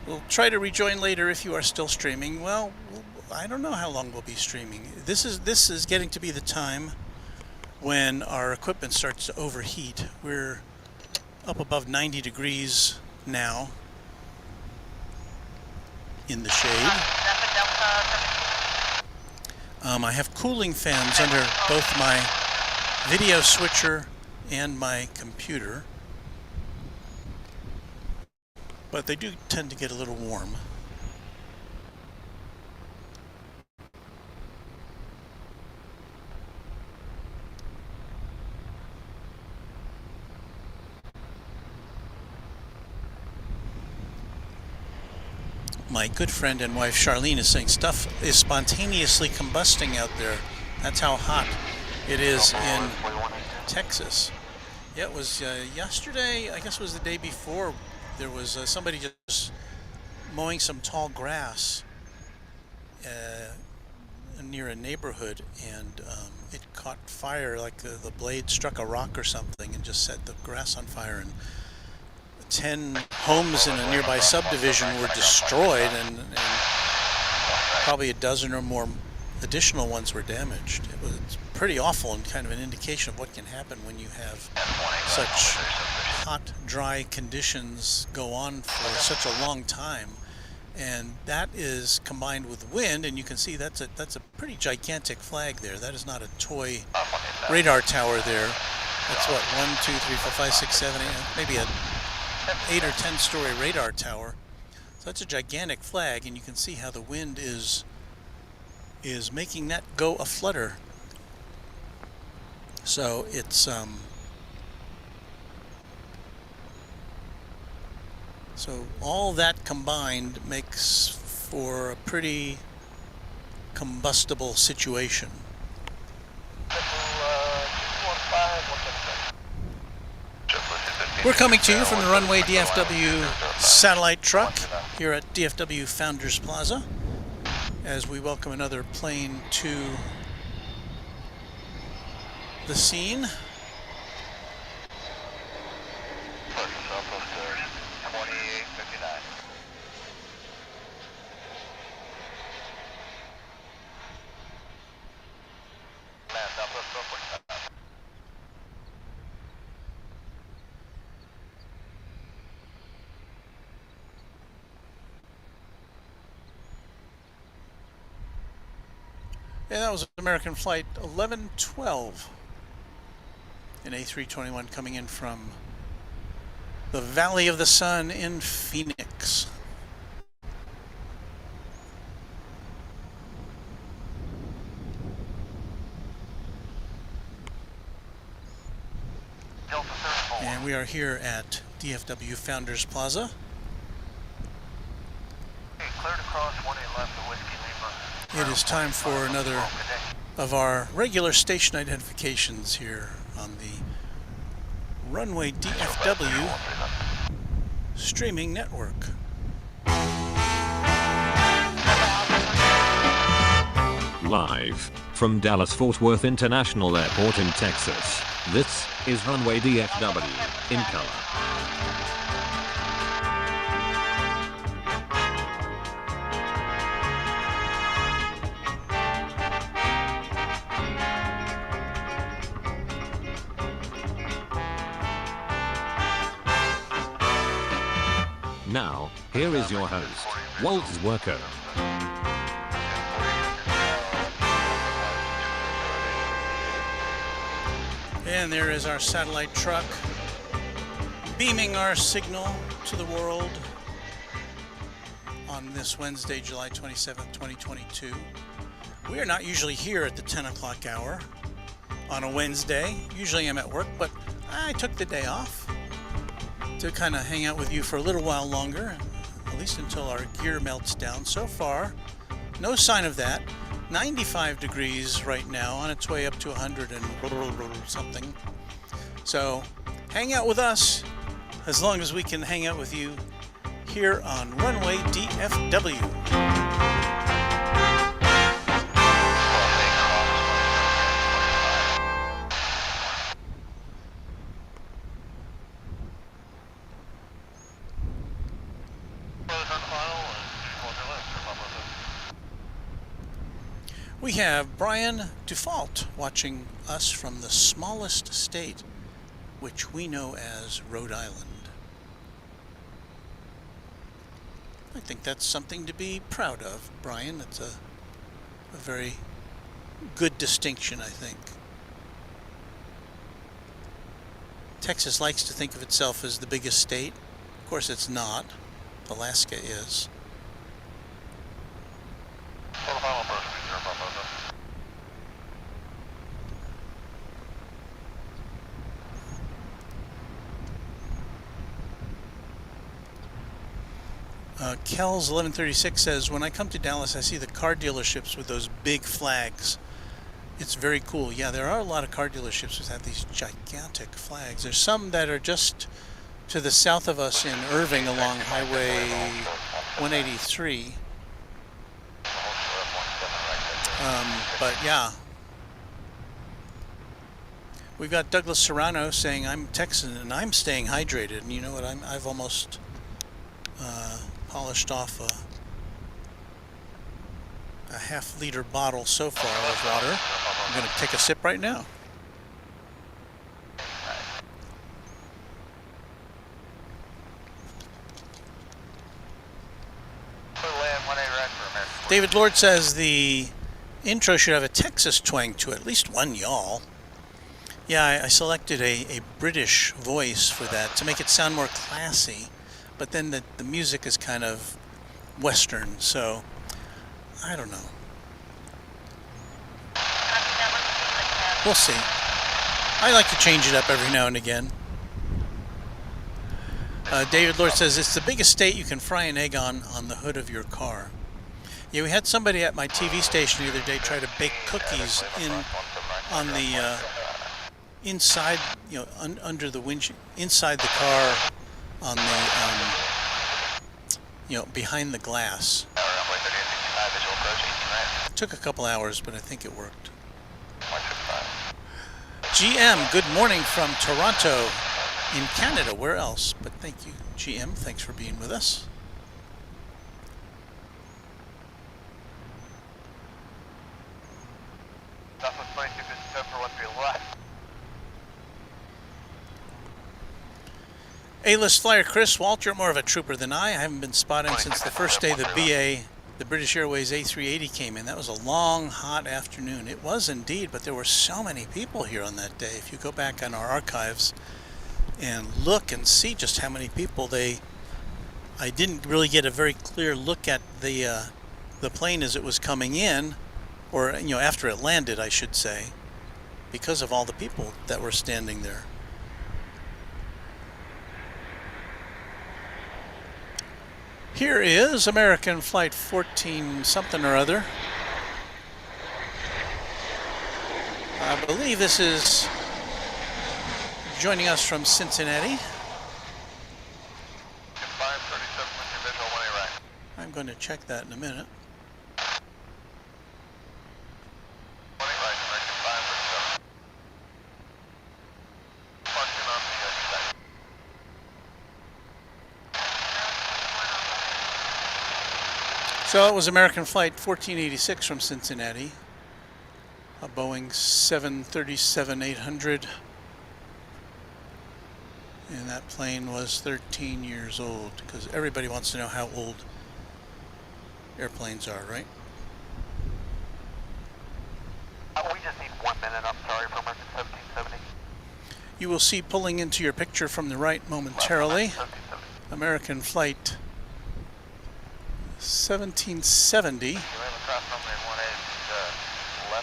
We'll try to rejoin later if you are still streaming. Well, I don't know how long we'll be streaming. This is getting to be the time when our equipment starts to overheat. We're up above 90 degrees now in the shade. I have cooling fans under both my video switcher and my computer, but they do tend to get a little warm. My good friend and wife Charlene is saying stuff is spontaneously combusting out there. That's how hot it is in Texas. Yeah, it was yesterday, I guess it was the day before, there was somebody just mowing some tall grass near a neighborhood, and it caught fire, like the blade struck a rock or something and just set the grass on fire, and 10 homes in a nearby subdivision were destroyed, and probably a dozen or more additional ones were damaged. It was pretty awful, and kind of an indication of what can happen when you have such hot, dry conditions go on for such a long time. And that is combined with wind, and you can see that's a pretty gigantic flag there. That is not a toy radar tower there. That's what, 1, 2, 3, 4, 5, 6, 7, 8, maybe a 8 or 10 story radar tower. So that's a gigantic flag, and you can see how the wind is making that go a flutter. So it's so all that combined makes for a pretty combustible situation. We're coming to you from the Runway DFW satellite truck here at DFW Founders Plaza as we welcome another plane to the scene. And that was American Flight 1112, an A321 coming in from the Valley of the Sun in Phoenix. And we are here at DFW Founders Plaza. Cleared across 1A left to Whiskey Lima. It is time for another of our regular station identifications here on the Runway DFW streaming network. Live from Dallas-Fort Worth International Airport in Texas, this is Runway DFW in color. Now, here is your host, Walt Zwerko. And there is our satellite truck beaming our signal to the world on this Wednesday, July 27th, 2022. We are not usually here at the 10 o'clock hour on a Wednesday. Usually I'm at work, but I took the day off to kind of hang out with you for a little while longer, at least until our gear melts down. So far, no sign of that. 95 degrees right now, on its way up to 100 and something. So hang out with us as long as we can hang out with you here on Runway DFW. We have Brian Dufault watching us from the smallest state, which we know as Rhode Island. I think that's something to be proud of, Brian. It's a very good distinction, I think. Texas likes to think of itself as the biggest state. Of course, it's not. Alaska is. Kells 1136 says, when I come to Dallas, I see the car dealerships with those big flags. It's very cool. Yeah, there are a lot of car dealerships that have these gigantic flags. There's some that are just to the south of us in Irving along Highway 183. But yeah. We've got Douglas Serrano saying, I'm Texan and I'm staying hydrated. And you know what? I've almost polished off a half-liter bottle so far of water. I'm going to take a sip right now. David Lord says the intro should have a Texas twang to it, at least one y'all. Yeah, I selected a British voice for that to make it sound more classy, but then the music is kind of Western, so I don't know. We'll see. I like to change it up every now and again. David Lord says it's the biggest state you can fry an egg on the hood of your car. Yeah, we had somebody at my TV station the other day try to bake cookies on the inside, you know, under the windshield, inside the car, on the you know, behind the glass. It took a couple hours, but I think it worked. GM, good morning from Toronto in Canada. Where else? But thank you, GM. Thanks for being with us. A-list flyer Chris Walt, you're more of a trooper than I haven't been spotting since the first day the BA, the British Airways A380 came in. That was a long, hot afternoon. It was indeed, but there were so many people here on that day. If you go back on our archives and look and see just how many people I didn't really get a very clear look at the plane as it was coming in, or, you know, after it landed, I should say, because of all the people that were standing there. Here is American Flight 14 something or other. I believe this is joining us from Cincinnati. I'm going to check that in a minute. So it was American Flight 1486 from Cincinnati, a Boeing 737-800, and that plane was 13 years old, because everybody wants to know how old airplanes are, right? We just need 1 minute, I'm sorry, for American 1770. You will see pulling into your picture from the right momentarily, American Flight 1770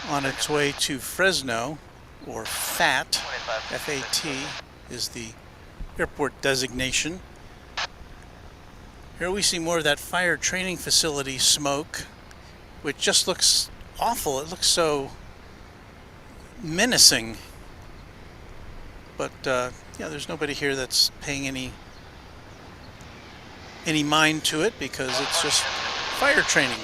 on its way to Fresno, or FAT, F-A-T is the airport designation. Here we see more of that fire training facility smoke, which just looks awful. It looks so menacing. But yeah, there's nobody here that's paying any mind to it, because it's just fire training.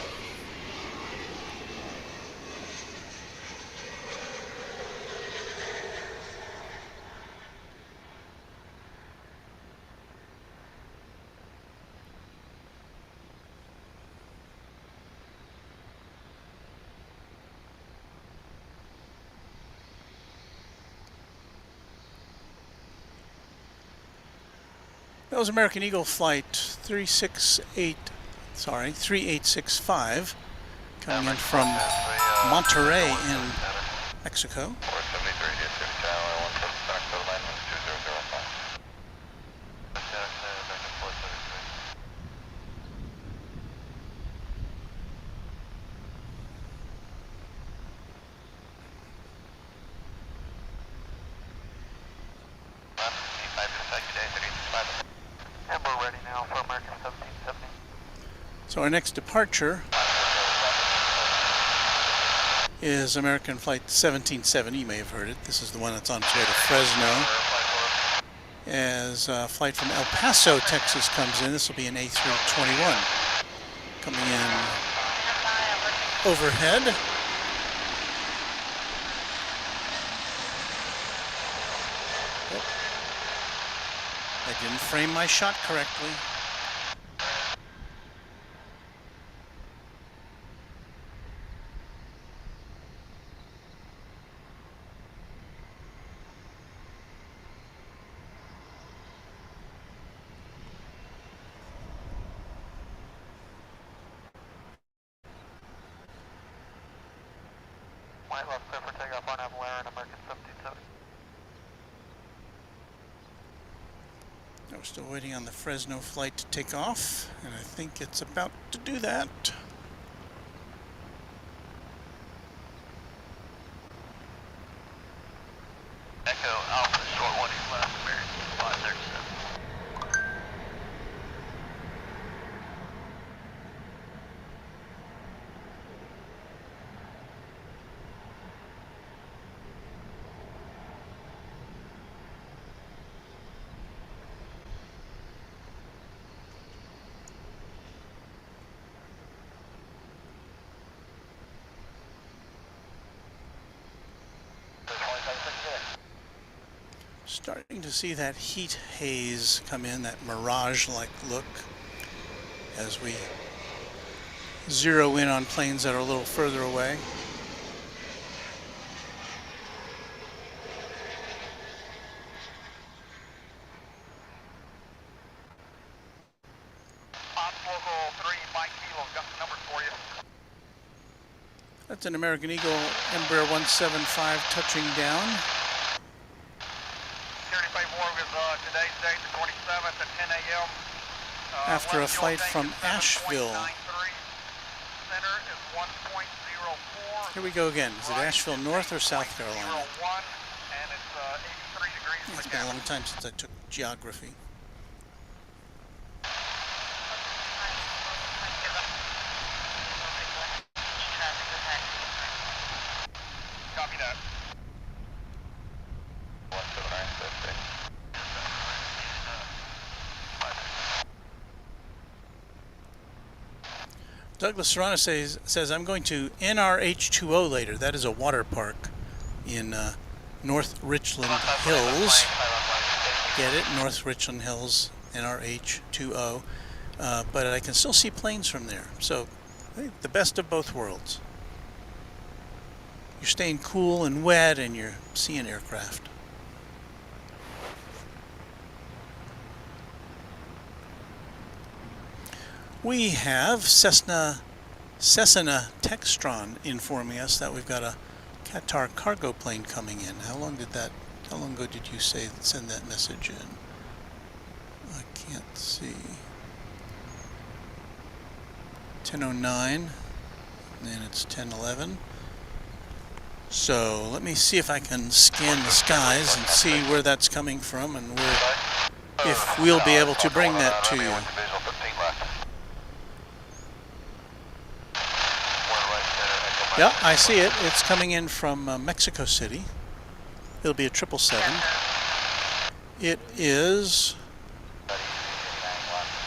That was American Eagle Flight 3865, coming in from Monterrey in Mexico. And we're ready now for American 1770. So our next departure is American Flight 1770. You may have heard it. This is the one that's on its way to Fresno. As flight from El Paso, Texas comes in, this will be an A321 coming in overhead. I didn't frame my shot correctly. White left clear for takeoff on Avalara and American 1770. We're still waiting on the Fresno flight to take off, and I think it's about to do that. Echo Alpha, short 1 is left, American 537. Starting to see that heat haze come in, that mirage-like look, as we zero in on planes that are a little further away. Local 3, Mike Kilo, got the numbers for you. That's an American Eagle Embraer 175 touching down. Today's date, the 27th at 10 a.m. After a flight from Asheville. Center is 1.04. Here we go again. Is it Asheville, North or South Carolina? 01, and it's 83 degrees It's been a long time since I took geography. Copy that. Douglas Serrano says, I'm going to NRH2O later. That is a water park in North Richland Hills. Get it? North Richland Hills, NRH2O. But I can still see planes from there. So, I think the best of both worlds. You're staying cool and wet, and you're seeing aircraft. We have Cessna Textron informing us that we've got a Qatar cargo plane coming in. How long ago did you send that message in? I can't see. 10:09, and then it's 10:11. So let me see if I can scan the skies and see where that's coming from and if we'll be able to bring that to you. Yeah, I see it. It's coming in from Mexico City. It'll be a 777. It is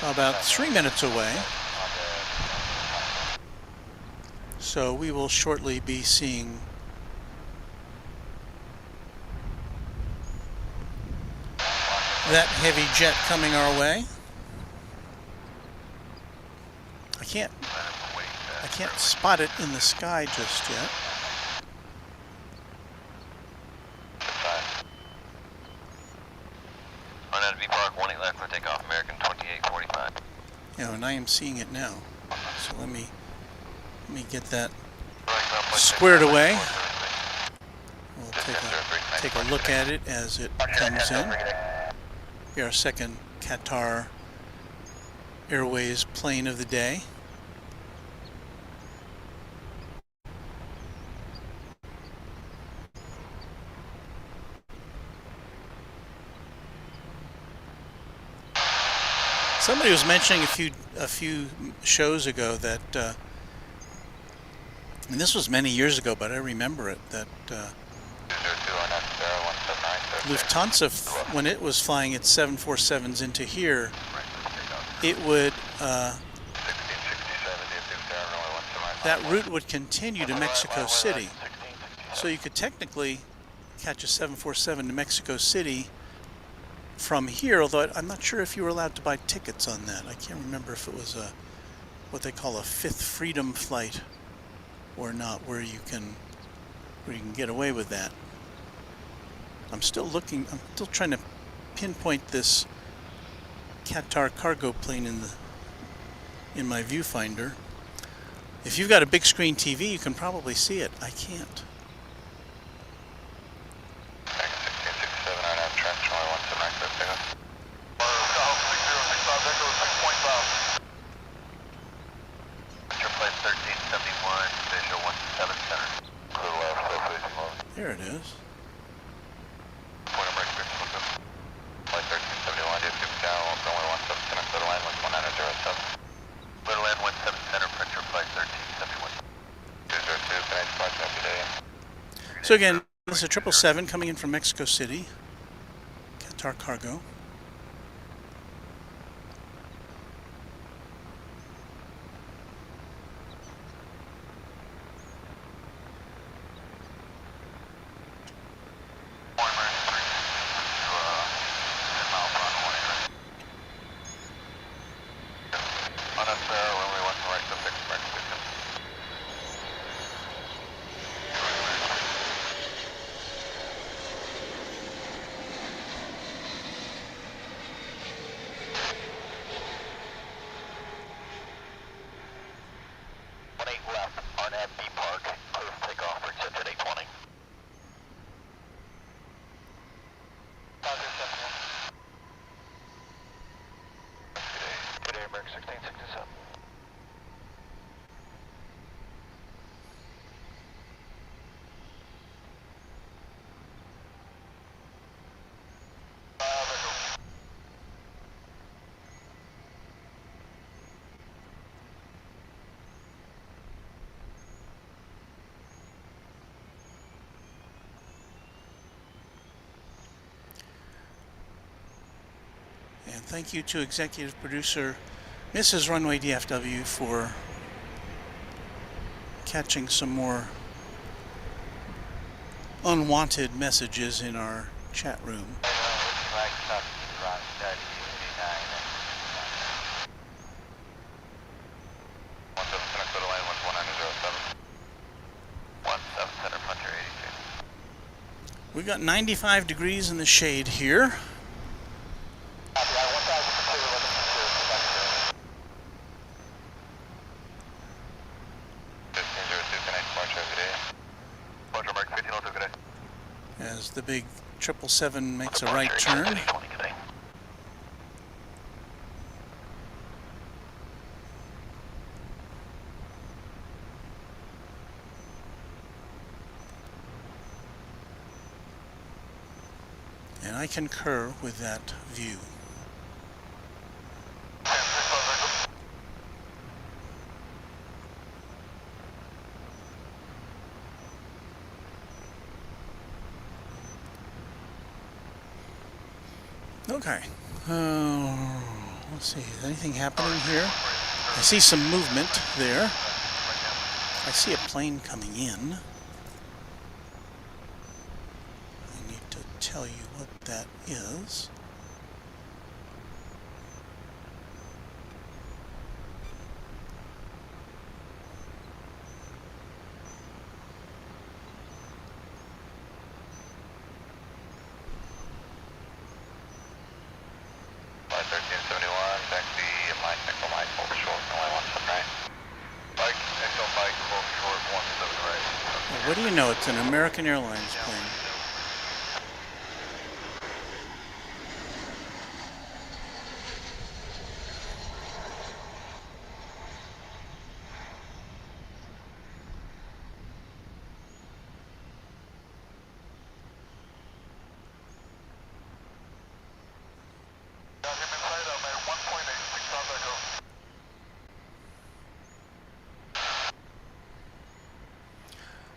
about 3 minutes away. So we will shortly be seeing that heavy jet coming our way. I can't spot it in the sky just yet. On out of V Park, 18 left for takeoff, American 2845. Yeah, and I am seeing it now. So let me get that squared away. We'll take a look at it as it comes in. Our second Qatar Airways plane of the day. Somebody was mentioning a few shows ago that And this was many years ago, but I remember it, that Lufthansa, when it was flying its 747s into here, it would, that route would continue to Mexico City. So you could technically catch a 747 to Mexico City from here, although I'm not sure if you were allowed to buy tickets on that. I can't remember if it was what they call a fifth freedom flight or not, where you can get away with that. I'm still trying to pinpoint this Qatar cargo plane in my viewfinder. If you've got a big screen TV, you can probably see it. I can't. There it is. So again, this is a 777 coming in from Mexico City, Qatar cargo. And thank you to executive producer Mrs. Runway DFW for catching some more unwanted messages in our chat room. We've got 95 degrees in the shade here. As the big 777 makes a right turn. And I concur with that view. Okay. Let's see. Is anything happening here? I see some movement there. I see a plane coming in. I need to tell you what that is. What do you know? It's an American Airlines plane.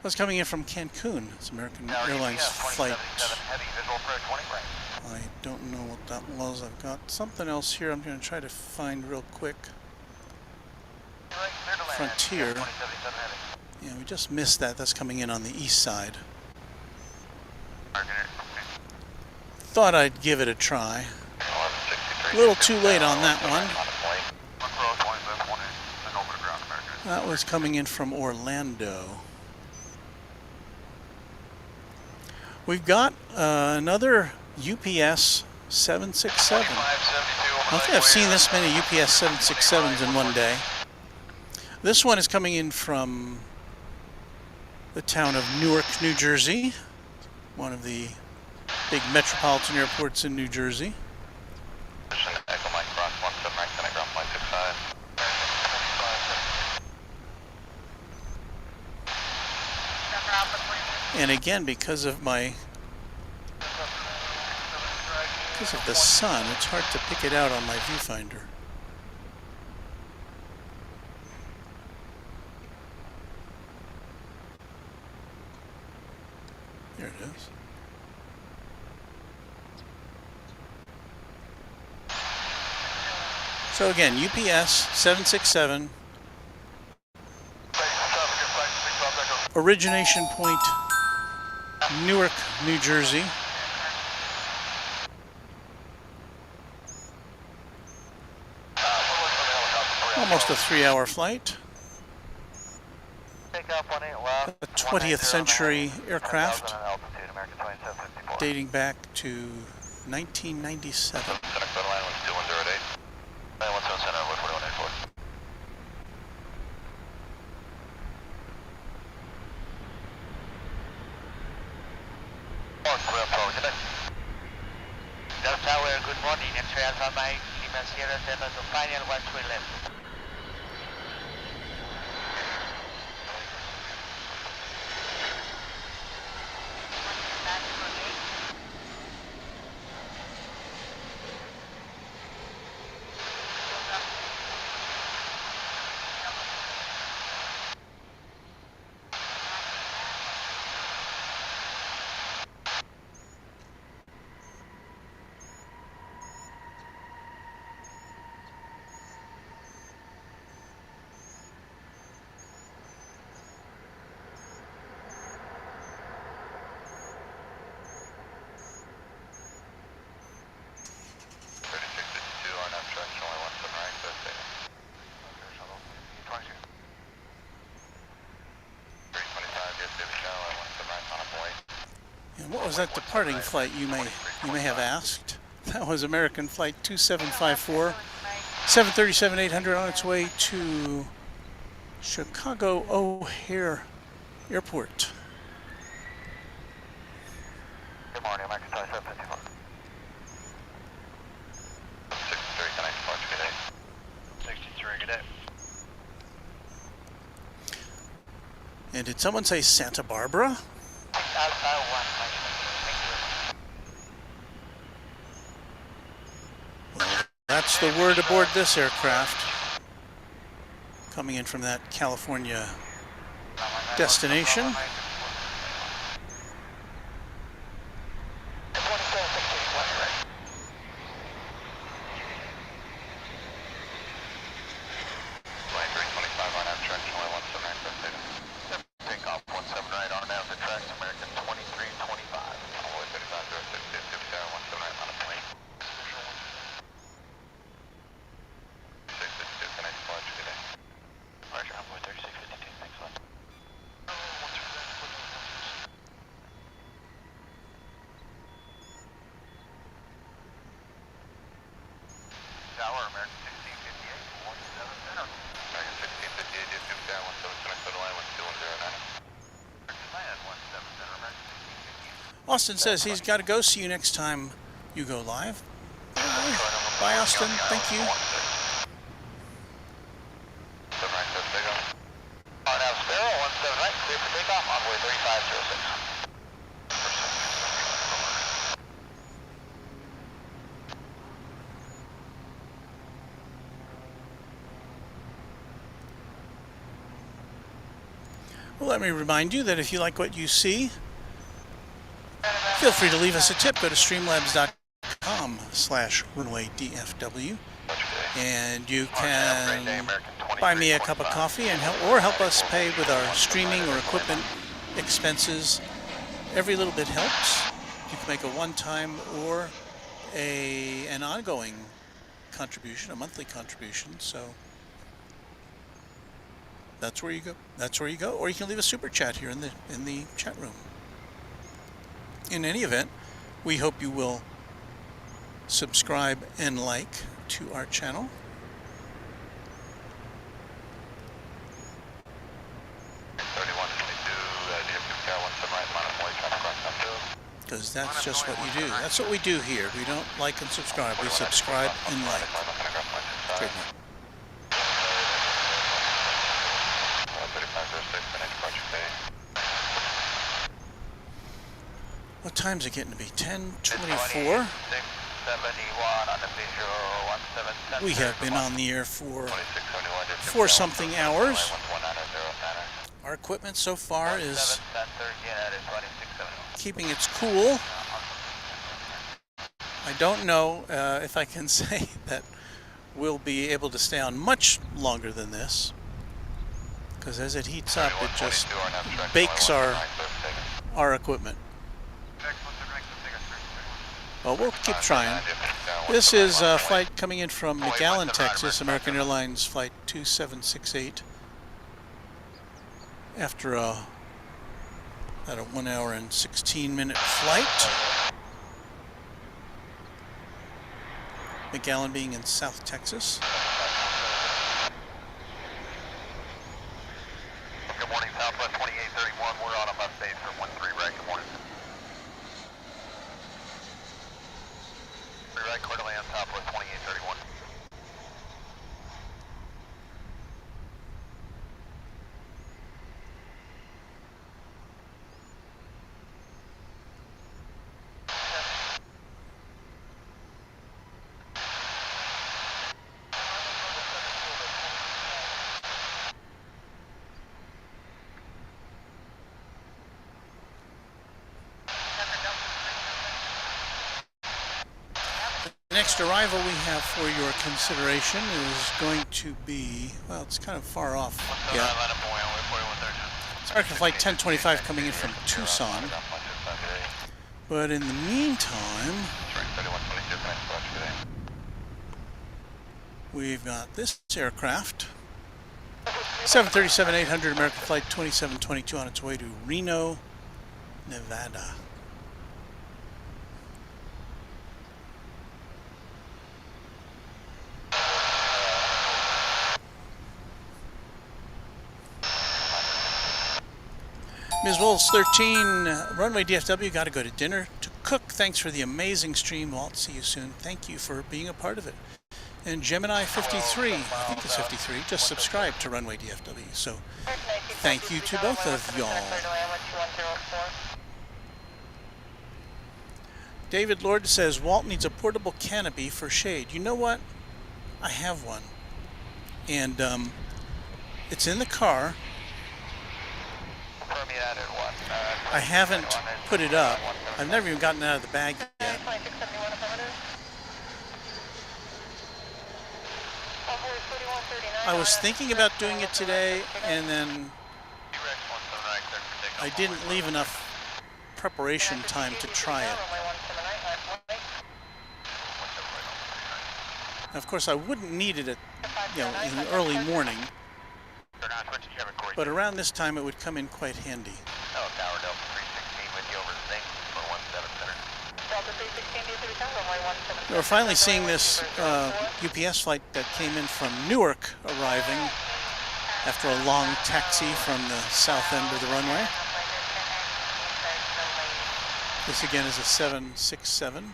That's coming in from Cancun. It's American Airlines flight. I don't know what that was. I've got something else here I'm going to try to find real quick. Frontier. Yeah, we just missed that. That's coming in on the east side. Thought I'd give it a try. A little too late on that one. That was coming in from Orlando. We've got another UPS 767. I don't think I've seen this many UPS 767s in one day. This one is coming in from the town of Newark, New Jersey, one of the big metropolitan airports in New Jersey. And again, because of the sun, it's hard to pick it out on my viewfinder. There it is. So again, UPS 767, origination point Newark, New Jersey. Almost a 3-hour flight. A 20th century aircraft dating back to 1997. Good morning, and transfer my Sierra Delta to final 13 left. And what was that departing flight, you may have asked? That was American Flight 2754, 737-800 on its way to Chicago O'Hare Airport. Good morning, American Flight 754. 63, can I approach? Good day. 63, good day. And did someone say Santa Barbara? Well, that's the word aboard this aircraft. Coming in from that California destination. Austin says he's got to go. See you next time you go live. Bye, Austin. Thank you. Well, let me remind you that if you like what you see, feel free to leave us a tip. Go to streamlabs.com/Runway DFW, and you can buy me a cup of coffee and help us pay with our streaming or equipment expenses. Every little bit helps. You can make a one-time or an ongoing contribution, a monthly contribution. So that's where you go. That's where you go. Or you can leave a super chat here in the chat room. In any event, we hope you will subscribe and like to our channel. Because that's just what you do. That's what we do here. We don't like and subscribe. We subscribe and like. Trademark. What time's it getting to be? 10:24. We have been on the air for 4-something hours. Our equipment so far is keeping its cool. I don't know if I can say that we'll be able to stay on much longer than this, because as it heats up, it just bakes our equipment. Well, we'll keep trying. This is a flight coming in from McAllen, Texas, American Airlines flight 2768. After about a 1 hour and 16-minute flight. McAllen being in South Texas. Good morning, Southwest 2831. We're on a bus base for 13 right. Good morning. 3 right, clear to land, Southwest 2831. The next arrival we have for your consideration is going to be, well, it's kind of far off. Yeah. It's American Flight 1025 coming in from Tucson. But in the meantime, we've got this aircraft, 737-800 American Flight 2722 on its way to Reno, Nevada. Ms. Wolves 13, Runway DFW, got to go to dinner to cook. Thanks for the amazing stream, Walt. See you soon. Thank you for being a part of it. And Gemini 53, I think it's 53, just subscribed to Runway DFW. So thank you to both of y'all. David Lord says, Walt needs a portable canopy for shade. You know what? I have one. And it's in the car. I haven't put it up. I've never even gotten it out of the bag yet. I was thinking about doing it today, and then I didn't leave enough preparation time to try it. Now, of course, I wouldn't need it at, in the early morning, but around this time it would come in quite handy. We're finally seeing this UPS flight that came in from Newark arriving after a long taxi from the south end of the runway. This again is a 767.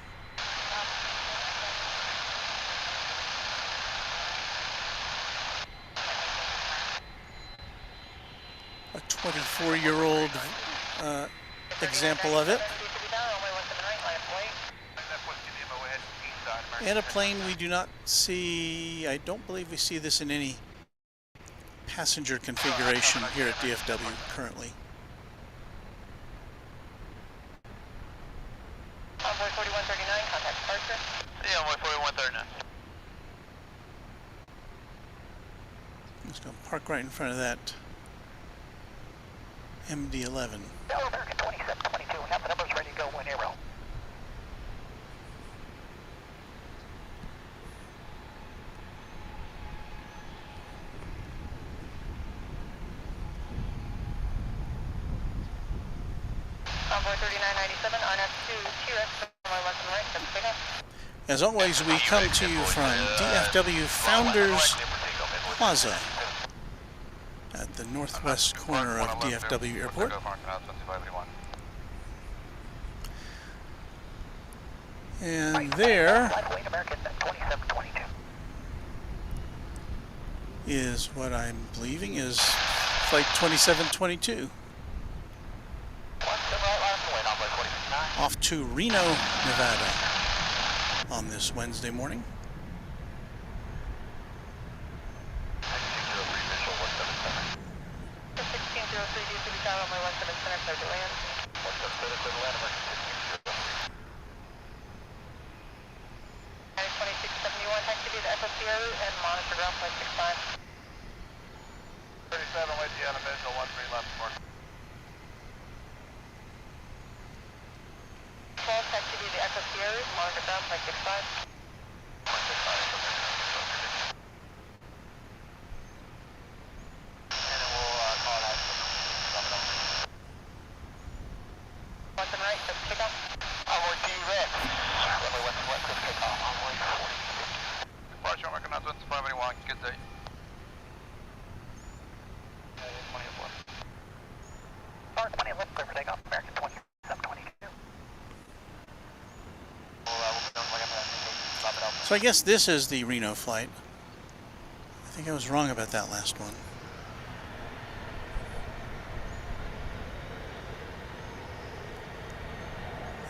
A 24-year-old example of it. And a plane we do not see, I don't believe we see this in any passenger configuration here at DFW currently. Envoy 4139, contact departure. Yeah, Envoy 4139. Let's go park right in front of that MD-11. Delta American 2722, we have the numbers ready to go when you're ready. Envoy 3997, RNF2, TRX, runway left and right, that's pick up. As always, we come to you from DFW Founders Plaza at the northwest corner of DFW Airport. And there is what I'm believing is Flight 2722 off to Reno, Nevada on this Wednesday morning. And monitor ground flight 65. 37, wait the visual, 13 left, mark. 12, taxi to the Echo Sierra, monitor ground flight 65. And we'll call it out. Left and right, that's pick up. Envoy T-Rex. Runway west and west, let's kick off. Envoy 40. Departure, American announcements, 581, good day. 20 left. Car 20 left, clear for takeoff, American 2722. So I guess this is the Reno flight. I think I was wrong about that last one.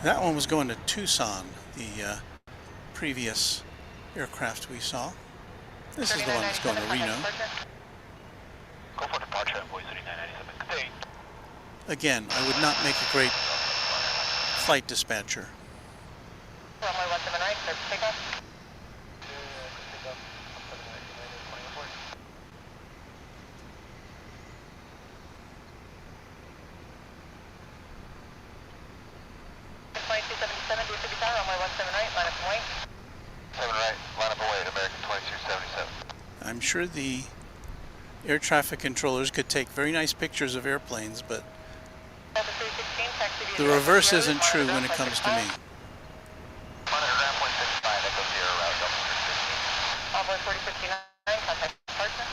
That one was going to Tucson, the previous aircraft we saw. This is the one that's going to Reno. Go for departure, Envoy 3997. Good day. Again, I would not make a great flight dispatcher. Runway left and right, that's pick up. Flight 277, DFW Tower, runway left and right, line up and wait. 7 right, line up away, American 2277. I'm sure the air traffic controllers could take very nice pictures of airplanes, but Delta 316, taxi to the reverse isn't true when it comes to me. Monitor ground point 55, Echo Sierra route, Delta 316. Envoy 4059, contact departure.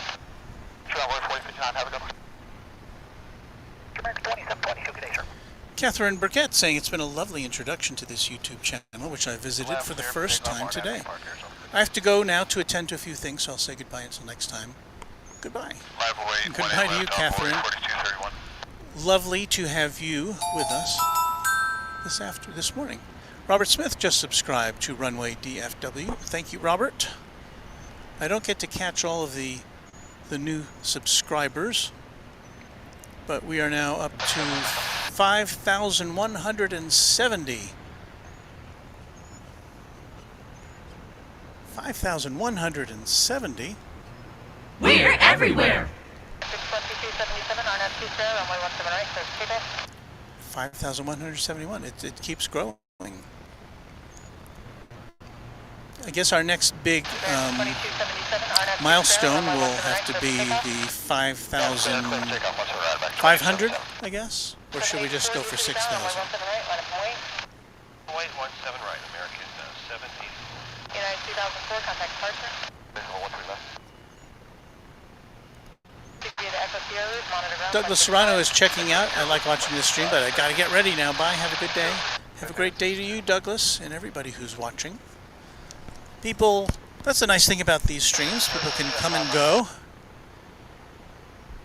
Sure, Envoy 4059, have a good one. American 2722, good day, sir. Catherine Burkett saying it's been a lovely introduction to this YouTube channel, which I visited for the first time today. I have to go now to attend to a few things, so I'll say goodbye until next time. Goodbye. And goodbye to you, Catherine. Lovely to have you with us this morning. Robert Smith just subscribed to Runway DFW. Thank you, Robert. I don't get to catch all of the new subscribers, but we are now up to 5,170. 5,170. We're everywhere. 62277, RNF 2 Sierra, runway left and right, that's pick up. 5,171. It keeps growing. I guess our next big 2277, RNF milestone will have to be the 5,500, I guess? Or should we just go for 6,000? Left and right, line up and wait. Wait, 17 right, American 17. United 2004, contact departure. Visual 13 left. Douglas Serrano is checking out. I like watching this stream, but I gotta get ready now. Bye. Have a good day. Have a great day to you, Douglas, and everybody who's watching. People, that's the nice thing about these streams. People can come and go.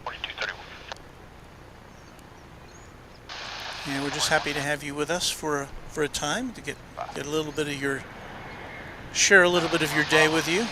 4231. And we're just happy to have you with us for a time to get a little bit of your, share a little bit of your day with you.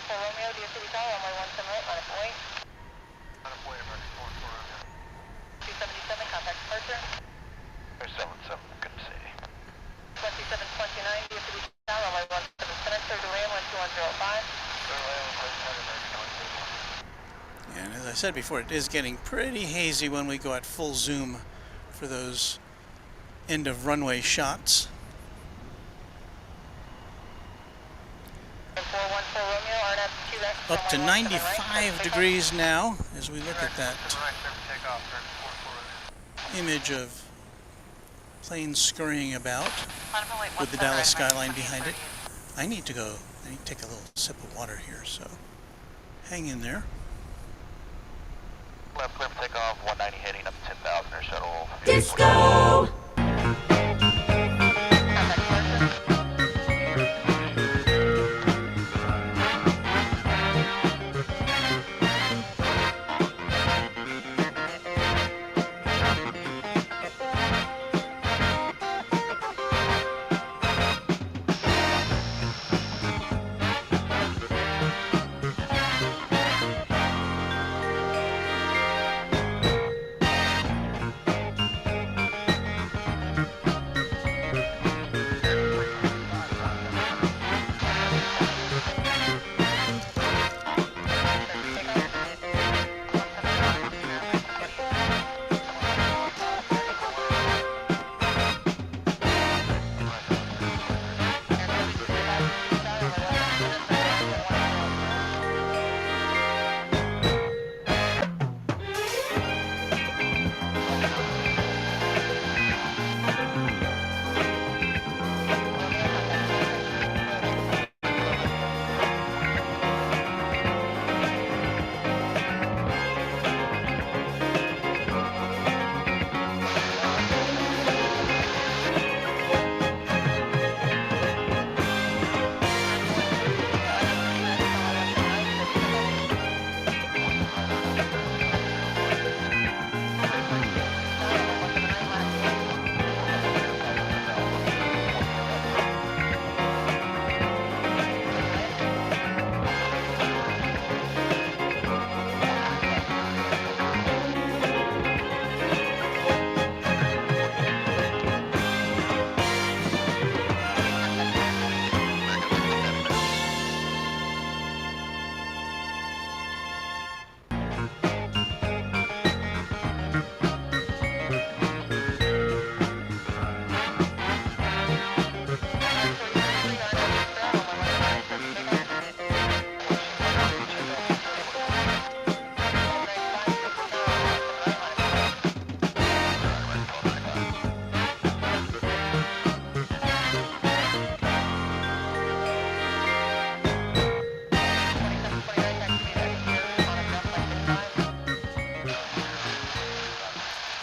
Romeo, DFW Tower, runway 17 right, line up point. On a point, American 44 Romeo. 277, contact departure. 77, couldn't see. 2729, DFW Tower, runway 17 center, clear to land, 12105. Clear land, 17 American 22. And as I said before, it is getting pretty hazy when we go at full zoom for those end of runway shots. 414 Romeo, RNAV 2 left. Up to 95 degrees now as we look at that image of planes scurrying about with the Dallas skyline behind it. I need to take a little sip of water here, so hang in there. Left clear for takeoff, 190 heading up to 10,000 or shuttle. Disco!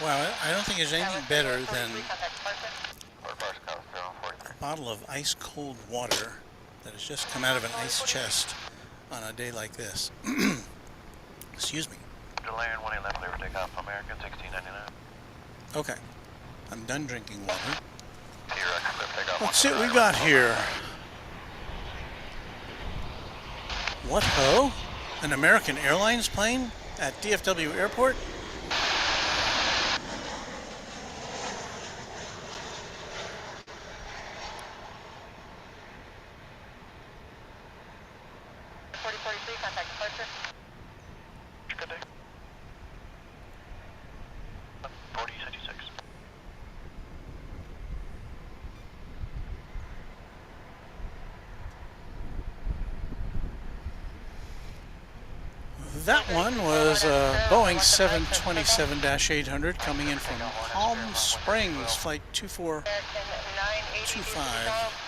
Wow, I don't think there's anything better than a bottle of ice cold water that has just come out of an ice chest on a day like this. Excuse me. Delay and 111 clear for takeoff, American 1699. Okay, I'm done drinking water. T-Rex clear for takeoff. Let's see what we got here. What ho? An American Airlines plane at DFW Airport? Contact departure. Good day. 4066. That one was a Boeing 727-800 coming in from Palm Springs, flight 2425.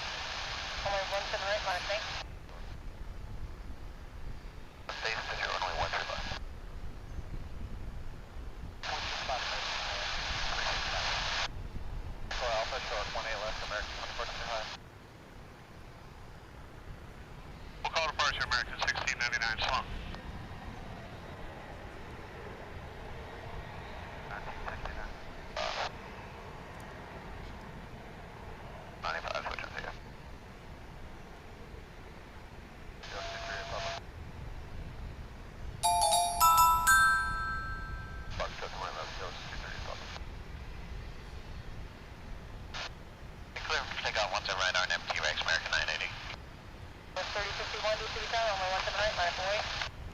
We'll call departure American 1699 slump.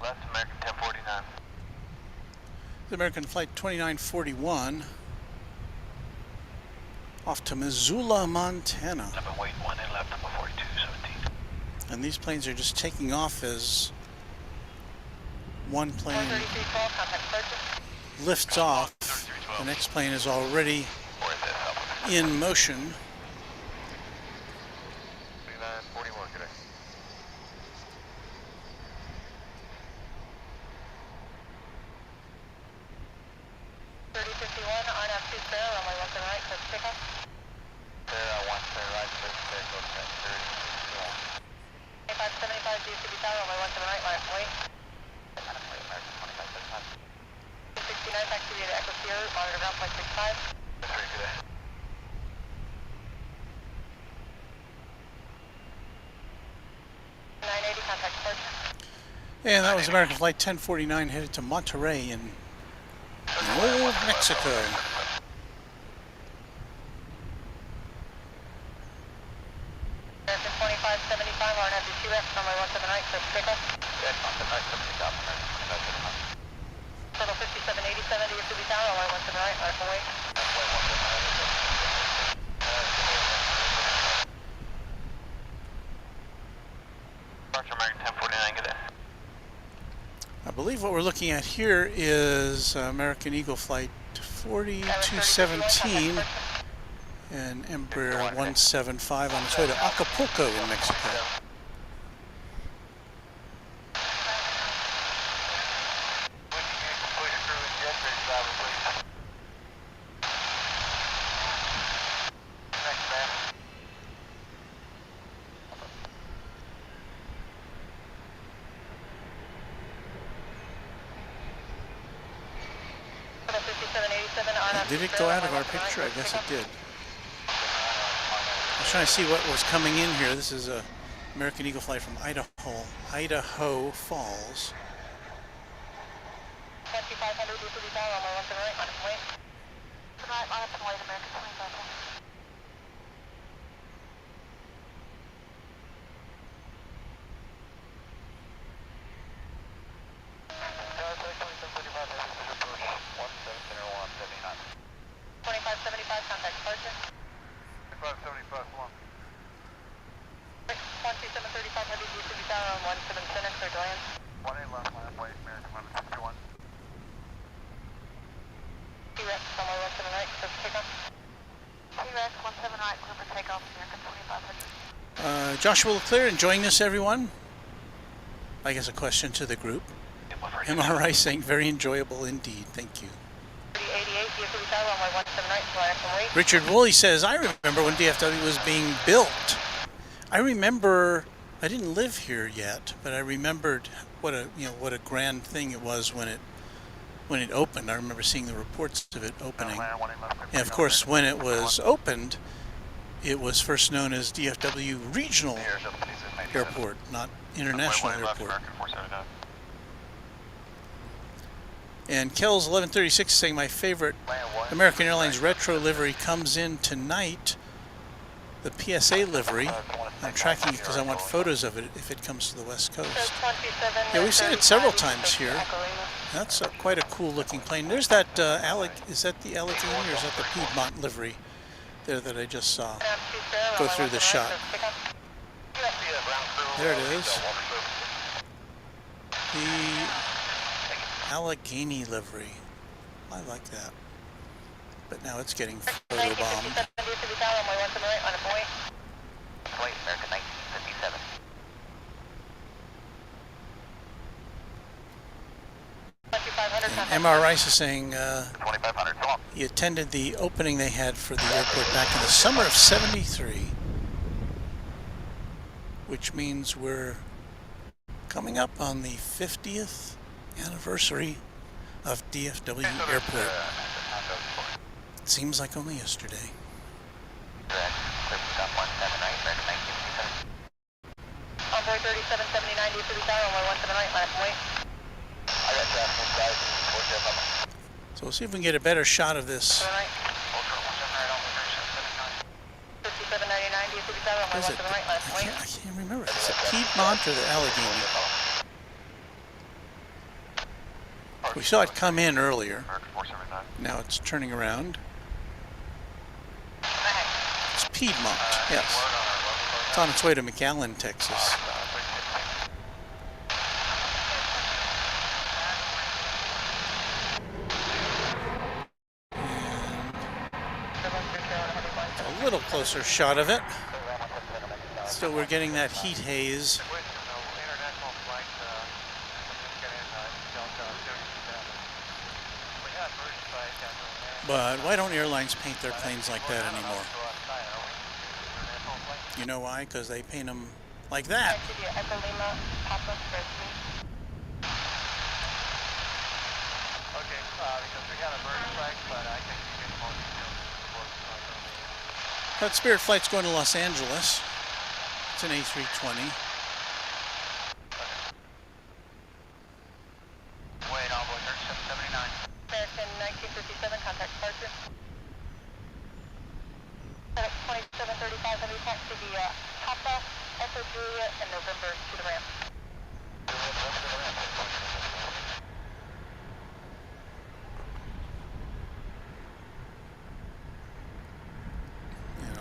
Left American 1049. The American Flight 2941 off to Missoula, Montana. I've been waiting 1 and left number 4217. And these planes are just taking off as one plane lifts off. The next plane is already in motion. 3941, good day. And that was American Flight 1049 headed to Monterrey in Old Mexico. American 2575, RNW2X, runway 179, clear for takeoff. Total 5787, DFW Tower, runway 179, left away. American 1049, good day. I believe what we're looking at here is American Eagle Flight 4217 and Embraer 175 on its way to Acapulco in Mexico. Did it go out of our picture? I guess it did. I was trying to see what was coming in here. This is a American Eagle Flight from Idaho Falls. 2500, DFW Tower, runway 179, on its way. Tonight, on its way to American 2500. Joshua Leclerc enjoying this, everyone? I guess a question to the group. MRI saying very enjoyable indeed. Thank you. Richard Woolley says, I remember when DFW was being built. I remember, I didn't live here yet, but I remembered what a grand thing it was when it opened. I remember seeing the reports of it opening. And of course, when it was opened, it was first known as DFW Regional Airport, not International Airport. And Kells 1136 is saying my favorite American Airlines retro livery comes in tonight. The PSA livery. I'm tracking it because I want photos of it if it comes to the West Coast. Yeah, we've seen it several times here. That's quite a cool looking plane. There's that is that the Allegheny or is that the Piedmont livery there that I just saw go through the shot? There it is. The Allegheny livery. I like that. But now it's getting photobombed. And MR Rice is saying he attended the opening they had for the airport back in the summer of '73, which means we're coming up on the 50th anniversary of DFW Airport. It seems like only yesterday. Envoy 3779, DFW Tower, runway 179, last way. So we'll see if we can get a better shot of this. Is it? I can't remember. Is it Piedmont or the Allegheny? We saw it come in earlier. American 479. Now it's turning around. It's Piedmont, yes. It's on its way to McAllen, Texas. A little closer shot of it. Still, we're getting that heat haze. But why don't airlines paint their planes like that anymore? You know why? Because they paint them like that. That Spirit flight's going to Los Angeles. It's an A320. Wait, Envoy 3779. American 1957, contact departure. 2735, heavy taxi to the Papa, Echo Julia, and November to the ramp.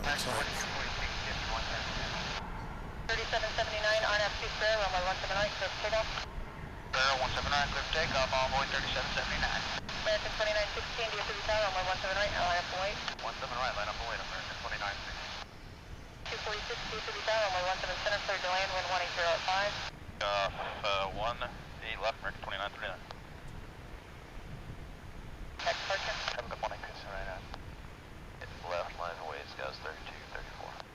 Looks like 3779, RNAV 2 square, runway 17 right, clear for takeoff. Sparrow 179, clear for takeoff, Envoy 3779. American 2916, DFW Tower, runway 17 right, line up and wait. 17 right, line up and wait, American 2916. 246, DFW Tower, runway 17 center, clear to land, wind 180 at 5. 18 left, American 2939. Next departure. Have a good morning, 279. Left line of ways, guys, 32, 34. Morning,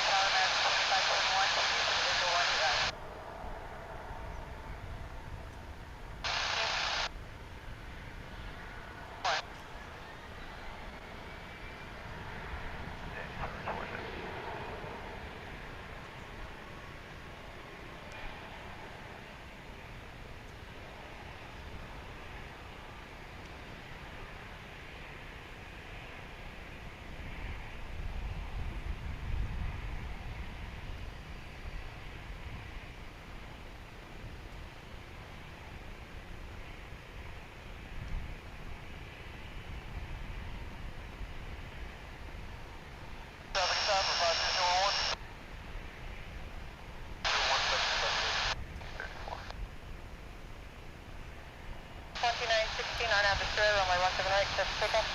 Tower, American 2541, visual 1 to that. RNAV Destroyer, runway 17 right, clear for takeoff.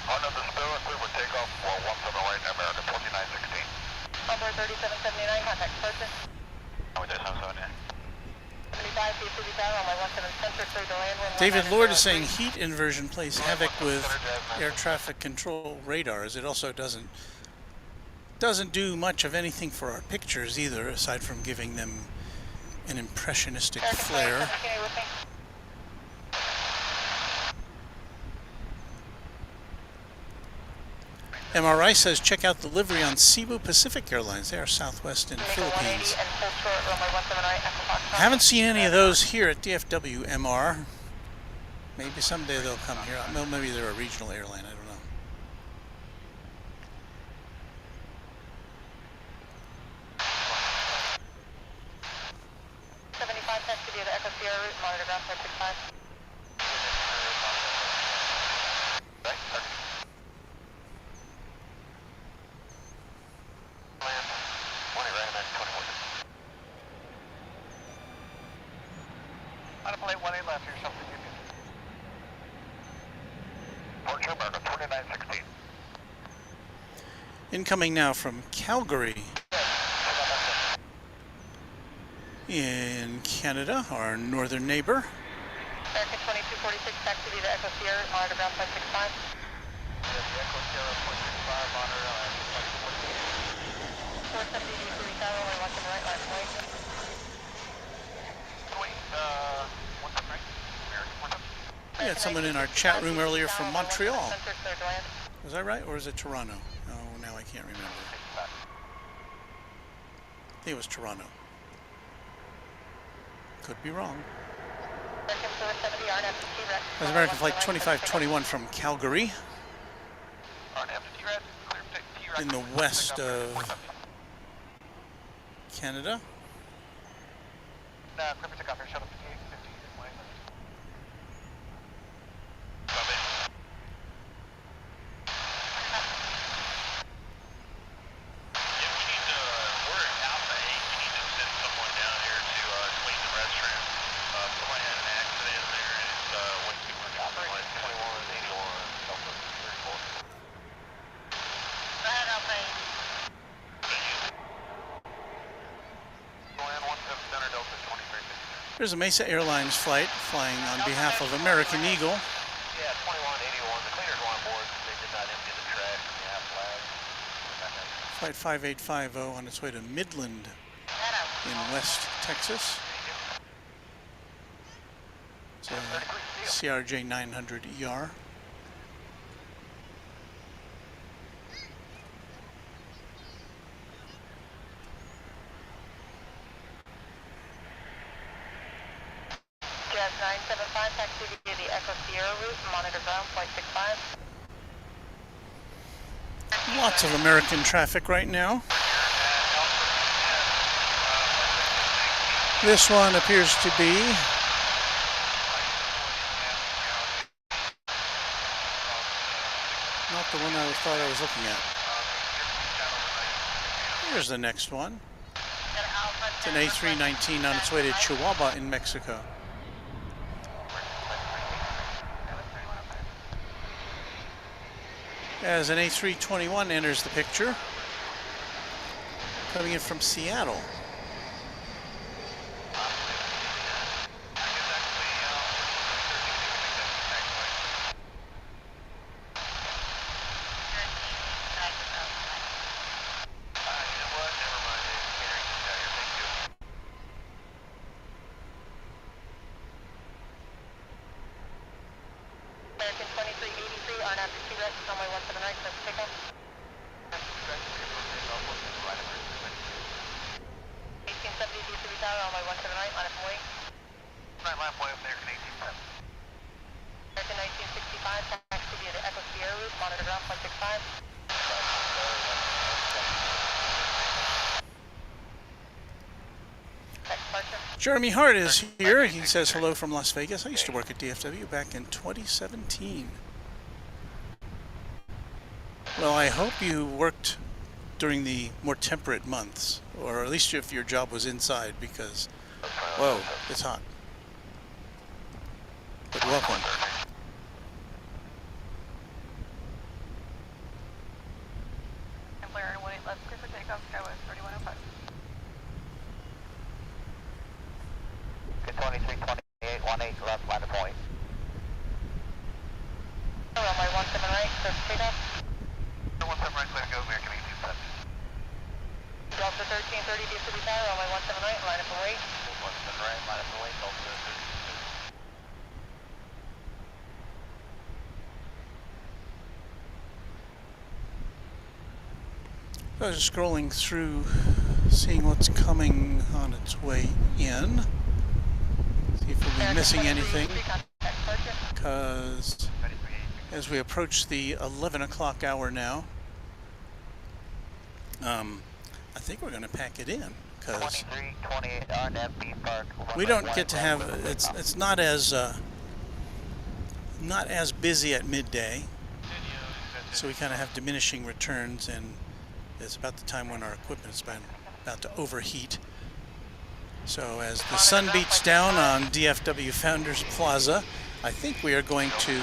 RNAV Destroyer, clear for takeoff, 17 right, American 2916. Onboard 3779, contact departure. Onboard 3779. 75, DFW Tower, runway 17 center, clear to land, wind David Lord is 190 saying heat inversion plays havoc with air traffic control radars. It also doesn't do much of anything for our pictures either, aside from giving them an impressionistic flair. MRI says check out the livery on Cebu Pacific Airlines. They are Southwest and Philippines. Haven't seen any of those here at DFW MR. Maybe someday they'll come here. Well, maybe they're a regional airline. I don't know. Taxi via the Echo Sierra route, monitor ground 565. Incoming now from Calgary in Canada, our northern neighbor. American 2246, taxi via the Echo Sierra, monitor ground 565. Echo Sierra 0.65, monitor 470 DFW Tower, runway 17 right, line wait. We had someone in our chat room earlier from Montreal. Was that right, or is it Toronto? Oh, now I can't remember. I think it was Toronto. Could be wrong. That's American Flight 2521 from Calgary, in the west of Canada. There's a Mesa Airlines flight flying on behalf of American Eagle. Yeah, 2181. The cleaners were on board. They did not empty the trash in the aft flag. Flight 5850 on its way to Midland in West Texas. It's a CRJ 900 ER. Jazz 975, taxi via the Echo Sierra route, monitor ground, flight 65. Lots of American traffic right now. This one appears to be not the one I thought I was looking at. Here's the next one. It's an A319 on its way to Chihuahua in Mexico. As an A321 enters the picture, coming in from Seattle. American 2383, on after T-Rex, runway 17 right, let's pick up. 1870 DFW Tower, runway 17 right, line up and wait. Right line point up there, Canadian 7. American 1965, taxi via the Echo Sierra route, monitor ground, flight 65. Jeremy Hart is here. He says hello from Las Vegas. I used to work at DFW back in 2017. Well, I hope you worked during the more temperate months, or at least if your job was inside, because, whoa, it's hot. But welcome. And Blair and Woody, let's clear for takeoff, Skywest 3105. 2328, 18 left, line of point. Runway 17 right, clear for takeoff. 17 right, clear to go, American 1870. Delta 1330 DFW Tower, runway 17 right, line up and wait. 17 right, line up and wait, Delta 13. I was just scrolling through, seeing what's coming on its way in. See if we'll be missing anything, because as we approach the 11 o'clock hour now, I think we're going to pack it in, because 2328, RNFB Park. we don't get to have, it's not as busy at midday, so we kind of have diminishing returns, and it's about the time when our equipment is about to overheat. So as the sun beats down on DFW Founders Plaza, I think we are going to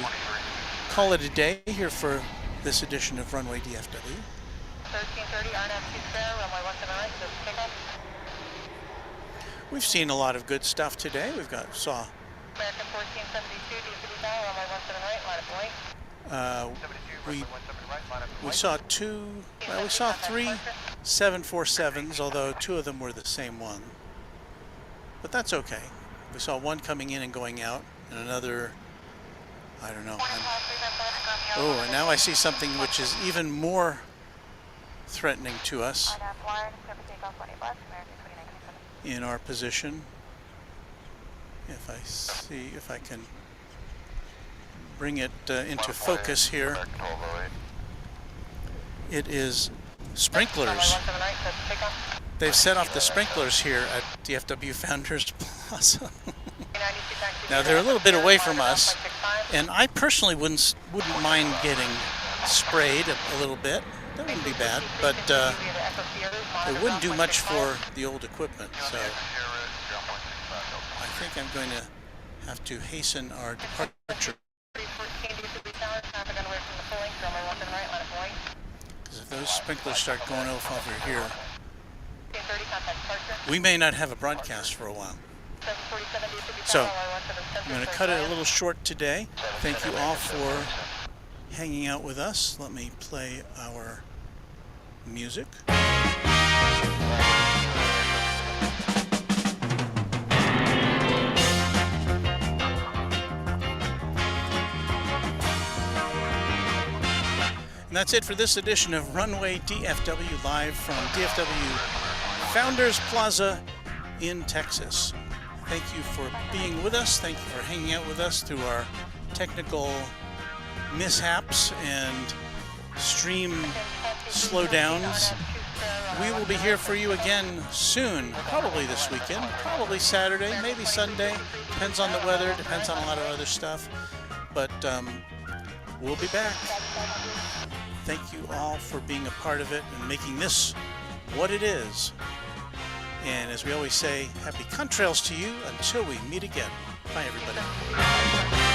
call it a day here for this edition of Runway DFW. 1330, RNFB spare, runway 17 right, just pick up. We've seen a lot of good stuff today. We've saw American 1472, DFW Tower, runway 17 right, line up and wait. we saw we saw three 747s, although two of them were the same one. But that's okay. We saw one coming in and going out, and another, I don't know. Oh, and now I see something which is even more threatening to us in our position. If I can bring it into focus here. It is sprinklers. They've set off the sprinklers here at DFW Founders Plaza. Now they're a little bit away from us, and I personally wouldn't mind getting sprayed a little bit. That wouldn't be bad, but it wouldn't do much for the old equipment. So I think I'm going to have to hasten our departure. Because if those sprinklers start going off over here, we may not have a broadcast for a while. So I'm going to cut it a little short today. Thank you all for hanging out with us. Let me play our music. And that's it for this edition of Runway DFW, live from DFW Founders Plaza in Texas. Thank you for being with us. Thank you for hanging out with us through our technical mishaps and stream slowdowns. We will be here for you again soon, probably this weekend, probably Saturday, maybe Sunday. Depends on the weather, depends on a lot of other stuff. But we'll be back. Thank you all for being a part of it and making this what it is. And as we always say, happy contrails to you until we meet again. Bye, everybody.